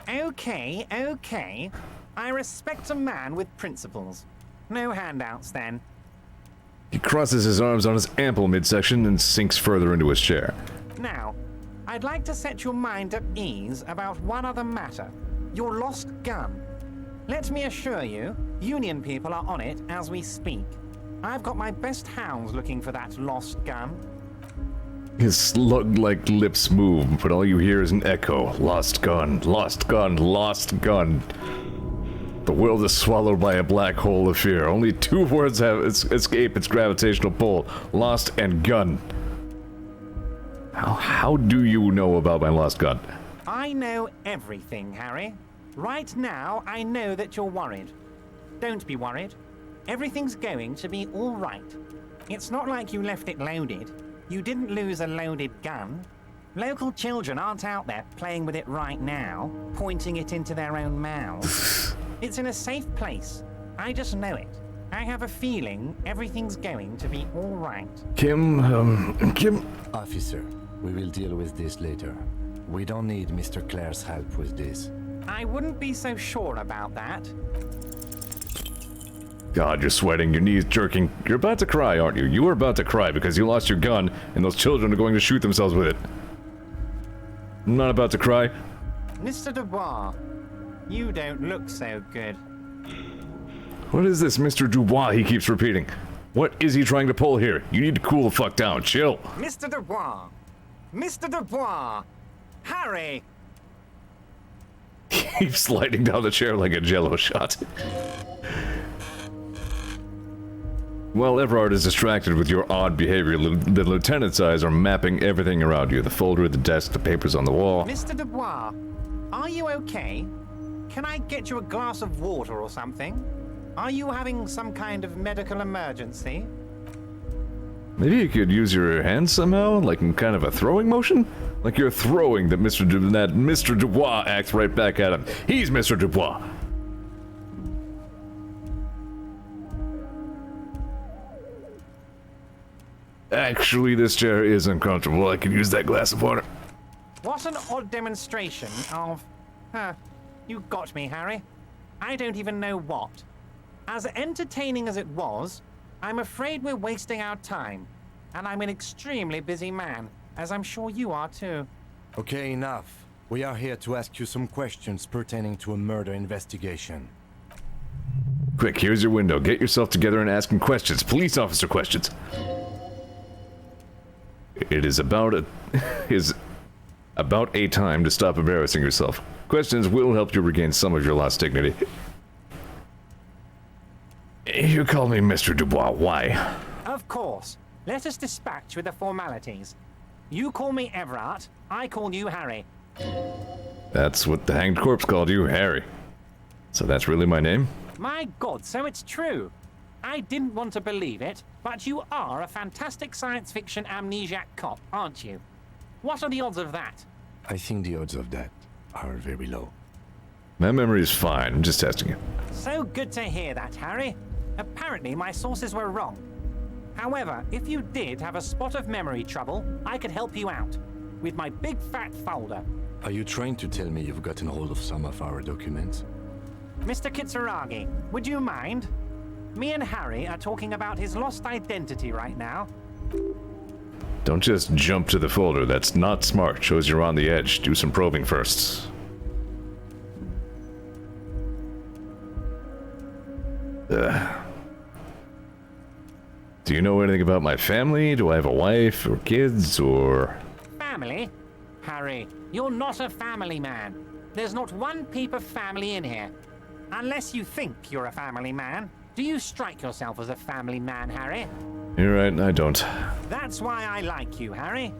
Okay, okay. I respect a man with principles. No handouts, then. He crosses his arms on his ample midsection and sinks further into his chair. Now, I'd like to set your mind at ease about one other matter. Your lost gun. Let me assure you, Union people are on it as we speak. I've got my best hounds looking for that lost gun. His slug-like lips move, but all you hear is an echo. Lost gun, lost gun, lost gun. The world is swallowed by a black hole of fear. Only two words have escaped its gravitational pull. Lost and gun. How do you know about my lost gun? I know everything, Harry. Right now, I know that you're worried. Don't be worried. Everything's going to be all right. It's not like you left it loaded. You didn't lose a loaded gun. Local children aren't out there playing with it right now, pointing it into their own mouths. It's in a safe place. I just know it. I have a feeling everything's going to be all right. Kim... Officer, we will deal with this later. We don't need Mr. Clare's help with this. I wouldn't be so sure about that. God, you're sweating, your knees jerking. You're about to cry, aren't you? You are about to cry because you lost your gun and those children are going to shoot themselves with it. I'm not about to cry. Mr. Dubois, you don't look so good. What is this Mr. Dubois he keeps repeating? What is he trying to pull here? You need to cool the fuck down. Chill. Mr. Dubois! Mr. Dubois! Harry! Keeps sliding down the chair like a jello shot. While Everard is distracted with your odd behavior, the lieutenant's eyes are mapping everything around you. The folder, the desk, the papers on the wall. Mr. Dubois, are you okay? Can I get you a glass of water or something? Are you having some kind of medical emergency? Maybe you could use your hands somehow, like in kind of a throwing motion? Like you're throwing that Mr. Dubois acts right back at him. He's Mr. Dubois. Actually, this chair is uncomfortable. I could use that glass of water. What an odd demonstration of... you got me, Harry. I don't even know what. As entertaining as it was, I'm afraid we're wasting our time. And I'm an extremely busy man, as I'm sure you are too. Okay, enough. We are here to ask you some questions pertaining to a murder investigation. Quick, here's your window. Get yourself together and ask him questions. Police officer questions. It is about a time to stop embarrassing yourself. Questions will help you regain some of your lost dignity. You call me Mr. Dubois. Why? Of course. Let us dispatch with the formalities. You call me Everett, I call you Harry. That's what the hanged corpse called you, Harry. So that's really my name? My God, so it's true. I didn't want to believe it, but you are a fantastic science fiction amnesiac cop, aren't you? What are the odds of that? I think the odds of that are very low. My memory is fine. I'm just testing it. So good to hear that, Harry. Apparently my sources were wrong. However, if you did have a spot of memory trouble, I could help you out. With my big fat folder. Are you trying to tell me you've gotten hold of some of our documents? Mr. Kitsuragi, would you mind? Me and Harry are talking about his lost identity right now. Don't just jump to the folder. That's not smart. Shows you're on the edge. Do some probing first. Do you know anything about my family? Do I have a wife or kids or... Family? Harry, you're not a family man. There's not one peep of family in here. Unless you think you're a family man. Do you strike yourself as a family man, Harry? You're right, I don't. That's why I like you, Harry.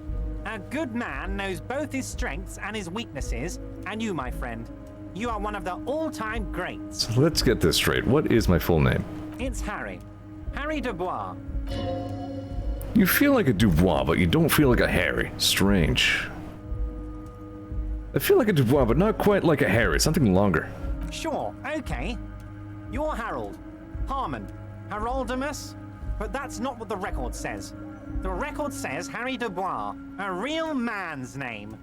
A good man knows both his strengths and his weaknesses, and you, my friend, you are one of the all-time greats. So let's get this straight. What is my full name? It's Harry. Harry Dubois. You feel like a Dubois, but you don't feel like a Harry. Strange. I feel like a Dubois, but not quite like a Harry. Something longer. Sure, okay. You're Harold. Harmon. Haroldamus? But that's not what the record says. The record says Harry Dubois, a real man's name.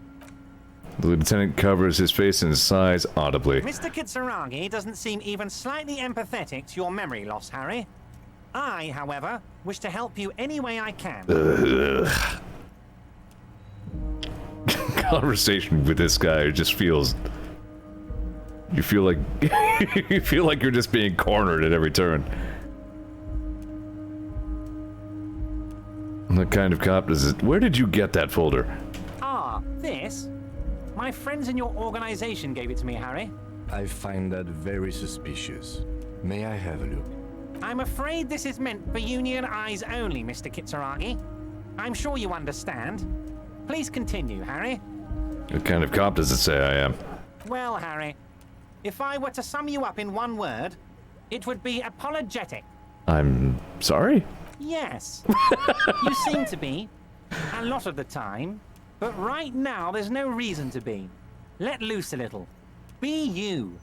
The lieutenant covers his face and sighs audibly. Mr. Kitsuragi doesn't seem even slightly empathetic to your memory loss, Harry. I, however, wish to help you any way I can. Conversation with this guy just feels... You feel like... you feel like you're just being cornered at every turn. What kind of cop is it? Where did you get that folder? Ah, this? My friends in your organization gave it to me, Harry. I find that very suspicious. May I have a look? I'm afraid this is meant for Union eyes only, Mr. Kitsuragi. I'm sure you understand. Please continue, Harry. What kind of cop does it say I am? Well, Harry, if I were to sum you up in one word, it would be apologetic. I'm sorry? Yes. You seem to be. A lot of the time. But right now, there's no reason to be. Let loose a little. Be you.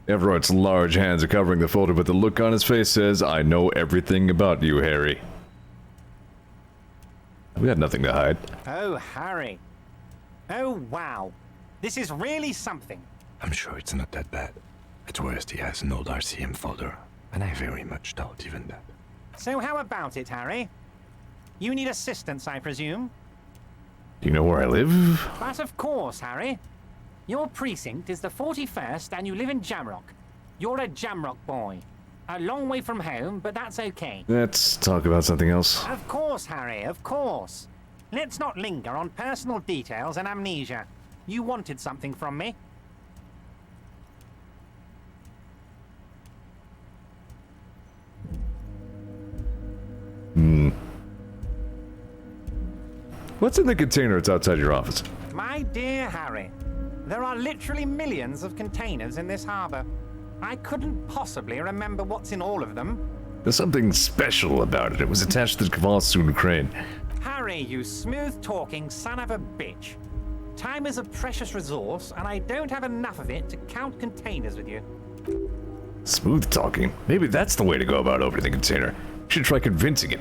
Everett's large hands are covering the folder, but the look on his face says, I know everything about you, Harry. We had nothing to hide. Oh, Harry. Oh, wow. This is really something. I'm sure it's not that bad. At worst, he has an old RCM folder, and I very much doubt even that. So how about it, Harry? You need assistance, I presume? Do you know where I live? But of course, Harry. Your precinct is the 41st and you live in Jamrock. You're a Jamrock boy. A long way from home, but that's okay. Let's talk about something else. Of course, Harry, of course. Let's not linger on personal details and amnesia. You wanted something from me. What's in the container that's outside your office? My dear Harry, There are literally millions of containers in this harbor. I couldn't possibly remember what's in all of them. There's something special about it. It was attached to the Kvalsoon crane. Harry, you smooth-talking son of a bitch. Time is a precious resource, and I don't have enough of it to count containers with you. Smooth talking. Maybe that's the way to go about opening the container. You should try convincing it.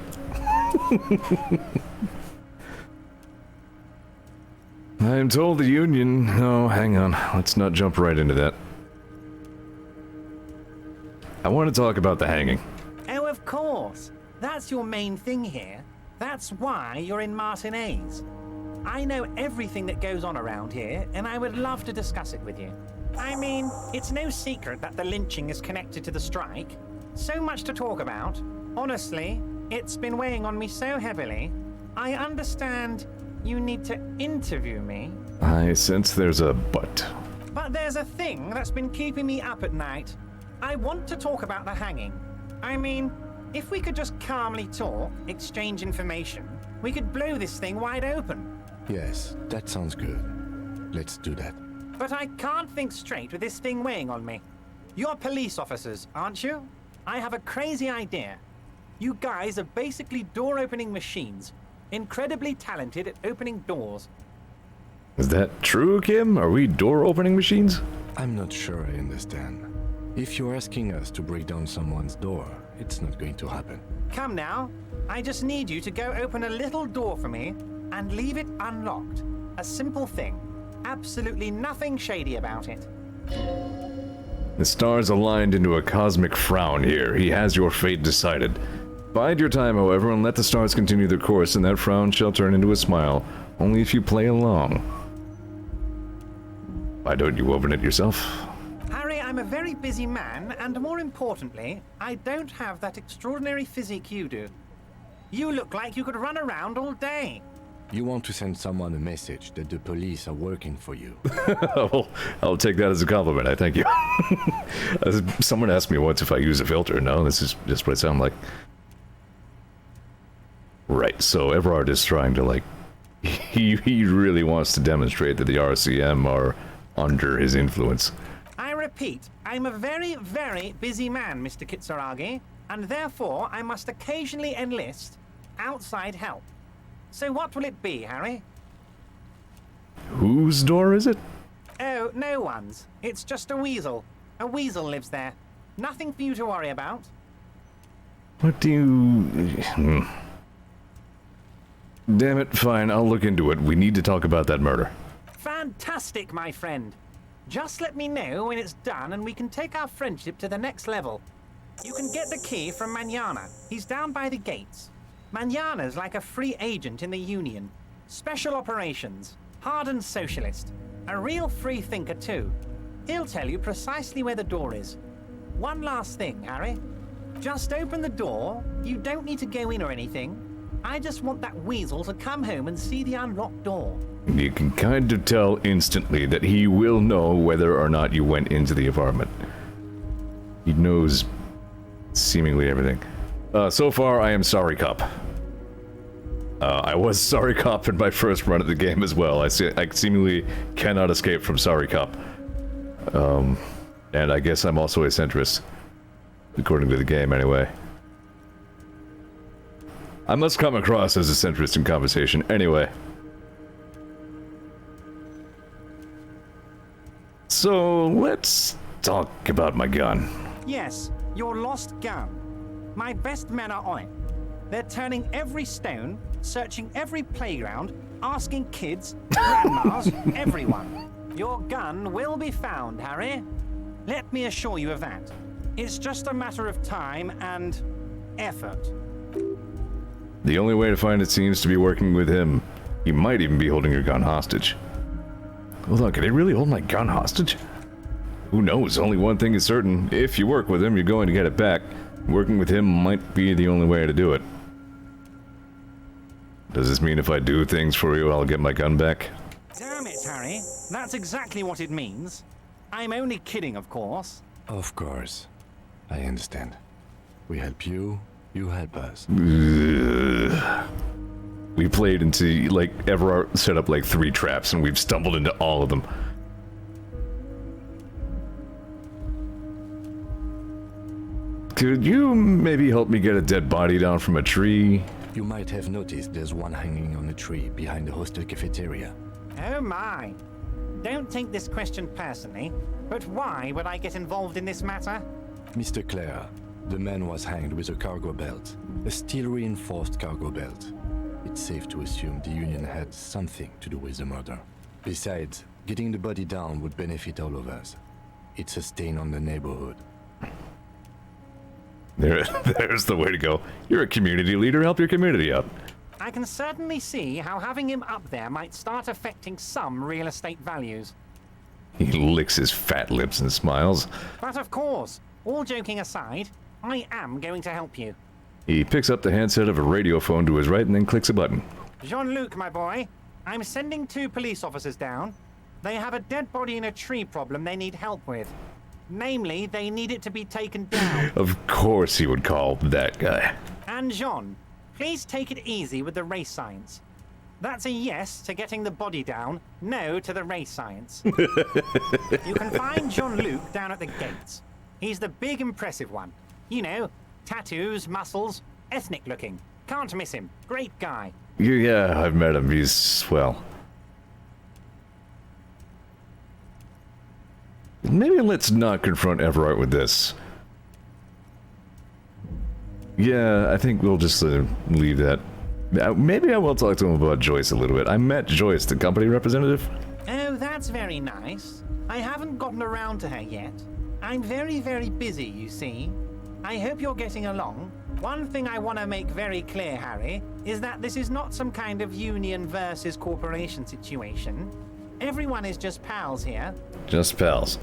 I'm told the Union... Oh, hang on. Let's not jump right into that. I want to talk about the hanging. Oh, of course. That's your main thing here. That's why you're in Martinez. I know everything that goes on around here, and I would love to discuss it with you. I mean, it's no secret that the lynching is connected to the strike. So much to talk about. Honestly, it's been weighing on me so heavily. I understand you need to interview me. I sense there's a but. But there's a thing that's been keeping me up at night. I want to talk about the hanging. I mean, if we could just calmly talk, exchange information, we could blow this thing wide open. Yes, that sounds good. Let's do that. But I can't think straight with this thing weighing on me. You're police officers, aren't you? I have a crazy idea. You guys are basically door-opening machines, incredibly talented at opening doors. Is that true, Kim? Are we door-opening machines? I'm not sure I understand. If you're asking us to break down someone's door, it's not going to happen. Come now. I just need you to go open a little door for me and leave it unlocked. A simple thing. Absolutely nothing shady about it. The stars aligned into a cosmic frown here. He has your fate decided. Bide your time, however, and let the stars continue their course, and that frown shall turn into a smile. Only if you play along. Why don't you open it yourself? Harry, I'm a very busy man, and more importantly, I don't have that extraordinary physique you do. You look like you could run around all day. You want to send someone a message that the police are working for you. I'll take that as a compliment, I thank you. Someone asked me once if I use a filter. No, this is just what I sound like. Right, so Everard is trying to, like... He really wants to demonstrate that the RCM are under his influence. I repeat, I'm a very, very busy man, Mr. Kitsuragi, and therefore I must occasionally enlist outside help. So what will it be, Harry? Whose door is it? Oh, no one's. It's just a weasel. A weasel lives there. Nothing for you to worry about. What do you... Damn it, fine, I'll look into it. We need to talk about that murder. Fantastic, my friend. Just let me know when it's done and we can take our friendship to the next level. You can get the key from Manana. He's down by the gates. Manana's like a free agent in the Union. Special operations. Hardened socialist. A real free thinker, too. He'll tell you precisely where the door is. One last thing, Harry. Just open the door. You don't need to go in or anything. I just want that weasel to come home and see the unlocked door. You can kind of tell instantly that he will know whether or not you went into the apartment. He knows seemingly everything. So far, I am sorry, cop. I was sorry cop in my first run of the game as well. I seemingly cannot escape from sorry cop. And I guess I'm also a centrist. According to the game, anyway. I must come across as a centrist in conversation. Anyway. So, let's talk about my gun. Yes, your lost gun. My best men are on it. They're turning every stone, searching every playground, asking kids, grandmas, everyone. Your gun will be found, Harry. Let me assure you of that. It's just a matter of time and effort. The only way to find it seems to be working with him. He might even be holding your gun hostage. Hold on, can he really hold my gun hostage? Who knows? Only one thing is certain. If you work with him, you're going to get it back. Working with him might be the only way to do it. Does this mean if I do things for you, I'll get my gun back? Damn it, Harry. That's exactly what it means. I'm only kidding, of course. Of course. I understand. We help you, you help us. We played into, like, Everard set up like 3 traps, and we've stumbled into all of them. Could you maybe help me get a dead body down from a tree? You might have noticed there's one hanging on a tree behind the hostel cafeteria. Oh my. Don't take this question personally, but why would I get involved in this matter? Mr. Clare, the man was hanged with a cargo belt, a steel-reinforced cargo belt. It's safe to assume the Union had something to do with the murder. Besides, getting the body down would benefit all of us. It's a stain on the neighborhood. There's the way to go. You're a community leader. Help your community out. I can certainly see how having him up there might start affecting some real estate values. He licks his fat lips and smiles. But of course, all joking aside, I am going to help you. He picks up the handset of a radio phone to his right and then clicks a button. Jean-Luc, my boy, I'm sending 2 police officers down. They have a dead body in a tree problem they need help with. Namely, they need it to be taken down. Of course he would call that guy. And Jean, please take it easy with the race science. That's a yes to getting the body down, no to the race science. You can find Jean-Luc down at the gates. He's the big impressive one. You know, tattoos, muscles, ethnic looking. Can't miss him. Great guy. Yeah, I've met him. He's swell. Maybe let's not confront Everard with this. Yeah, I think we'll just leave that. Maybe I will talk to him about Joyce a little bit. I met Joyce, the company representative. Oh, that's very nice. I haven't gotten around to her yet. I'm very, very busy, you see. I hope you're getting along. One thing I want to make very clear, Harry, is that this is not some kind of union versus corporation situation. Everyone is just pals here. Just pals.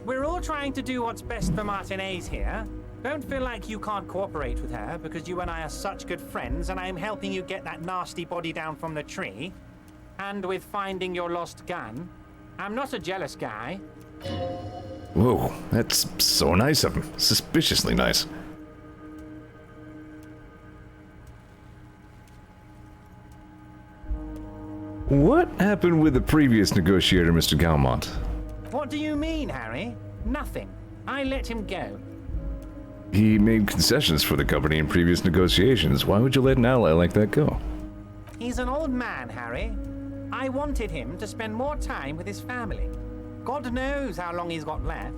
We're all trying to do what's best for Martinez here. Don't feel like you can't cooperate with her because you and I are such good friends and I'm helping you get that nasty body down from the tree. And with finding your lost gun. I'm not a jealous guy. Whoa, that's so nice of him. Suspiciously nice. What happened with the previous negotiator, Mr. Galmont? What do you mean, Harry? Nothing. I let him go. He made concessions for the company in previous negotiations. Why would you let an ally like that go? He's an old man, Harry. I wanted him to spend more time with his family. God knows how long he's got left.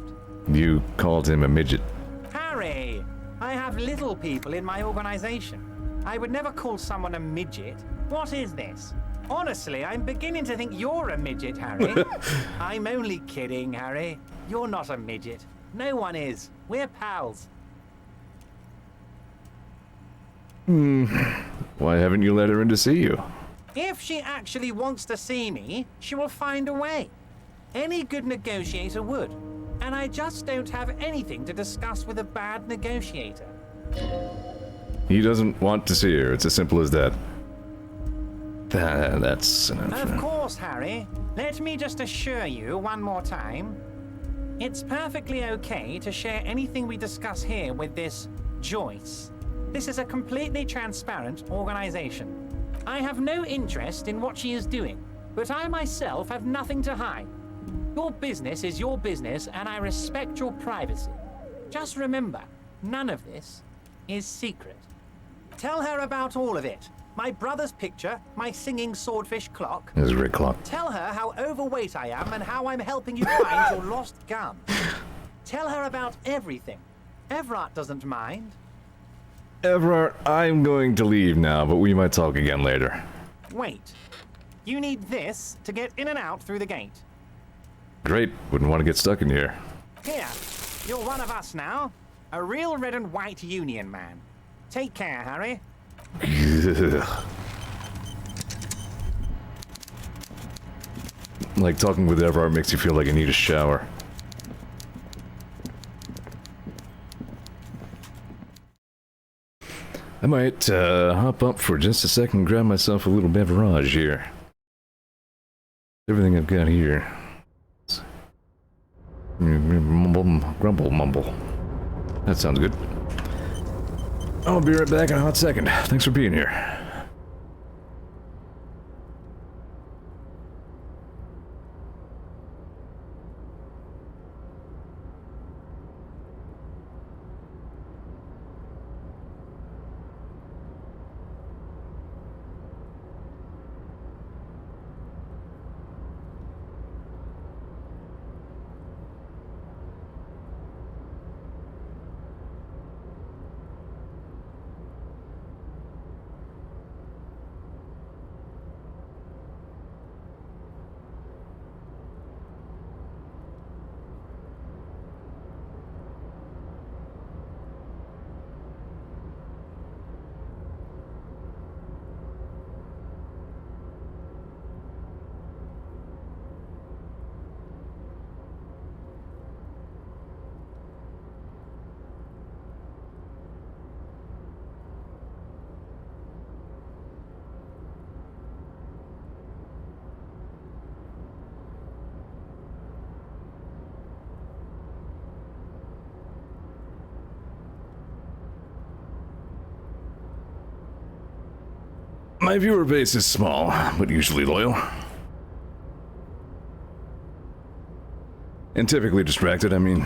You called him a midget. Harry, I have little people in my organization. I would never call someone a midget. What is this? Honestly, I'm beginning to think you're a midget, Harry. I'm only kidding, Harry. You're not a midget. No one is. We're pals. Why haven't you let her in to see you? If she actually wants to see me, she will find a way. Any good negotiator would. And I just don't have anything to discuss with a bad negotiator. He doesn't want to see her. It's as simple as that. That's enough. Of course, Harry. Let me just assure you one more time. It's perfectly okay to share anything we discuss here with this Joyce. This is a completely transparent organization. I have no interest in what she is doing, but I myself have nothing to hide. Your business is your business, and I respect your privacy. Just remember, none of this is secret. Tell her about all of it. My brother's picture, my singing swordfish clock. There's a red clock. Tell her how overweight I am and how I'm helping you find your lost gun. Tell her about everything. Everard doesn't mind. Everard, I'm going to leave now, but we might talk again later. Wait. You need this to get in and out through the gate. Great. Wouldn't want to get stuck in here. Here. You're one of us now. A real red and white union man. Take care, Harry. Like talking with Everard makes you feel like I need a shower. I might hop up for just a second and grab myself a little beverage here. Everything I've got here. Grumble mumble. That sounds good. I'll be right back in a hot second. Thanks for being here. My viewer base is small, but usually loyal. And typically distracted. I mean,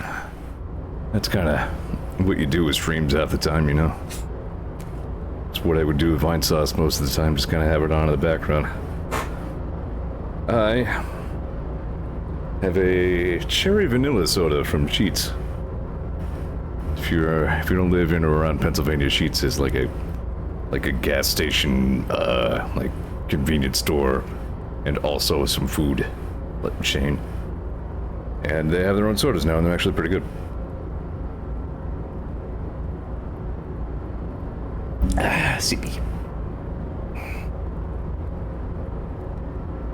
that's kind of what you do with streams half the time, you know? It's what I would do with Vine Sauce most of the time, just kind of have it on in the background. I have a cherry vanilla soda from Sheetz. If you don't live in or around Pennsylvania, Sheetz is like a gas station, like convenience store, and also some food chain. And they have their own sodas now, and they're actually pretty good. CP.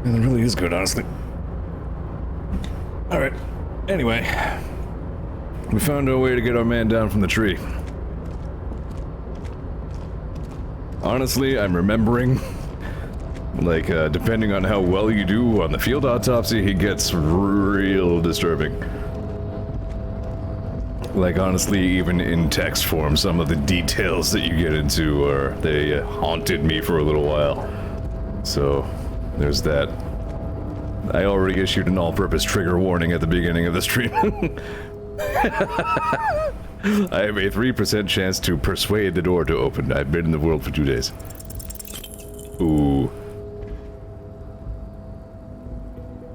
And it really is good, honestly. Alright. Anyway. We found our way to get our man down from the tree. Honestly, I'm remembering, like, depending on how well you do on the field autopsy, he gets real disturbing. Like, honestly, even in text form, some of the details that you get into they haunted me for a little while. So, there's that. I already issued an all-purpose trigger warning at the beginning of the stream. I have a 3% chance to persuade the door to open. I've been in the world for 2 days. Ooh.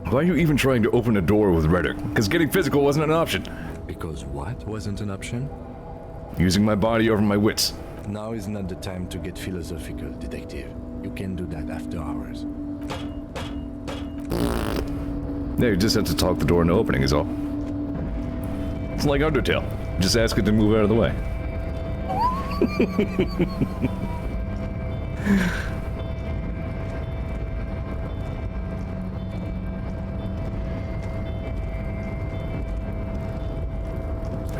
Why are you even trying to open a door with Reddick? Because getting physical wasn't an option. Because what wasn't an option? Using my body over my wits. Now is not the time to get philosophical, detective. You can do that after hours. Yeah, you just have to talk the door into opening is all. It's like Undertale. Just ask it to move out of the way.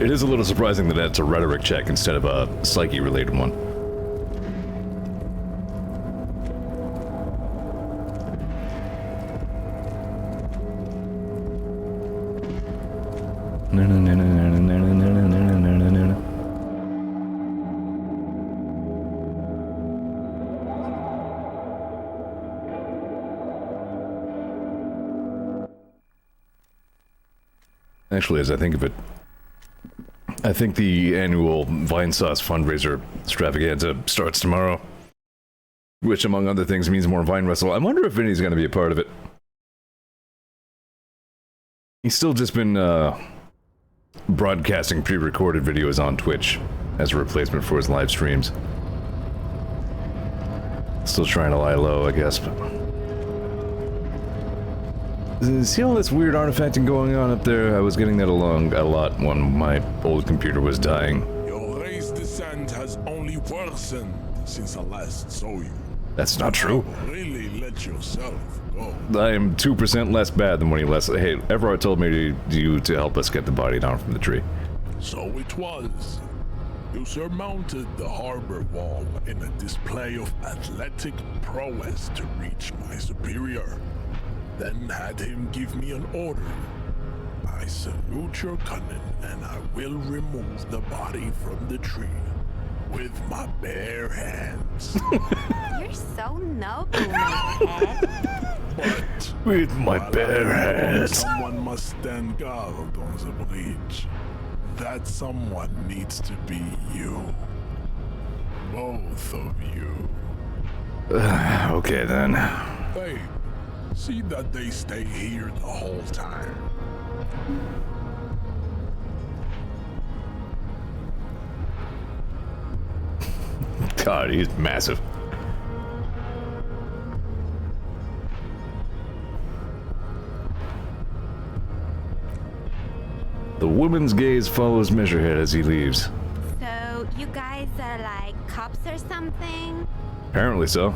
It is a little surprising that that's a rhetoric check instead of a psyche-related one. Actually, as I think of it, I think the annual Vine Sauce fundraiser extravaganza starts tomorrow. Which, among other things, means more Vine Wrestle. I wonder if Vinny's going to be a part of it. He's still just been, broadcasting pre-recorded videos on Twitch as a replacement for his live streams. Still trying to lie low, I guess, but... See all this weird artifacting going on up there? I was getting that along a lot when my old computer was dying. Your race descent has only worsened since I last saw you. That's not true. Really let yourself go. I am 2% less bad than when he left. Hey, Everard told me to help us get the body down from the tree. So it was. You surmounted the harbor wall in a display of athletic prowess to reach my superior. Then had him give me an order. I salute your cunning, and I will remove the body from the tree with my bare hands. You're so noble, my pet. But with my bare hands, someone must stand guard on the bridge. That someone needs to be you. Both of you. Okay then. Hey. See that they stay here the whole time. God, he's massive. The woman's gaze follows Measurehead as he leaves. So, you guys are like cops or something? Apparently so.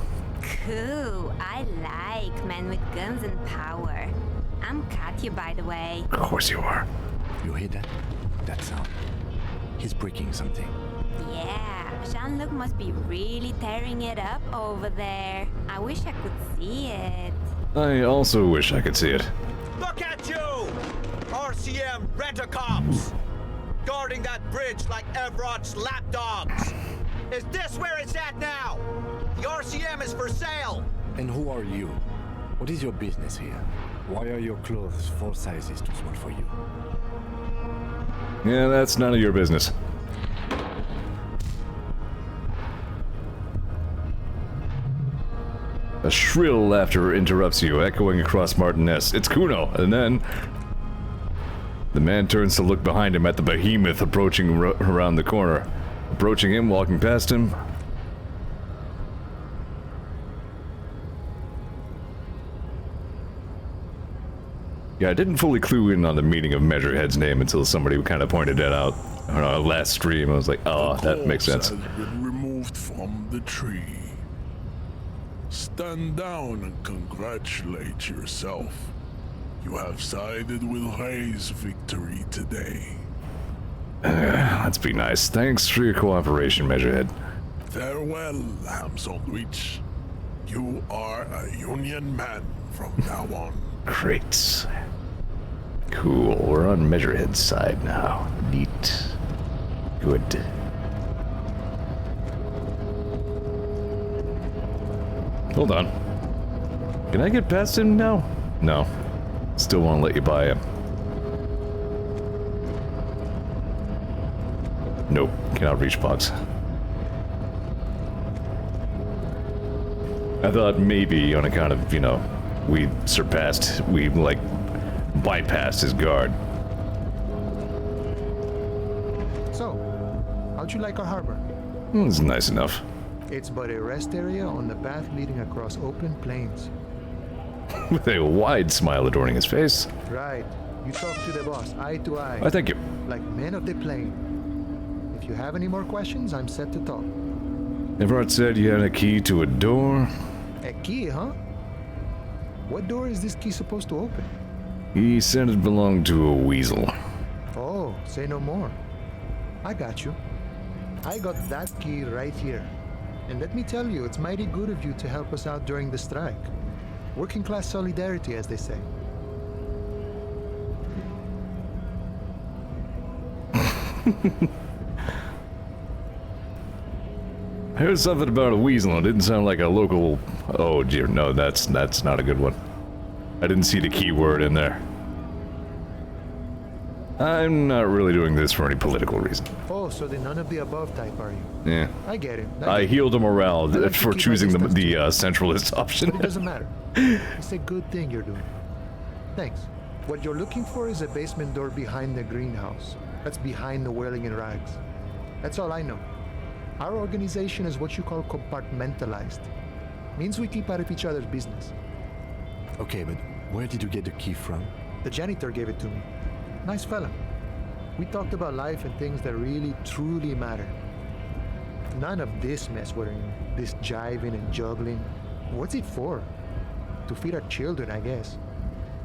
Cool. I like men with guns and power. I'm Katya, by the way. Of course you are. You hear that? That sound. He's breaking something. Yeah, Jean-Luc must be really tearing it up over there. I wish I could see it. I also wish I could see it. Look at you! RCM rent-a-cops! Guarding that bridge like Everard's lapdogs! Is this where it's at now? The RCM is for sale! And who are you? What is your business here? Why are your clothes 4 sizes too small for you? Yeah, that's none of your business. A shrill laughter interrupts you, echoing across Martinez. It's Kuno, and then... The man turns to look behind him at the behemoth approaching around the corner. Approaching him, walking past him. Yeah, I didn't fully clue in on the meaning of Measurehead's name until somebody kind of pointed that out on our last stream. I was like, oh, that makes sense. Has been removed from the tree. Stand down and congratulate yourself. You have sided with Ray's victory today. Let's be nice. Thanks for your cooperation, Measurehead. Farewell, ham sandwich. You are a Union man from now on. Great. Cool, we're on Measurehead's side now. Neat. Good. Hold on. Can I get past him now? No. Still won't let you buy him. Nope, cannot reach box. I thought maybe on account of, we bypassed his guard. So, how'd you like our harbor? It's nice enough. It's but a rest area on the path leading across open plains. With a wide smile adorning his face. Right. You talk to the boss, eye to eye. I thank you. Like men of the plain. If you have any more questions, I'm set to talk. Everard said you had a key to a door. A key, huh? What door is this key supposed to open? He said it belonged to a weasel. Oh, say no more. I got you. I got that key right here. And let me tell you, it's mighty good of you to help us out during the strike. Working class solidarity, as they say. I heard something about a weasel. It didn't sound like a local... Oh dear, no, that's not a good one. I didn't see the keyword in there. I'm not really doing this for any political reason. Oh, so the none of the above type, are you? Yeah. I get it. I healed the morale for choosing the centralist option. But it doesn't matter. It's a good thing you're doing. Thanks. What you're looking for is a basement door behind the greenhouse. That's behind the whirling in rags. That's all I know. Our organization is what you call compartmentalized. Means we keep out of each other's business. Okay, but where did you get the key from? The janitor gave it to me. Nice fella. We talked about life and things that really, truly matter. None of this mess we're in. This jiving and juggling. What's it for? To feed our children, I guess.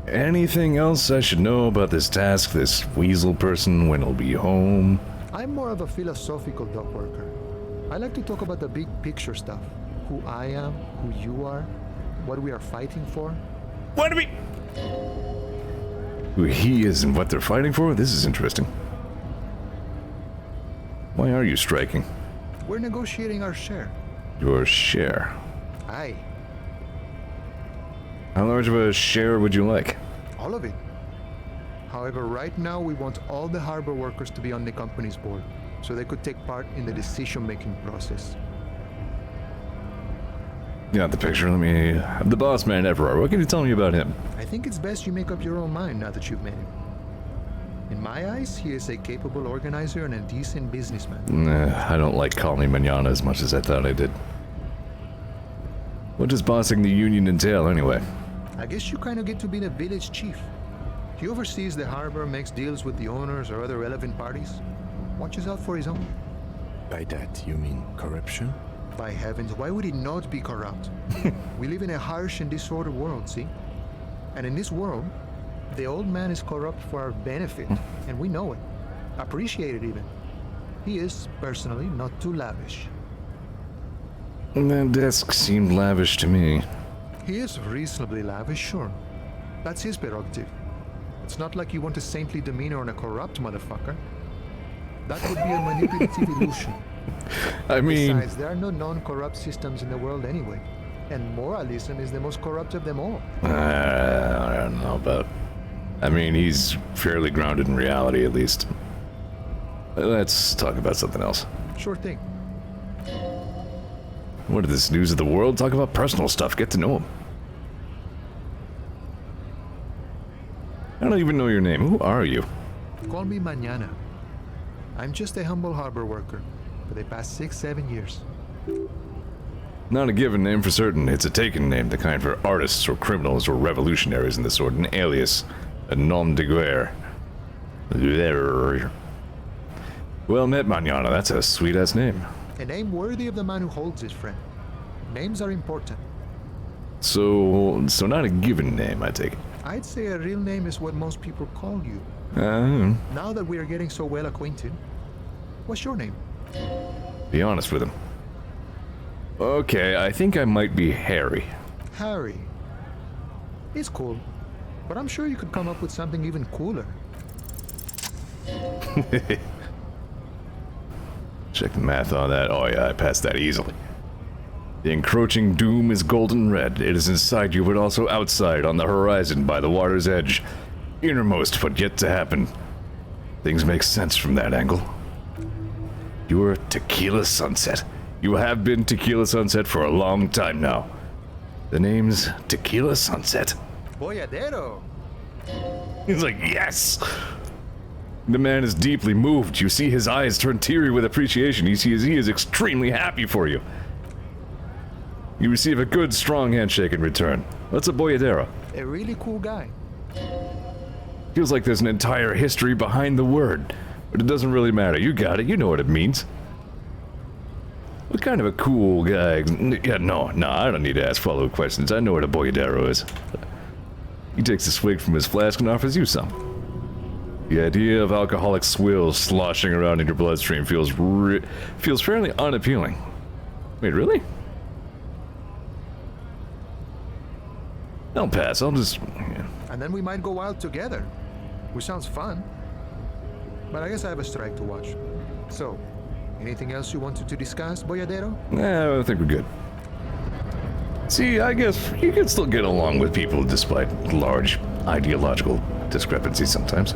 Anything else I should know about this task, this weasel person, when he'll be home? I'm more of a philosophical dock worker. I like to talk about the big picture stuff. Who I am, who you are, what we are fighting for. What do we... Who he is and what they're fighting for? This is interesting. Why are you striking? We're negotiating our share. Your share? Aye. How large of a share would you like? All of it. However, right now we want all the harbor workers to be on the company's board, so they could take part in the decision-making process. Yeah, the picture. Let me... The boss man, Everard. What can you tell me about him? I think it's best you make up your own mind now that you've met him. In my eyes, he is a capable organizer and a decent businessman. I don't like calling Manana as much as I thought I did. What does bossing the union entail, anyway? I guess you kind of get to be the village chief. He oversees the harbor, makes deals with the owners or other relevant parties. Watches out for his own. By that, you mean corruption? By heavens, why would he not be corrupt? We live in a harsh and disordered world, see? And in this world, the old man is corrupt for our benefit, and we know it. Appreciate it even. He is, personally, not too lavish. That desk seemed lavish to me. He is reasonably lavish, sure. That's his prerogative. It's not like you want a saintly demeanor on a corrupt motherfucker. That would be a manipulative illusion. I mean... Besides, there are no non-corrupt systems in the world anyway. And moralism is the most corrupt of them all. I don't know about... I mean, he's fairly grounded in reality, at least. Let's talk about something else. Sure thing. What is this, news of the world? Talk about personal stuff. Get to know him. I don't even know your name. Who are you? Call me Mañana. I'm just a humble harbor worker for the past 6-7 years. Not a given name for certain. It's a taken name, the kind for artists or criminals or revolutionaries in the sort. An alias. A nom de guerre. Well met, Mañana. That's a sweet-ass name. A name worthy of the man who holds it, friend. Names are important. So not a given name, I take it. I'd say a real name is what most people call you. Now that we are getting so well acquainted, what's your name? Be honest with him. Okay, I think I might be Harry. Harry. It's cool, but I'm sure you could come up with something even cooler. Check the math on that. Oh yeah, I passed that easily. The encroaching doom is golden red. It is inside you, but also outside, on the horizon, by the water's edge. Innermost, but yet to happen. Things make sense from that angle. You're Tequila Sunset. You have been Tequila Sunset for a long time now. The name's Tequila Sunset. Boyadero. He's like, yes! The man is deeply moved. You see his eyes turn teary with appreciation. You see he is extremely happy for you. You receive a good, strong handshake in return. What's a boyadero? A really cool guy. Feels like there's an entire history behind the word, but it doesn't really matter. You got it. You know what it means. What kind of a cool guy? Yeah, no, I don't need to ask follow-up questions. I know what a boyadero is. He takes a swig from his flask and offers you some. The idea of alcoholic swills sloshing around in your bloodstream feels fairly unappealing. Wait, really? I'll pass. I'll just... Yeah. And then we might go out together. Which sounds fun. But I guess I have a strike to watch. So, anything else you wanted to discuss, Boyadero? I think we're good. See, I guess you can still get along with people despite large ideological discrepancies sometimes.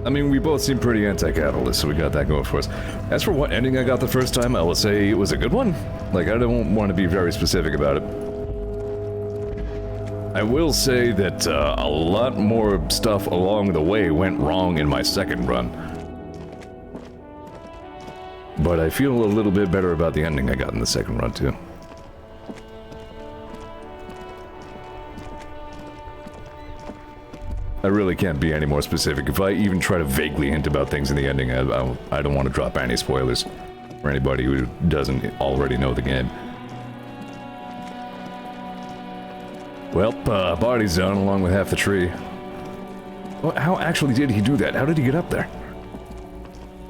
I mean, we both seem pretty anti-capitalist, so we got that going for us. As for what ending I got the first time, I will say it was a good one. Like, I don't want to be very specific about it. I will say that a lot more stuff along the way went wrong in my second run. But I feel a little bit better about the ending I got in the second run, too. I really can't be any more specific. If I even try to vaguely hint about things in the ending, I don't want to drop any spoilers for anybody who doesn't already know the game. Well, body's down along with half the tree. Well, how actually did he do that? How did he get up there?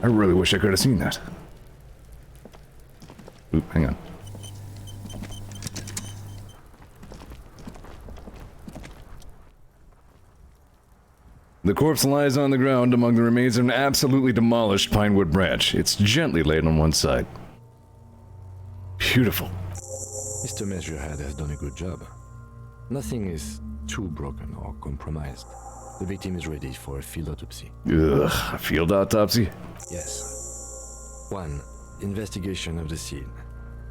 I really wish I could have seen that. Oop, hang on. The corpse lies on the ground among the remains of an absolutely demolished pinewood branch. It's gently laid on one side. Beautiful. Mr. Measurehead has done a good job. Nothing is too broken or compromised. The victim is ready for a field autopsy. Ugh, a field autopsy? Yes. 1. Investigation of the scene.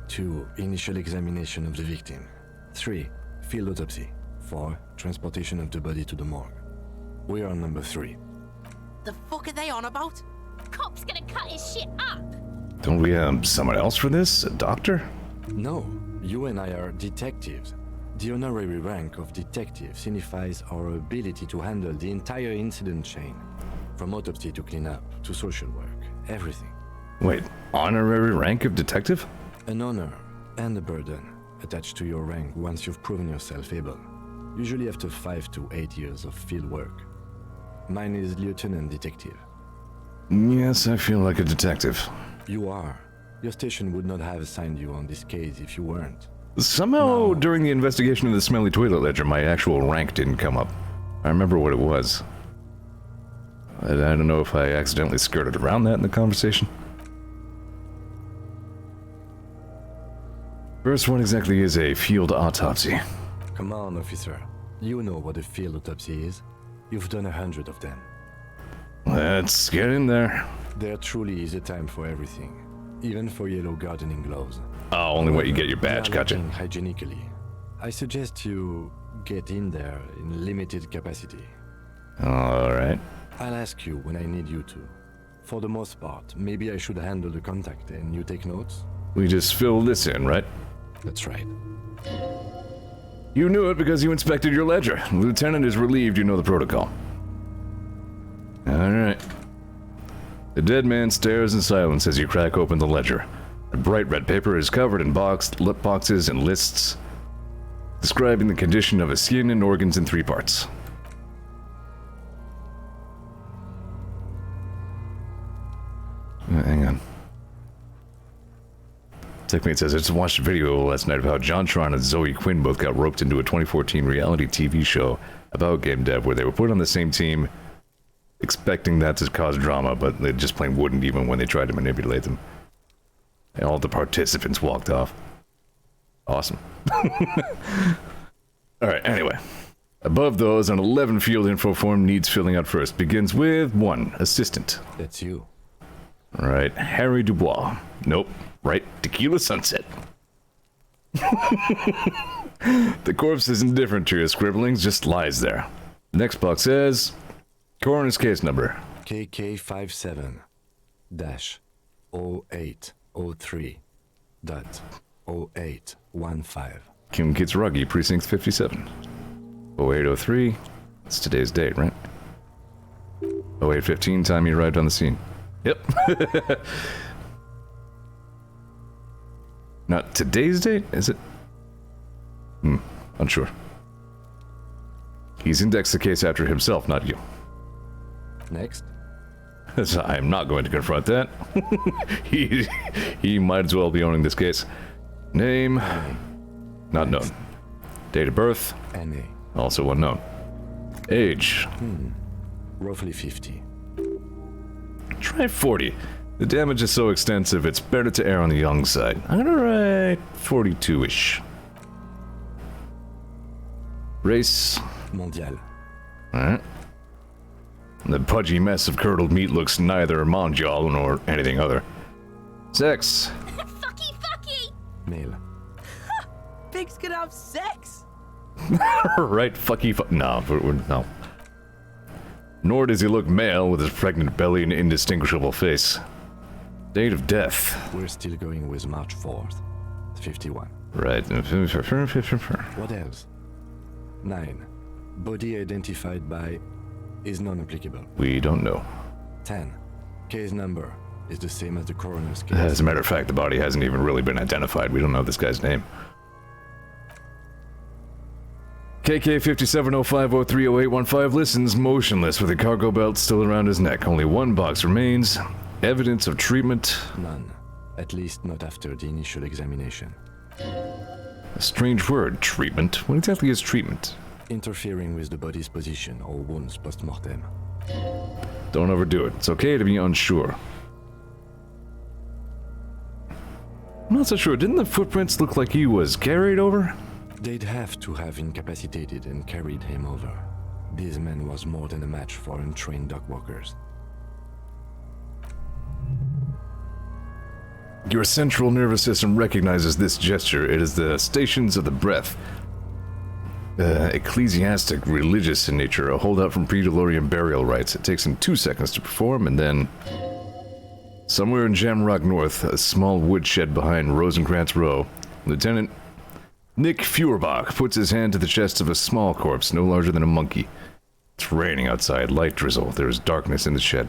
2. Initial examination of the victim. 3. Field autopsy. 4. Transportation of the body to the morgue. We are on number 3. The fuck are they on about? Cop's gonna cut his shit up. Don't we have someone else for this? A doctor? No, you and I are detectives. The honorary rank of detective signifies our ability to handle the entire incident chain. From autopsy to cleanup, to social work, everything. Wait, honorary rank of detective? An honor and a burden attached to your rank once you've proven yourself able. Usually after 5 to 8 years of field work. Mine is Lieutenant Detective. Yes, I feel like a detective. You are. Your station would not have assigned you on this case if you weren't. Somehow, during the investigation of the smelly toilet ledger, my actual rank didn't come up. I remember what it was. I don't know if I accidentally skirted around that in the conversation. First, what exactly is a field autopsy? Come on, officer. You know what a field autopsy is. You've done 100 of them. Let's get in there. There truly is a time for everything, even for yellow gardening gloves. Oh, only way you get your badge, gotcha. Hygienically, I suggest you get in there in limited capacity. Alright. I'll ask you when I need you to. For the most part, maybe I should handle the contact and you take notes? We just fill this in, right? That's right. You knew it because you inspected your ledger. The lieutenant is relieved you know the protocol. Alright. The dead man stares in silence as you crack open the ledger. The bright red paper is covered in lip boxes and lists describing the condition of his skin and organs in 3 parts. Hang on. Technically it says, I just watched a video last night of how John Tron and Zoe Quinn both got roped into a 2014 reality TV show about game dev where they were put on the same team expecting that to cause drama, but they just plain wouldn't even when they tried to manipulate them. And all the participants walked off. Awesome. Alright, anyway. Above those, an 11 field info form needs filling out first. Begins with 1, assistant. That's you. Alright, Harry Dubois. Nope. Right, Tequila Sunset. The corpse is indifferent to your scribblings, just lies there. The next box says, coroner's case number. KK57-0803.0815. Kim Kitsuragi, Precinct 57. 0803. That's today's date, right? 0815, time you arrived on the scene. Yep. Not today's date, is it? Unsure. He's indexed the case after himself, not you. Next. So I am not going to confront that. he might as well be owning this case. Name, not known. Date of birth, also unknown. Age, roughly 50. Try 40. The damage is so extensive, it's better to err on the young side. I'm gonna write 42-ish. Race, mondial. Alright. The pudgy mess of curdled meat looks neither mondial nor anything other. Sex. Fucky! Male. Pigs can have sex? Right, no, no. Nor does he look male with his pregnant belly and indistinguishable face. Date of death. We're still going with March 4th, 51. Right. What else? 9. Body identified by is non-applicable. We don't know. 10. Case number is the same as the coroner's case. As a matter of fact, the body hasn't even really been identified. We don't know this guy's name. KK5705030815 listens motionless with a cargo belt still around his neck. Only one box remains. Evidence of treatment? None. At least not after the initial examination. A strange word, treatment. What exactly is treatment? Interfering with the body's position or wounds post-mortem. Don't overdo it. It's okay to be unsure. I'm not so sure. Didn't the footprints look like he was carried over? They'd have to have incapacitated and carried him over. This man was more than a match for untrained dog walkers. Your central nervous system recognizes this gesture. It is the stations of the breath. Ecclesiastic, religious in nature, a holdout from pre-Delorian burial rites. It takes him 2 seconds to perform, and then... somewhere in Jamrock North, a small woodshed behind Rosencrantz Row, Lieutenant Nick Feuerbach puts his hand to the chest of a small corpse, no larger than a monkey. It's raining outside, light drizzle. There is darkness in the shed.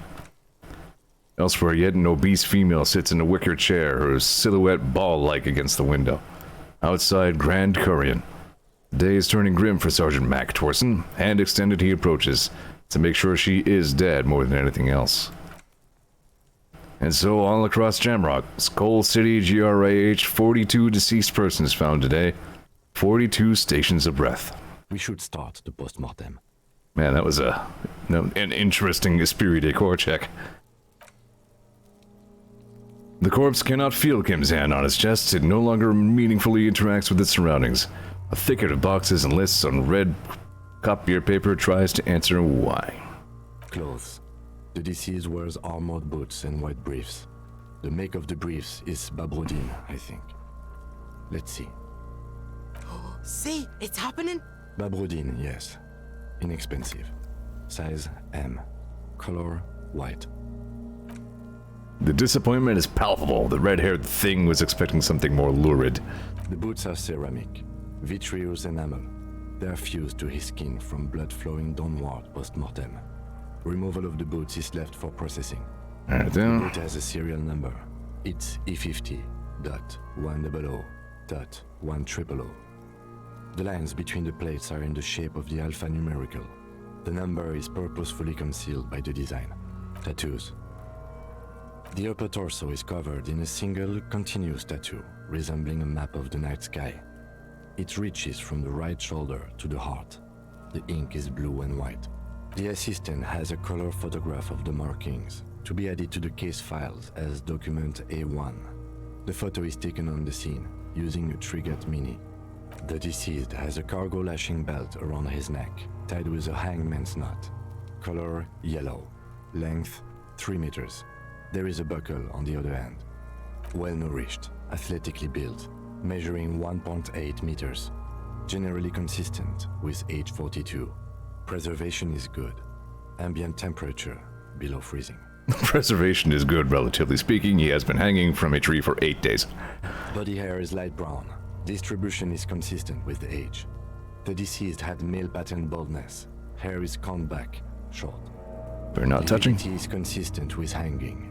Elsewhere, yet an obese female sits in a wicker chair, her silhouette ball-like against the window. Outside, Grand Currion. The day is turning grim for Sergeant Mac Torson. Hand extended, he approaches, to make sure she is dead more than anything else. And so, all across Jamrock, Coal City, GRAH, 42 deceased persons found today. 42 stations of breath. We should start the post-mortem. Man, that was an interesting esprit de corps check. The corpse cannot feel Kim's hand on its chest. It no longer meaningfully interacts with its surroundings. A thicket of boxes and lists on red copier paper tries to answer why. Clothes. The deceased wears armored boots and white briefs. The make of the briefs is Babrodine, I think. Let's see. See, it's happening. Babrodine, yes. Inexpensive. Size M. Color white. The disappointment is palpable. The red-haired thing was expecting something more lurid. The boots are ceramic. Vitreous enamel. They are fused to his skin from blood flowing downward post-mortem. Removal of the boots is left for processing. Alright The then. boot has a serial number. It's E50.100.100. The lines between the plates are in the shape of the alphanumerical. The number is purposefully concealed by the design. Tattoos. The upper torso is covered in a single continuous tattoo, resembling a map of the night sky. It reaches from the right shoulder to the heart. The ink is blue and white. The assistant has a color photograph of the markings, to be added to the case files as document A1. The photo is taken on the scene, using a Trigat Mini. The deceased has a cargo lashing belt around his neck, tied with a hangman's knot. Color yellow. Length 3 meters. There is a buckle on the other end. Well-nourished, athletically built, measuring 1.8 meters. Generally consistent with age 42. Preservation is good. Ambient temperature below freezing. Preservation is good, relatively speaking. He has been hanging from a tree for 8 days. Body hair is light brown. Distribution is consistent with the age. The deceased had male pattern baldness. Hair is combed back, short. We're not touching. Lividity is consistent with hanging.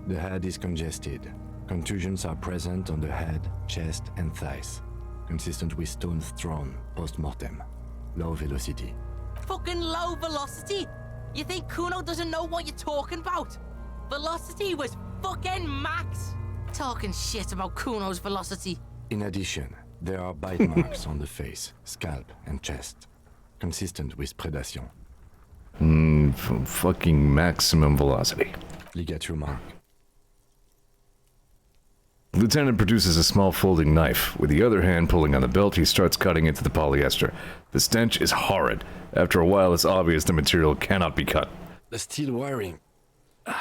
The head is congested. Contusions are present on the head, chest, and thighs. Consistent with stones thrown post-mortem. Low velocity. Fucking low velocity? You think Kuno doesn't know what you're talking about? Velocity was fucking max. Talking shit about Kuno's velocity. In addition, there are bite marks on the face, scalp, and chest. Consistent with predation. Fucking maximum velocity. Ligature mark. Lieutenant produces a small folding knife. With the other hand pulling on the belt, he starts cutting into the polyester. The stench is horrid. After a while, it's obvious the material cannot be cut. The steel wiring.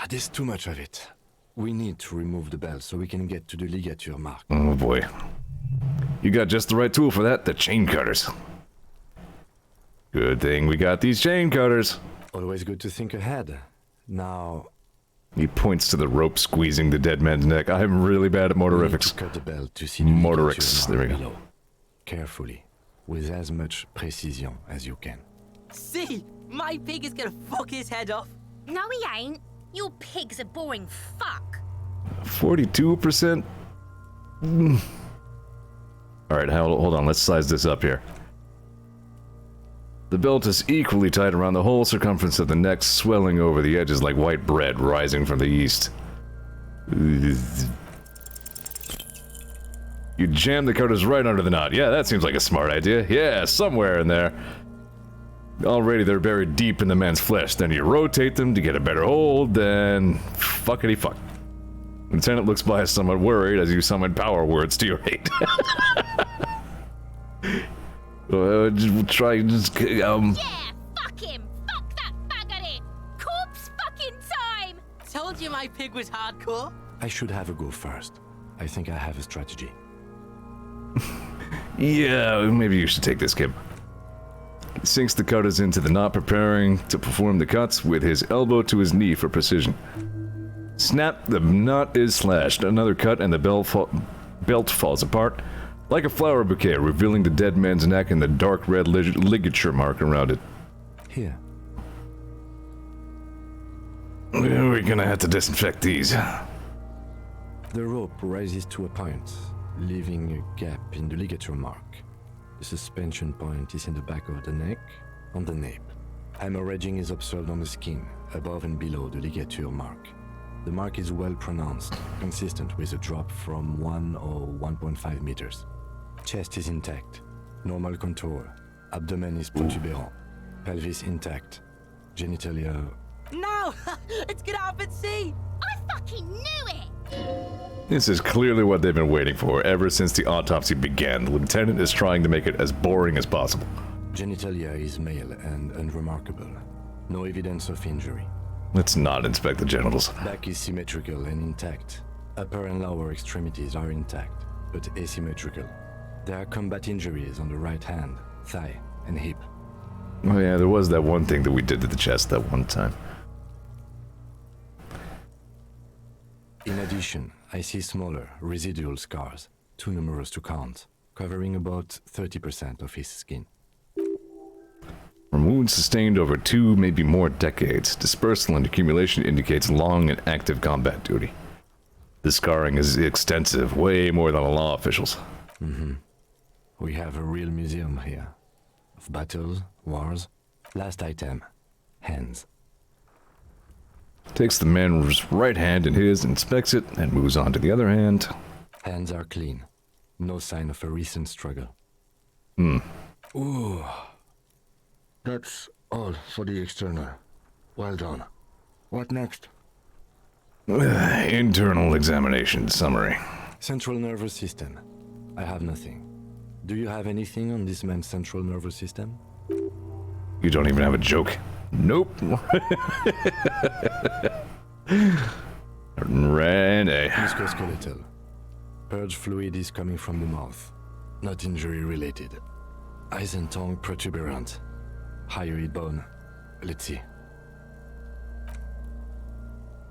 There's too much of it. We need to remove the belt so we can get to the ligature mark. Oh boy. You got just the right tool for that, the chain cutters. Good thing we got these chain cutters. Always good to think ahead. Now... He points to the rope squeezing the dead man's neck. I'm really bad at motorifics. Cut the belt to see the Motorics, there we go. below. Carefully, with as much precision as you can. See? My pig is gonna fuck his head off. No, he ain't. Your pig's a boring fuck. 42%? Alright, hold on, let's size this up here. The belt is equally tight around the whole circumference of the neck, swelling over the edges like white bread rising from the east. You jam the cutters right under the knot. Yeah, that seems like a smart idea. Yeah, somewhere in there. Already they're buried deep in the man's flesh. Then you rotate them to get a better hold, then... fuckity fuck. Lieutenant looks by somewhat worried as you summon power words to your aid. We'll try just, Yeah, fuck him! Fuck that faggot! Corpse fucking time! Told you my pig was hardcore. I should have a go first. I think I have a strategy. Yeah, maybe you should take this, Kim. He sinks the cutters into the knot, preparing to perform the cuts with his elbow to his knee for precision. Snap, the knot is slashed. Another cut and the belt falls apart. Like a flower bouquet, revealing the dead man's neck and the dark red ligature mark around it. Here. We're gonna have to disinfect these. The rope rises to a point, leaving a gap in the ligature mark. The suspension point is in the back of the neck, on the nape. Hemorrhaging is observed on the skin, above and below the ligature mark. The mark is well pronounced, consistent with a drop from 1 or 1.5 meters. Chest is intact, normal contour. Abdomen is protuberant. Pelvis intact. Genitalia. No! Let's get off at sea! I fucking knew it! This is clearly what they've been waiting for ever since the autopsy began. The lieutenant is trying to make it as boring as possible. Genitalia is male and unremarkable. No evidence of injury. Let's not inspect the genitals. Back is symmetrical and intact. Upper and lower extremities are intact, but asymmetrical. There are combat injuries on the right hand, thigh, and hip. Oh yeah, there was that one thing that we did to the chest that one time. In addition, I see smaller, residual scars, too numerous to count, covering about 30% of his skin. From wounds sustained over 2, maybe more decades, dispersal and accumulation indicates long and active combat duty. The scarring is extensive, way more than the law officials. We have a real museum here. Of battles, wars. Last item, hands. Takes the man's right hand in his, inspects it, and moves on to the other hand. Hands are clean. No sign of a recent struggle. Ooh. That's all for the external. Well done. What next? Internal examination summary. Central nervous system. I have nothing. Do you have anything on this man's central nervous system? You don't even have a joke. Nope. Rene. Musculoskeletal. Purge fluid is coming from the mouth. Not injury related. Eyes and tongue protuberant. Hyoid bone. Let's see.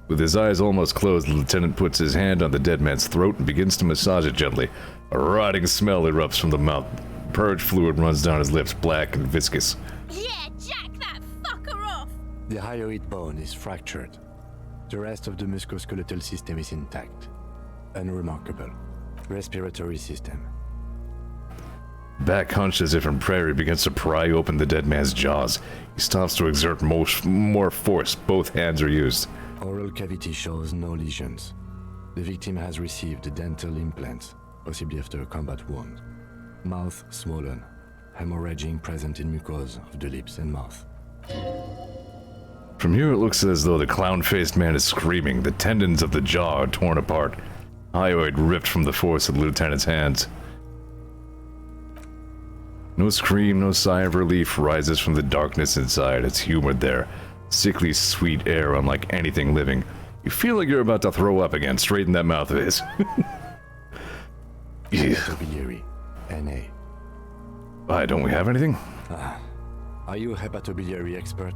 With his eyes almost closed, the lieutenant puts his hand on the dead man's throat and begins to massage it gently. A rotting smell erupts from the mouth. Purge fluid runs down his lips, black and viscous. Yeah, jack that fucker off! The hyoid bone is fractured. The rest of the musculoskeletal system is intact. Unremarkable. Respiratory system. Back hunched as if in prayer, he begins to pry open the dead man's jaws. He stops to exert more force. Both hands are used. Oral cavity shows no lesions. The victim has received dental implants, possibly after a combat wound. Mouth swollen. Hemorrhaging present in mucosa of the lips and mouth. From here it looks as though the clown-faced man is screaming. The tendons of the jaw are torn apart. Hyoid ripped from the force of the lieutenant's hands. No scream, no sigh of relief rises from the darkness inside. It's humid there. Sickly sweet air unlike anything living. You feel like you're about to throw up again, straight in that mouth of his. Hepatobiliary. NA. Why, don't we have anything? Are you a hepatobiliary expert?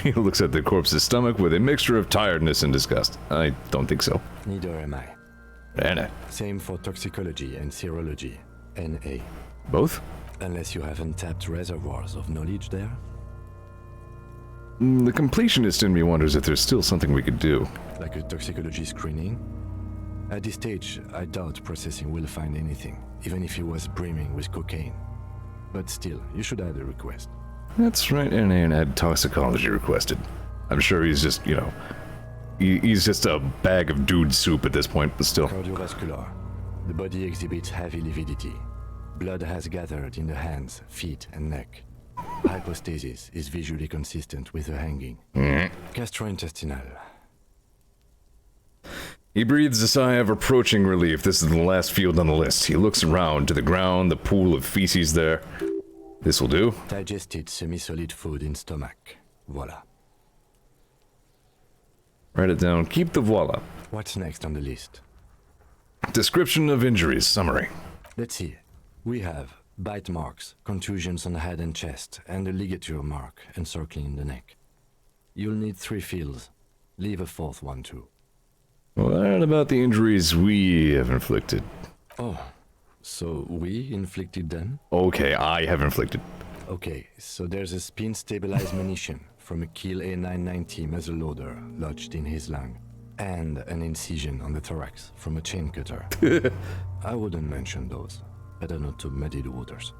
He looks at the corpse's stomach with a mixture of tiredness and disgust. I don't think so. Neither am I. NA. Same for toxicology and serology. NA. Both? Unless you have untapped reservoirs of knowledge there. The completionist in me wonders if there's still something we could do. Like a toxicology screening? At this stage, I doubt processing will find anything, even if he was brimming with cocaine. But still, you should add a request. That's right, NA and add toxicology requested. I'm sure he's just, he's just a bag of dude soup at this point, but still. Cardiovascular. The body exhibits heavy lividity. Blood has gathered in the hands, feet, and neck. Hypostasis is visually consistent with the hanging. Gastrointestinal. He breathes a sigh of approaching relief. This is the last field on the list. He looks around to the ground, the pool of feces there. This will do. Digested semi-solid food in stomach. Voila. Write it down. Keep the voila. What's next on the list? Description of injuries. Summary. Let's see. We have bite marks, contusions on the head and chest, and a ligature mark encircling the neck. You'll need 3 fields. Leave a 4th one too. What about the injuries we have inflicted? Oh, so we inflicted them? Okay, I have inflicted. Okay, so there's a spin-stabilized munition from a Kiel A990 muzzleloader lodged in his lung, and an incision on the thorax from a chain cutter. I wouldn't mention those. Better not to muddy the waters.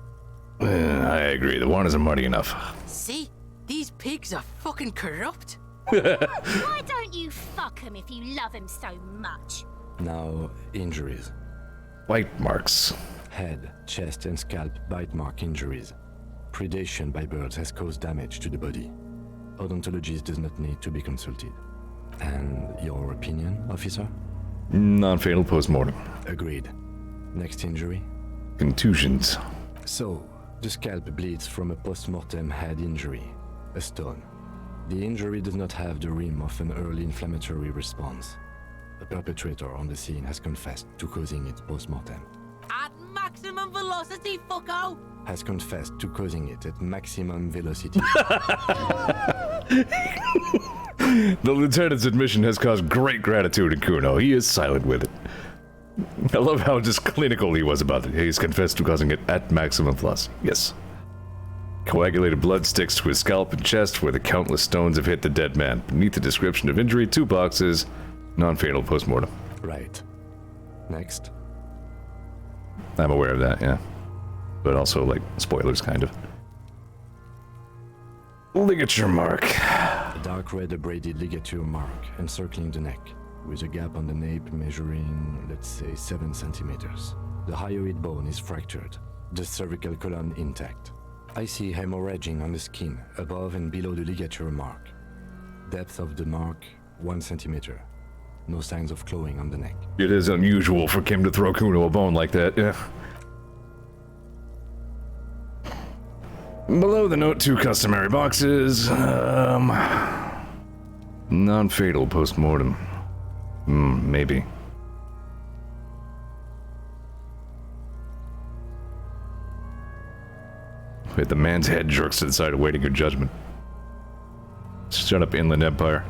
I agree, the waters are muddy enough. See? These pigs are fucking corrupt. Why don't you fuck him if you love him so much? Now, injuries. Bite marks. Head, chest, and scalp bite mark injuries. predation by birds has caused damage to the body. Odontologist does not need to be consulted. And your opinion, officer? Non-fatal post-mortem. Agreed. Next injury? Contusions. So, the scalp bleeds from a post-mortem head injury, a stone. The injury does not have the rim of an early inflammatory response. The perpetrator on the scene has confessed to causing it post-mortem. At maximum velocity, fucko! Has confessed to causing it at maximum velocity. The lieutenant's admission has caused great gratitude in Kuno. He is silent with it. I love how just clinical he was about it. He's confessed to causing it at maximum velocity. Yes. Coagulated blood sticks to his scalp and chest where the countless stones have hit the dead man. Beneath the description of injury, 2 boxes. Non-fatal post-mortem. Right. Next. I'm aware of that, yeah. But also, like, spoilers, kind of. Ligature mark. A dark red abraded ligature mark encircling the neck, with a gap on the nape measuring, let's say, 7 centimeters. The hyoid bone is fractured, the cervical column intact. I see hemorrhaging on the skin, above and below the ligature mark. Depth of the mark, 1 centimeter. No signs of clawing on the neck. It is unusual for Kim to throw Kuno a bone like that, yeah. Below the note, 2 customary boxes. Non-fatal post-mortem. Maybe. Wait, the man's head jerks to the side, awaiting your judgment. Shut up, Inland Empire.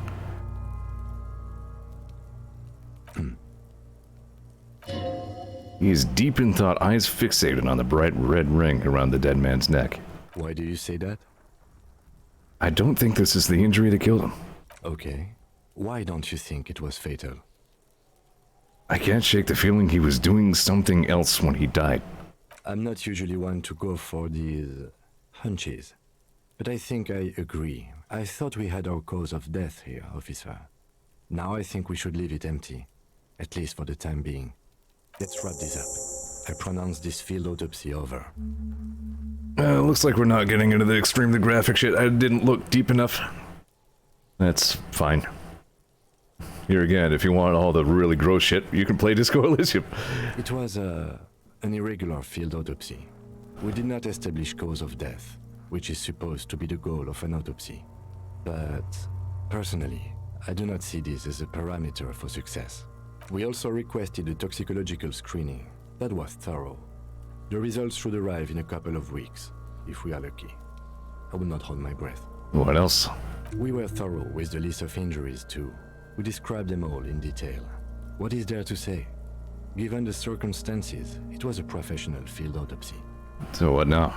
He is deep in thought, eyes fixated on the bright red ring around the dead man's neck. Why do you say that? I don't think this is the injury that killed him. Okay. Why don't you think it was fatal? I can't shake the feeling he was doing something else when he died. I'm not usually one to go for these hunches, but I think I agree. I thought we had our cause of death here, officer. Now I think we should leave it empty, at least for the time being. Let's wrap this up. I pronounce this field autopsy over. Looks like we're not getting into the extremely graphic shit. I didn't look deep enough. That's fine. Here again, if you want all the really gross shit, you can play Disco Elysium. It was an irregular field autopsy. We did not establish cause of death, which is supposed to be the goal of an autopsy. But, personally, I do not see this as a parameter for success. We also requested a toxicological screening. That was thorough. The results should arrive in a couple of weeks, if we are lucky. I will not hold my breath. What else? We were thorough with the list of injuries, too. We described them all in detail. What is there to say? Given the circumstances, it was a professional field autopsy. So what now?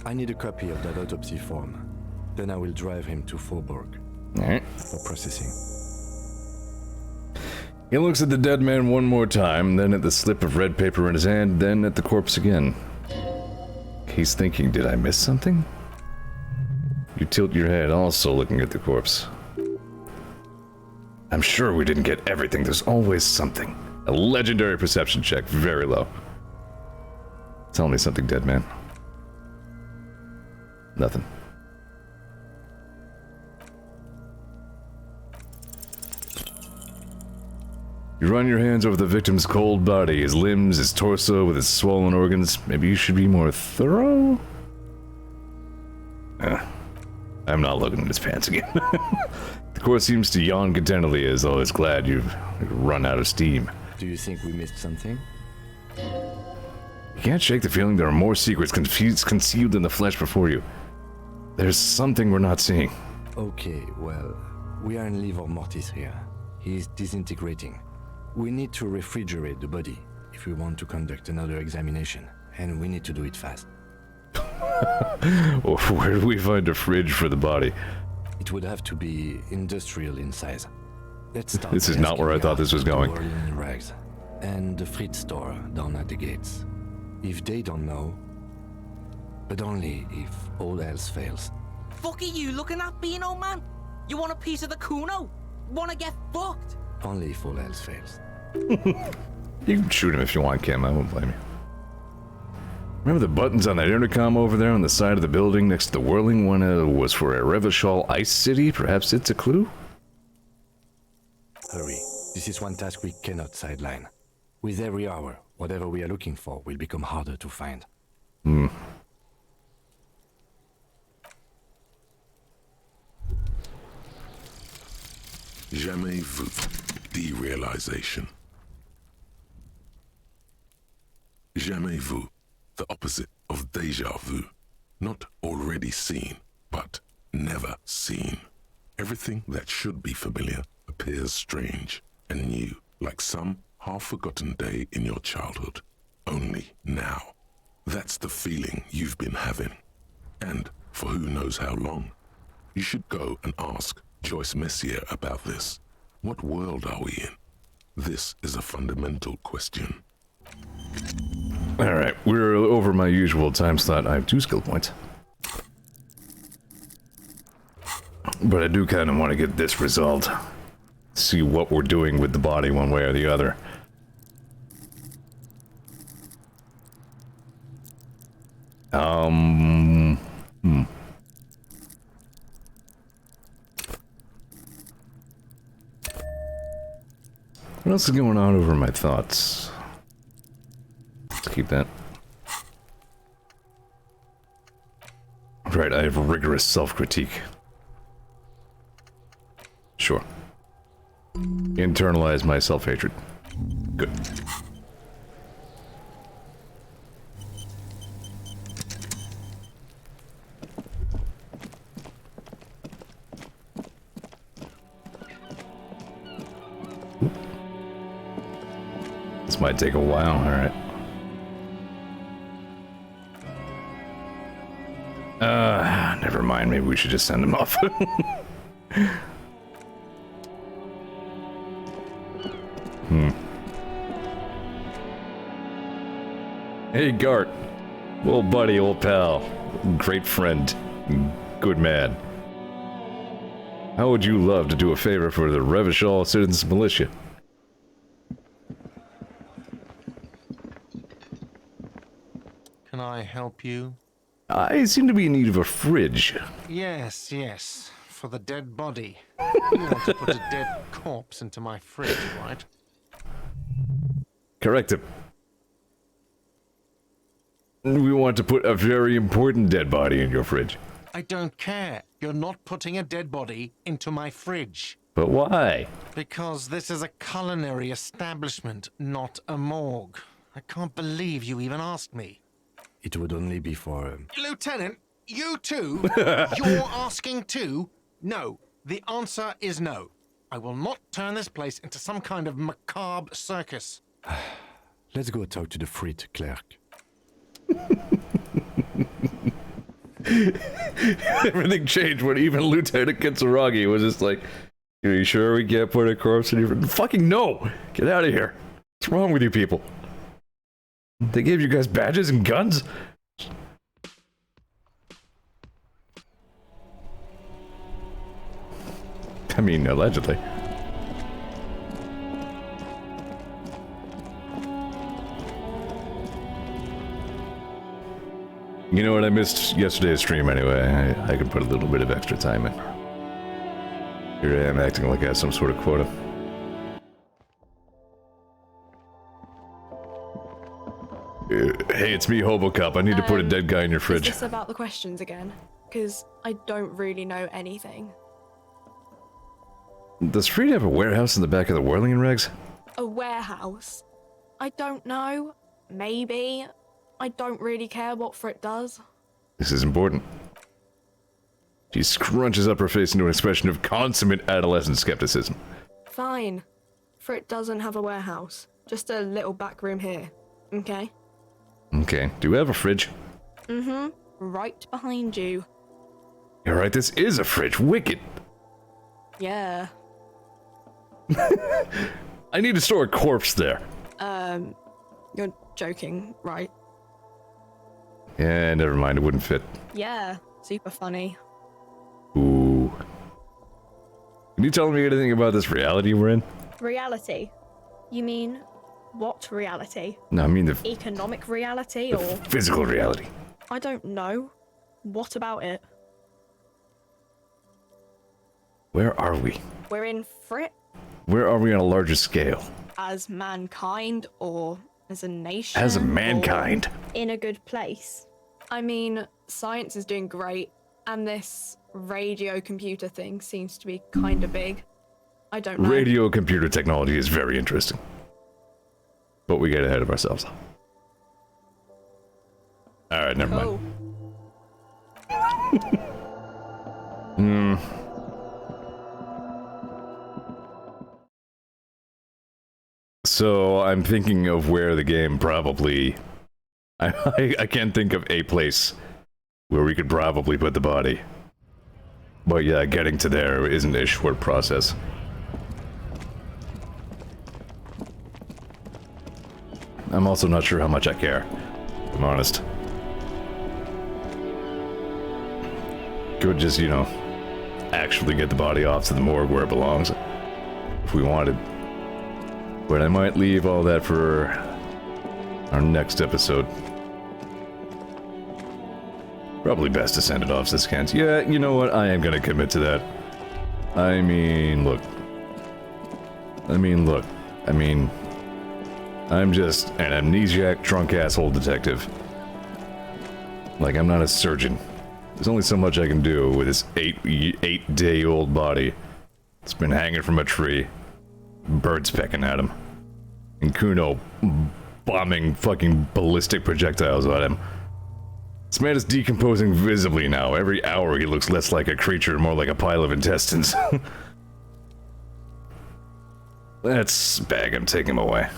I need a copy of that autopsy form. Then I will drive him to Faubourg. Alright. For processing. He looks at the dead man one more time, then at the slip of red paper in his hand, then at the corpse again. He's thinking, did I miss something? You tilt your head, also looking at the corpse. I'm sure we didn't get everything. There's always something. A legendary perception check, very low. Tell me something, dead man. Nothing. You run your hands over the victim's cold body, his limbs, his torso, with his swollen organs. Maybe you should be more thorough? I'm not looking at his pants again. The corpse seems to yawn contentedly as though it's glad you've run out of steam. Do you think we missed something? You can't shake the feeling there are more secrets concealed in the flesh before you. There's something we're not seeing. Okay, well, we are in livor mortis here. He is disintegrating. We need to refrigerate the body if we want to conduct another examination, and we need to do it fast. Where do we find a fridge for the body? It would have to be industrial in size. Let's start. This is not where I thought this was going. In rags, and the Fritz store down at the gates. If they don't know, but only if all else fails. Fuck are you looking at, Beano man? You want a piece of the Kuno? Wanna get fucked? Only if all else fails. You can shoot him if you want, Kim. I won't blame you. Remember the buttons on that intercom over there on the side of the building next to the whirling one was for a Revachol Ice City? Perhaps it's a clue? Hurry. This is one task we cannot sideline. With every hour, whatever we are looking for will become harder to find. Jamais vu. Derealization. Jamais vu. The opposite of déjà vu. Not already seen, but never seen. Everything that should be familiar appears strange and new, like some half-forgotten day in your childhood. Only now. That's the feeling you've been having. And for who knows how long. You should go and ask Joyce Messier about this. What world are we in? This is a fundamental question. Alright, we're over my usual time slot. I have 2 skill points. But I do kind of want to get this resolved. See what we're doing with the body one way or the other. What else is going on over my thoughts? Let's keep that. Right, I have rigorous self-critique. Sure. Internalize my self-hatred. Good. This might take a while, alright. Never mind, maybe we should just send him off. Hey, Gart. Old buddy, old pal. Great friend. Good man. How would you love to do a favor for the Revachol Citizens Militia? Can I help you? I seem to be in need of a fridge. Yes, yes. For the dead body. You want to put a dead corpse into my fridge, right? Correct him. We want to put a very important dead body in your fridge. I don't care. You're not putting a dead body into my fridge. But why? Because this is a culinary establishment, not a morgue. I can't believe you even asked me. It would only be for... Lieutenant, you too? You're asking too? No. The answer is no. I will not turn this place into some kind of macabre circus. Let's go talk to the frit clerk. Everything changed when even Lieutenant Kitsuragi was just like, are you sure we can't put a corpse in your... Fucking no! Get out of here. What's wrong with you people? They gave you guys badges and guns? I mean, allegedly. You know what? I missed yesterday's stream anyway. I could put a little bit of extra time in. Here I am acting like I have some sort of quota. Hey, it's me, Hobocup. I need to put a dead guy in your fridge. Is this about the questions again? Because I don't really know anything. Does Freed have a warehouse in the back of the Whirling and Regs? A warehouse? I don't know. Maybe. I don't really care what Frit does. This is important. She scrunches up her face into an expression of consummate adolescent skepticism. Fine. Frit doesn't have a warehouse. Just a little back room here. Okay? Okay. Do we have a fridge? Mm-hmm. Right behind you. You're right, this is a fridge. Wicked. Yeah. I need to store a corpse there. You're joking, right? Yeah, never mind. It wouldn't fit. Yeah. Super funny. Ooh. Can you tell me anything about this reality we're in? Reality? You mean What reality? No, I mean the Economic reality or physical reality. I don't know. What about it? Where are we? We're in for it Where are we on a larger scale? as mankind or as a nation. As a or mankind. in a good place. I mean, science is doing great, and this radio computer thing seems to be kind of big. I don't know. Radio computer technology is very interesting. But we get ahead of ourselves. Alright, never mind. So I'm thinking of where the game probably... I can't think of a place where we could probably put the body. But yeah, getting to there isn't a short process. I'm also not sure how much I care, if I'm honest. Could just, you know, actually get the body off to the morgue where it belongs, if we wanted. But I might leave all that for our next episode. Probably best to send it off since can't. Yeah, you know what? I am gonna commit to that. I mean, look. I'm just an amnesiac, drunk asshole detective. Like, I'm not a surgeon. There's only so much I can do with this 8-day-old body. It's been hanging from a tree. Birds pecking at him. And Kuno bombing fucking ballistic projectiles at him. This man is decomposing visibly now. Every hour he looks less like a creature, more like a pile of intestines. Let's bag him, take him away.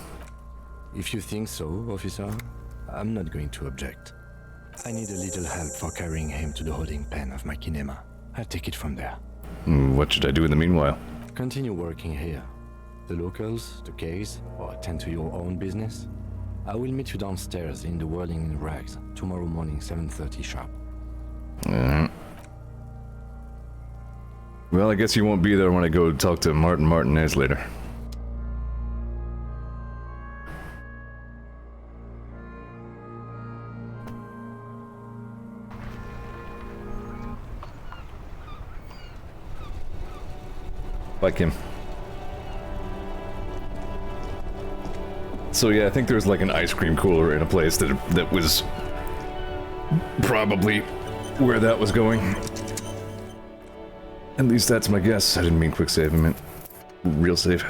If you think so, officer, I'm not going to object. I need a little help for carrying him to the holding pen of my kinema. I'll take it from there. What should I do in the meanwhile? Continue working here. The locals, the case, or attend to your own business. I will meet you downstairs in the Whirling in Rags tomorrow morning, 7:30 sharp. Well, I guess you won't be there when I go talk to Martin Martinez later. Bye, Kim. So yeah, I think there's like an ice cream cooler in a place that was probably where that was going. At least that's my guess. I didn't mean quick save, I meant real save.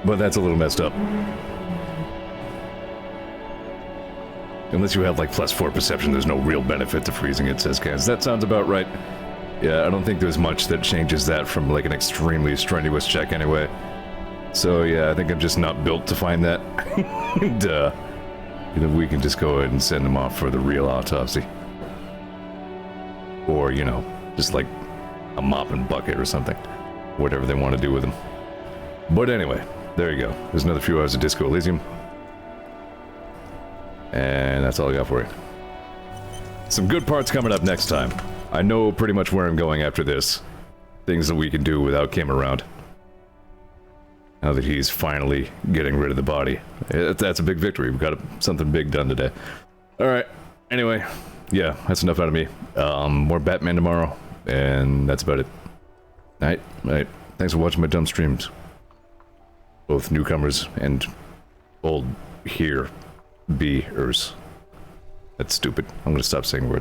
But that's a little messed up. Unless you have like +4 perception, there's no real benefit to freezing it, says Kaz. That sounds about right. Yeah, I don't think there's much that changes that from like an extremely strenuous check anyway. So yeah, I think I'm just not built to find that. And you know, we can just go ahead and send them off for the real autopsy. Or, you know, just like a mop and bucket or something. Whatever they want to do with them. But anyway, there you go. There's another few hours of Disco Elysium. And that's all I got for you. Some good parts coming up next time. I know pretty much where I'm going after this. Things that we can do without Kim around. Now that he's finally getting rid of the body. That's a big victory. We've got something big done today. Alright, anyway. Yeah, that's enough out of me. More Batman tomorrow. And that's about it. Night. Thanks for watching my dumb streams. Both newcomers and old here-beers. That's stupid. I'm gonna stop saying words.